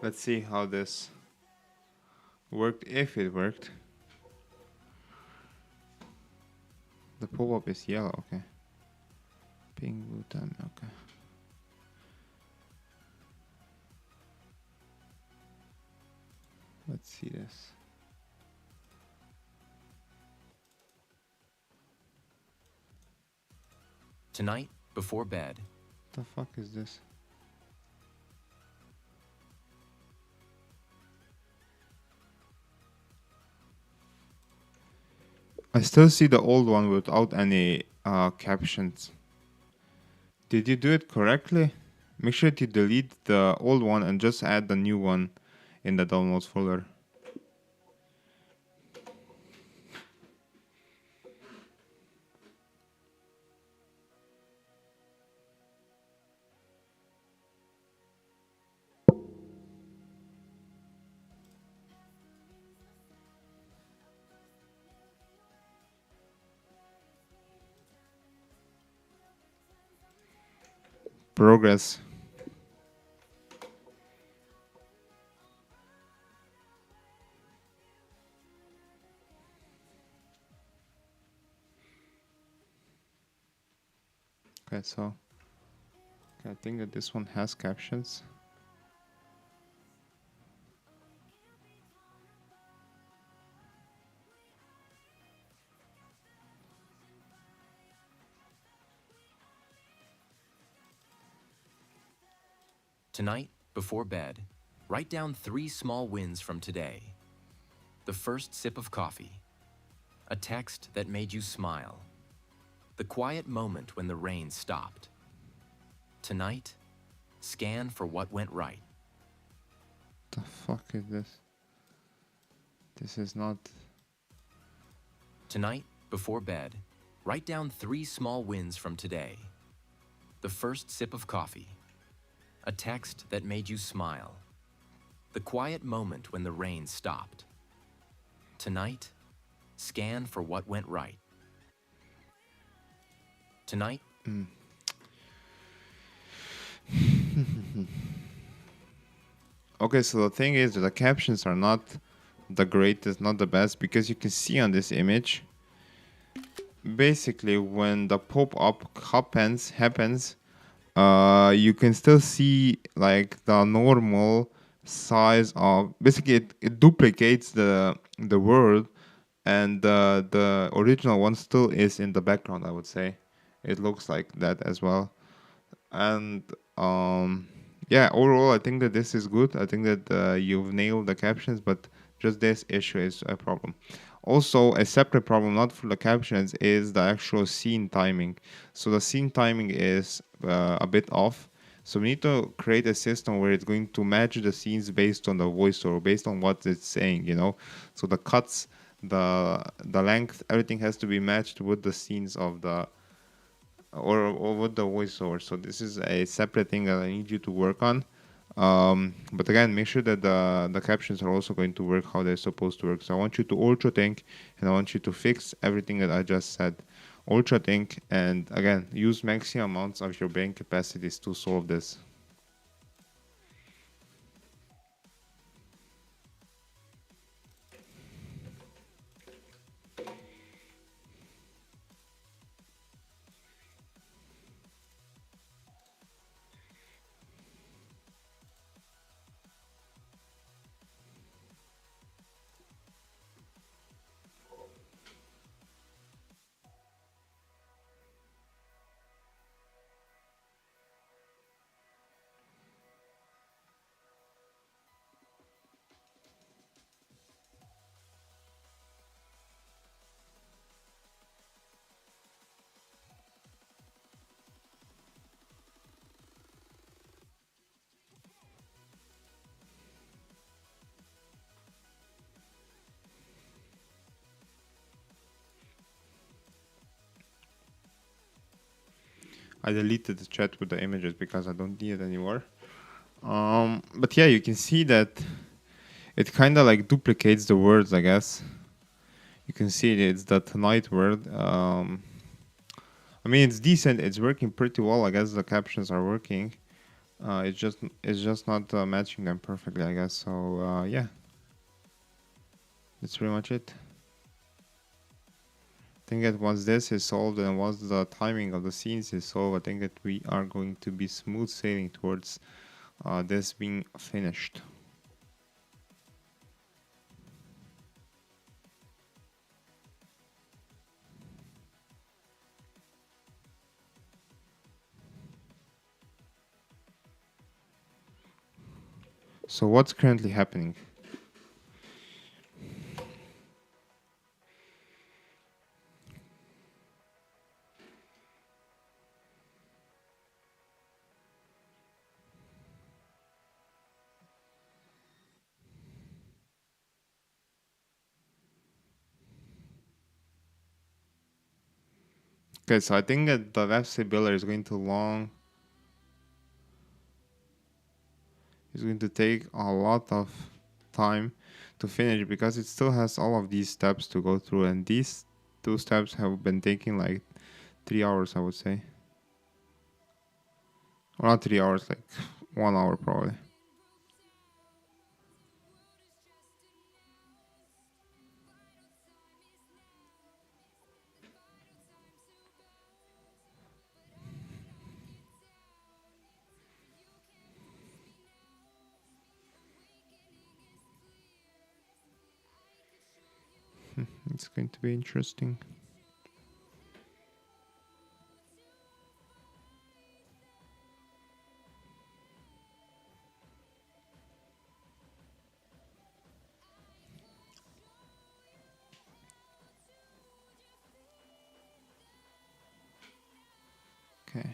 Speaker 1: Let's see how this worked, if it worked. The pop-up is yellow, okay. Pink, blue, time, okay. Let's see this.
Speaker 2: Tonight, before bed,
Speaker 1: The fuck is this? I still see the old one without any captions. Did you do it correctly? Make sure to delete the old one and just add the new one in the downloads folder. Progress. Okay, so I think that this one has captions.
Speaker 2: tonight, before bed, write down 3 small wins from today. The first sip of coffee, a text that made you smile, the quiet moment when the rain stopped. Tonight, scan for what went right.
Speaker 1: The fuck is this? This is not...
Speaker 2: Tonight, before bed, write down 3 small wins from today. The first sip of coffee, a text that made you smile, the quiet moment when the rain stopped. Tonight, scan for what went right. Tonight,
Speaker 1: Okay, so the thing is that the captions are not the greatest, not the best, because you can see on this image, basically when the pop-up happens, you can still see like the normal size of basically it duplicates the world, and the original one still is in the background. I would say it looks like that as well. And yeah, overall I think that this is good. I think that you've nailed the captions, but just this issue is a problem. Also, a separate problem, not for the captions, is the actual scene timing. So the scene timing is a bit off. So we need to create a system where it's going to match the scenes based on the voiceover, based on what it's saying, you know. So the cuts, the length, everything has to be matched with the scenes of the or with the voiceover. So this is a separate thing that I need you to work on. But again, make sure that the captions are also going to work how they're supposed to work. So I want you to ultra think, and I want you to fix everything that I just said. Ultra think, and again, use maximum amounts of your brain capacities to solve this. I deleted the chat with the images because I don't need it anymore. But yeah, you can see that it kind of like duplicates the words, I guess. You can see it's the tonight word. I mean, it's decent. It's working pretty well. I guess the captions are working. It's just not matching them perfectly, I guess. So yeah, that's pretty much it. I think that once this is solved and once the timing of the scenes is solved, I think that we are going to be smooth sailing towards this being finished. So what's currently happening? Okay, so I think that the website builder is going to is going to take a lot of time to finish because it still has all of these steps to go through, and these two steps have been taking like 3 hours, I would say. Or not 3 hours, like 1 hour probably. It's going to be interesting. Okay.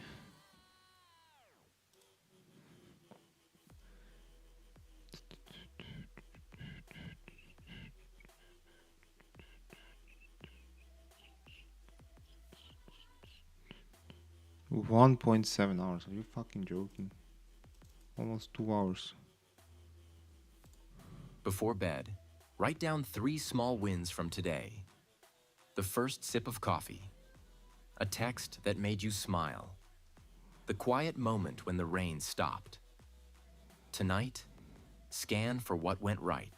Speaker 1: $1.7. Are you fucking joking? Almost 2 hours.
Speaker 2: Before bed, write down 3 small wins from today. The first sip of coffee. A text that made you smile. The quiet moment when the rain stopped. Tonight, scan for what went right.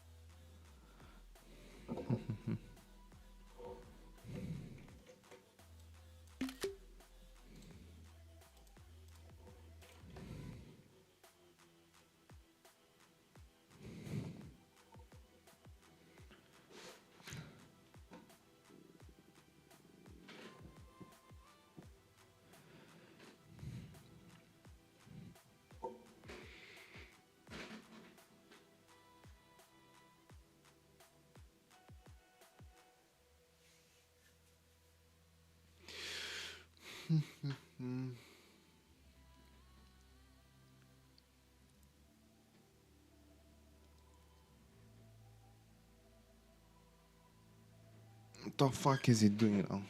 Speaker 1: What the fuck is he doing now?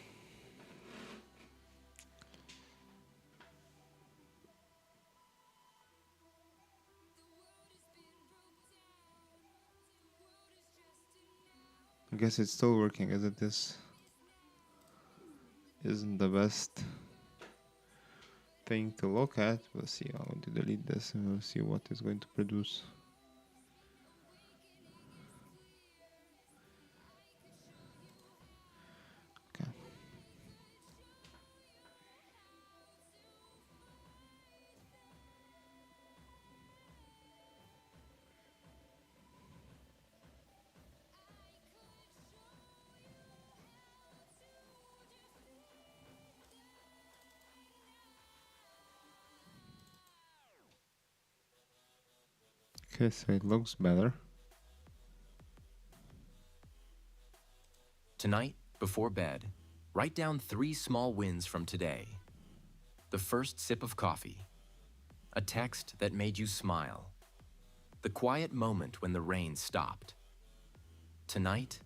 Speaker 1: I guess it's still working, is it? This isn't the best thing to look at. We'll see. I'm going to delete this and we'll see what it's going to produce. Okay. Okay, so it looks better.
Speaker 2: Tonight, before bed, write down 3 small wins from today. The first sip of coffee. A text that made you smile. The quiet moment when the rain stopped. Tonight,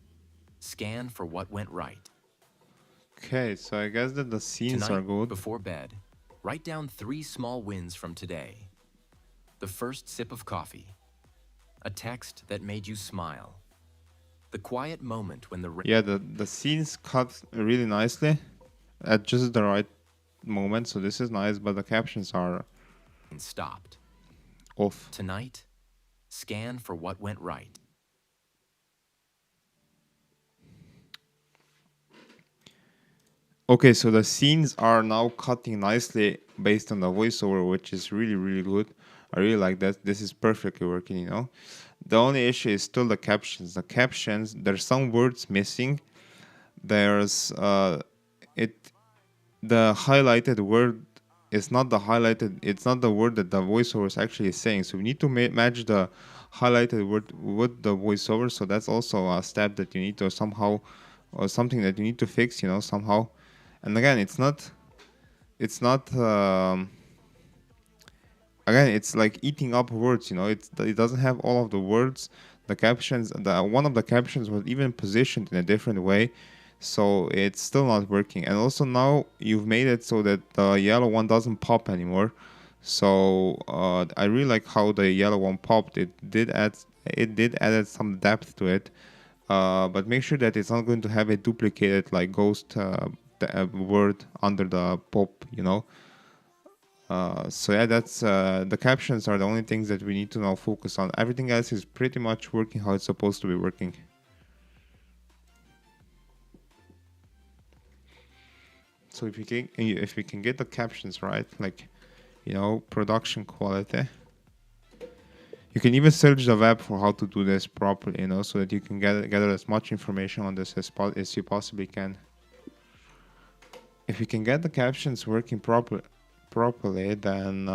Speaker 2: scan for what went right.
Speaker 1: Okay, so I guess that the scenes
Speaker 2: Tonight,
Speaker 1: are good.
Speaker 2: before bed, write down 3 small wins from today. The first sip of coffee. A text that made you smile. The quiet moment when the rain
Speaker 1: Yeah, the scenes cut really nicely at just the right moment, so this is nice, but the captions are
Speaker 2: stopped.
Speaker 1: off.
Speaker 2: Tonight, scan for what went right.
Speaker 1: Okay, so the scenes are now cutting nicely based on the voiceover, which is really, really good. I really like that. This is perfectly working, you know. The only issue is still the captions. The captions, there's some words missing. There's it the highlighted word is not the highlighted, it's not the word that the voiceover is actually saying. So we need to match the highlighted word with the voiceover. So that's also a step that you need to somehow, or something that you need to fix, you know, somehow. And again, it's not again, it's like eating up words, you know. It doesn't have all of the words. The captions, the one of the captions was even positioned in a different way, so it's still not working. And also now you've made it so that the yellow one doesn't pop anymore. So I really like how the yellow one popped. It did add some depth to it. But make sure that it's not going to have a duplicated like ghost word under the pop, you know. So yeah, that's the captions are the only things that we need to now focus on. Everything else is pretty much working how it's supposed to be working. So if we can get the captions right, like, you know, production quality, you can even search the web for how to do this properly, you know, so that you can gather as much information on this as you possibly can. If we can get the captions working properly, then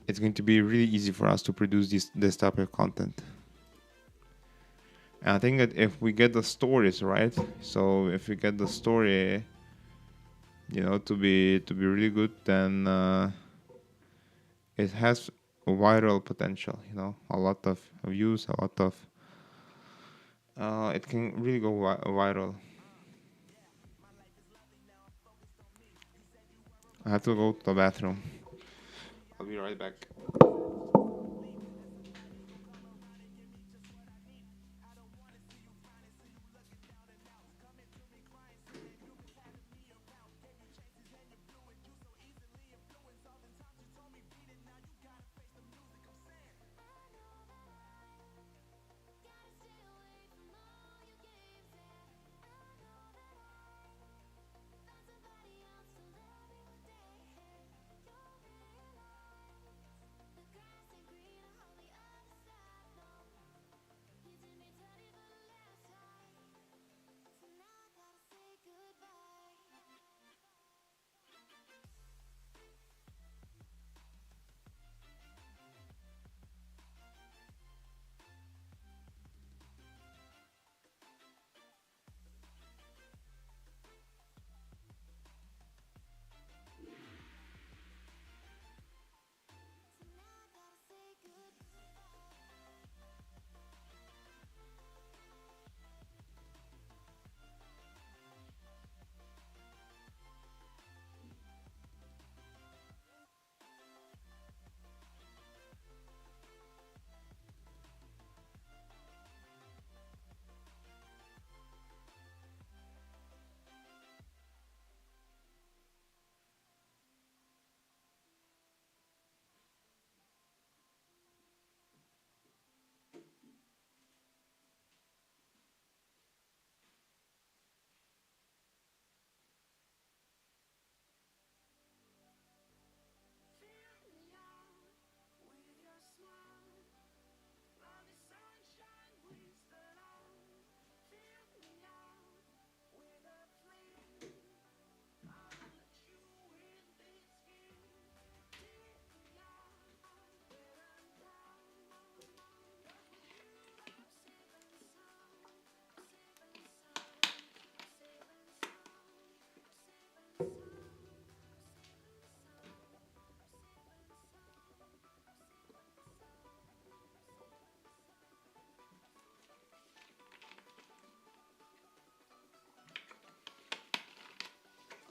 Speaker 1: it's going to be really easy for us to produce this type of content. And I think that if we get the stories right, so if we get the story, you know, to be really good, then it has a viral potential, you know, a lot of views, a lot of it can really go viral. I have to go to the bathroom. I'll be right back.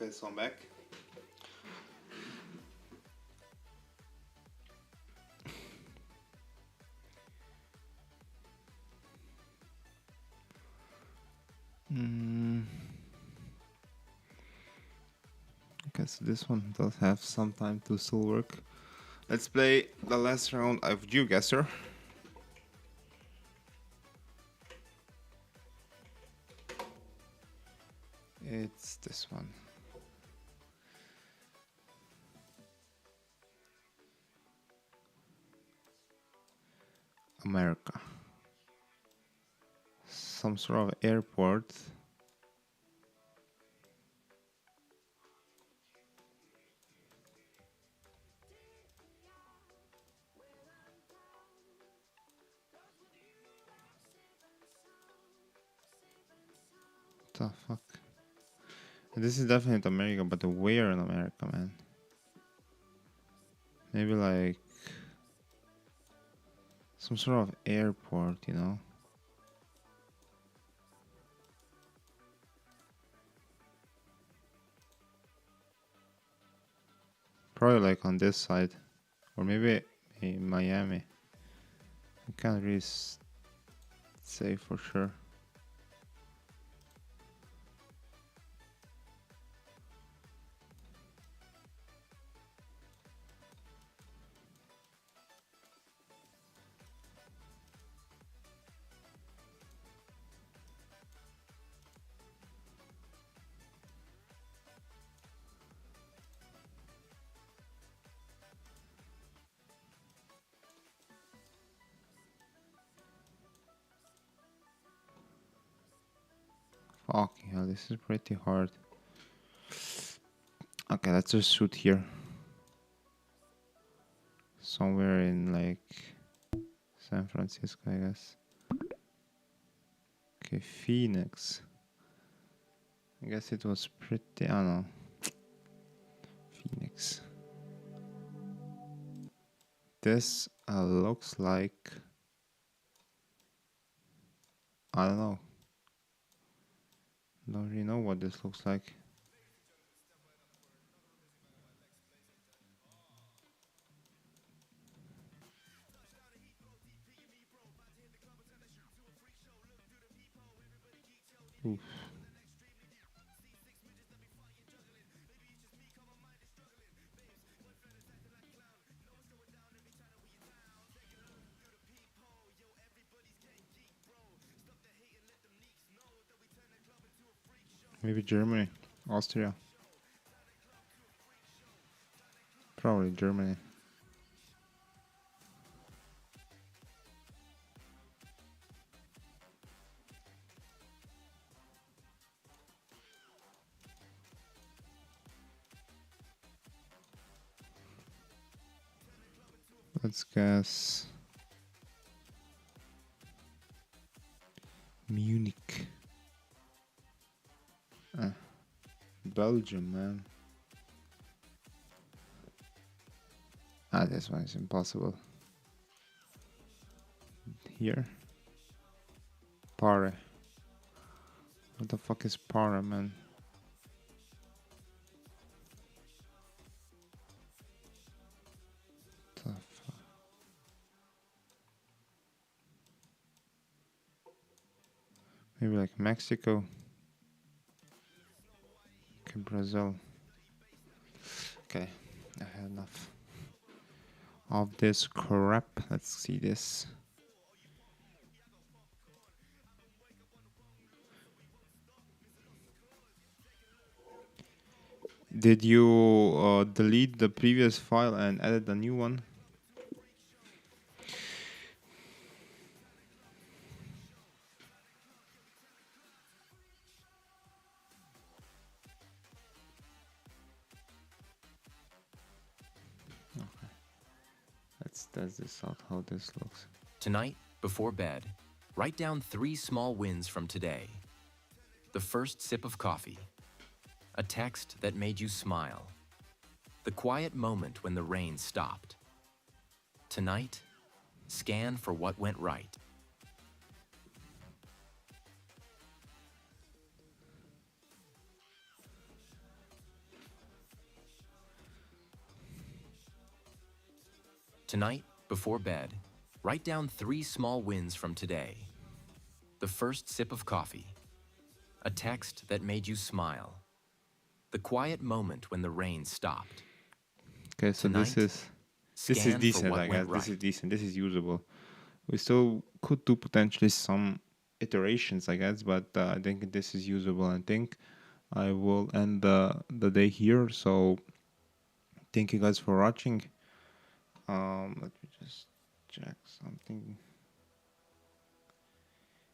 Speaker 1: Okay, so I'm back. Okay, so this one does have some time to still work. Let's play the last round of GeoGuessr. It's this one. America. Some sort of airport. What the fuck? This is definitely America, but where in America, man? Maybe like some sort of airport, you know? Probably like on this side. Or maybe in Miami. I can't really say for sure. Fucking hell, this is pretty hard. Okay, let's just shoot here. Somewhere in like San Francisco, I guess. Okay, Phoenix. I guess it was pretty, I don't know. Phoenix. This looks like, I don't know. Don't really know what this looks like. Oof. Maybe Germany, Austria. Probably Germany. Let's guess Munich. Belgium, man. This one is impossible. Here. Pare. What the fuck is Pare, man? The fuck? Maybe like Mexico. Okay, Brazil. Okay, I had enough of this crap. Let's see this. Did you delete the previous file and edit a new one? Okay. Let's test this out, how this looks.
Speaker 2: Tonight, before bed, write down 3 small wins from today. The first sip of coffee. A text that made you smile. The quiet moment when the rain stopped. Tonight, scan for what went right. Tonight, before bed, write down 3 small wins from today. The first sip of coffee, a text that made you smile, the quiet moment when the rain stopped.
Speaker 1: Okay, so this
Speaker 2: Tonight,
Speaker 1: is
Speaker 2: Scan for
Speaker 1: decent,
Speaker 2: what
Speaker 1: I
Speaker 2: went
Speaker 1: guess. This is
Speaker 2: right.
Speaker 1: decent. This is usable. We still could do potentially some iterations, I guess, but I think this is usable. I think I will end the day here. So thank you guys for watching. Let me just check something.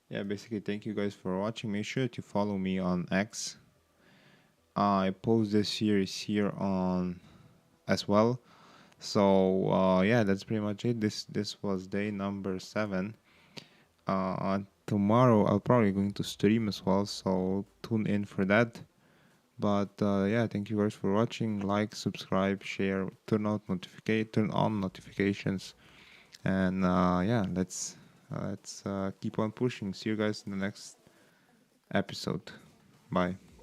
Speaker 1: Yeah, basically, thank you guys for watching. Make sure to follow me on X. I post this series here on as well. So yeah, that's pretty much it. This was day number 7. Tomorrow I'll probably going to stream as well, so tune in for that. But yeah, thank you guys for watching. Like, subscribe, share, turn on notifications, and yeah, let's keep on pushing. See you guys in the next episode. Bye.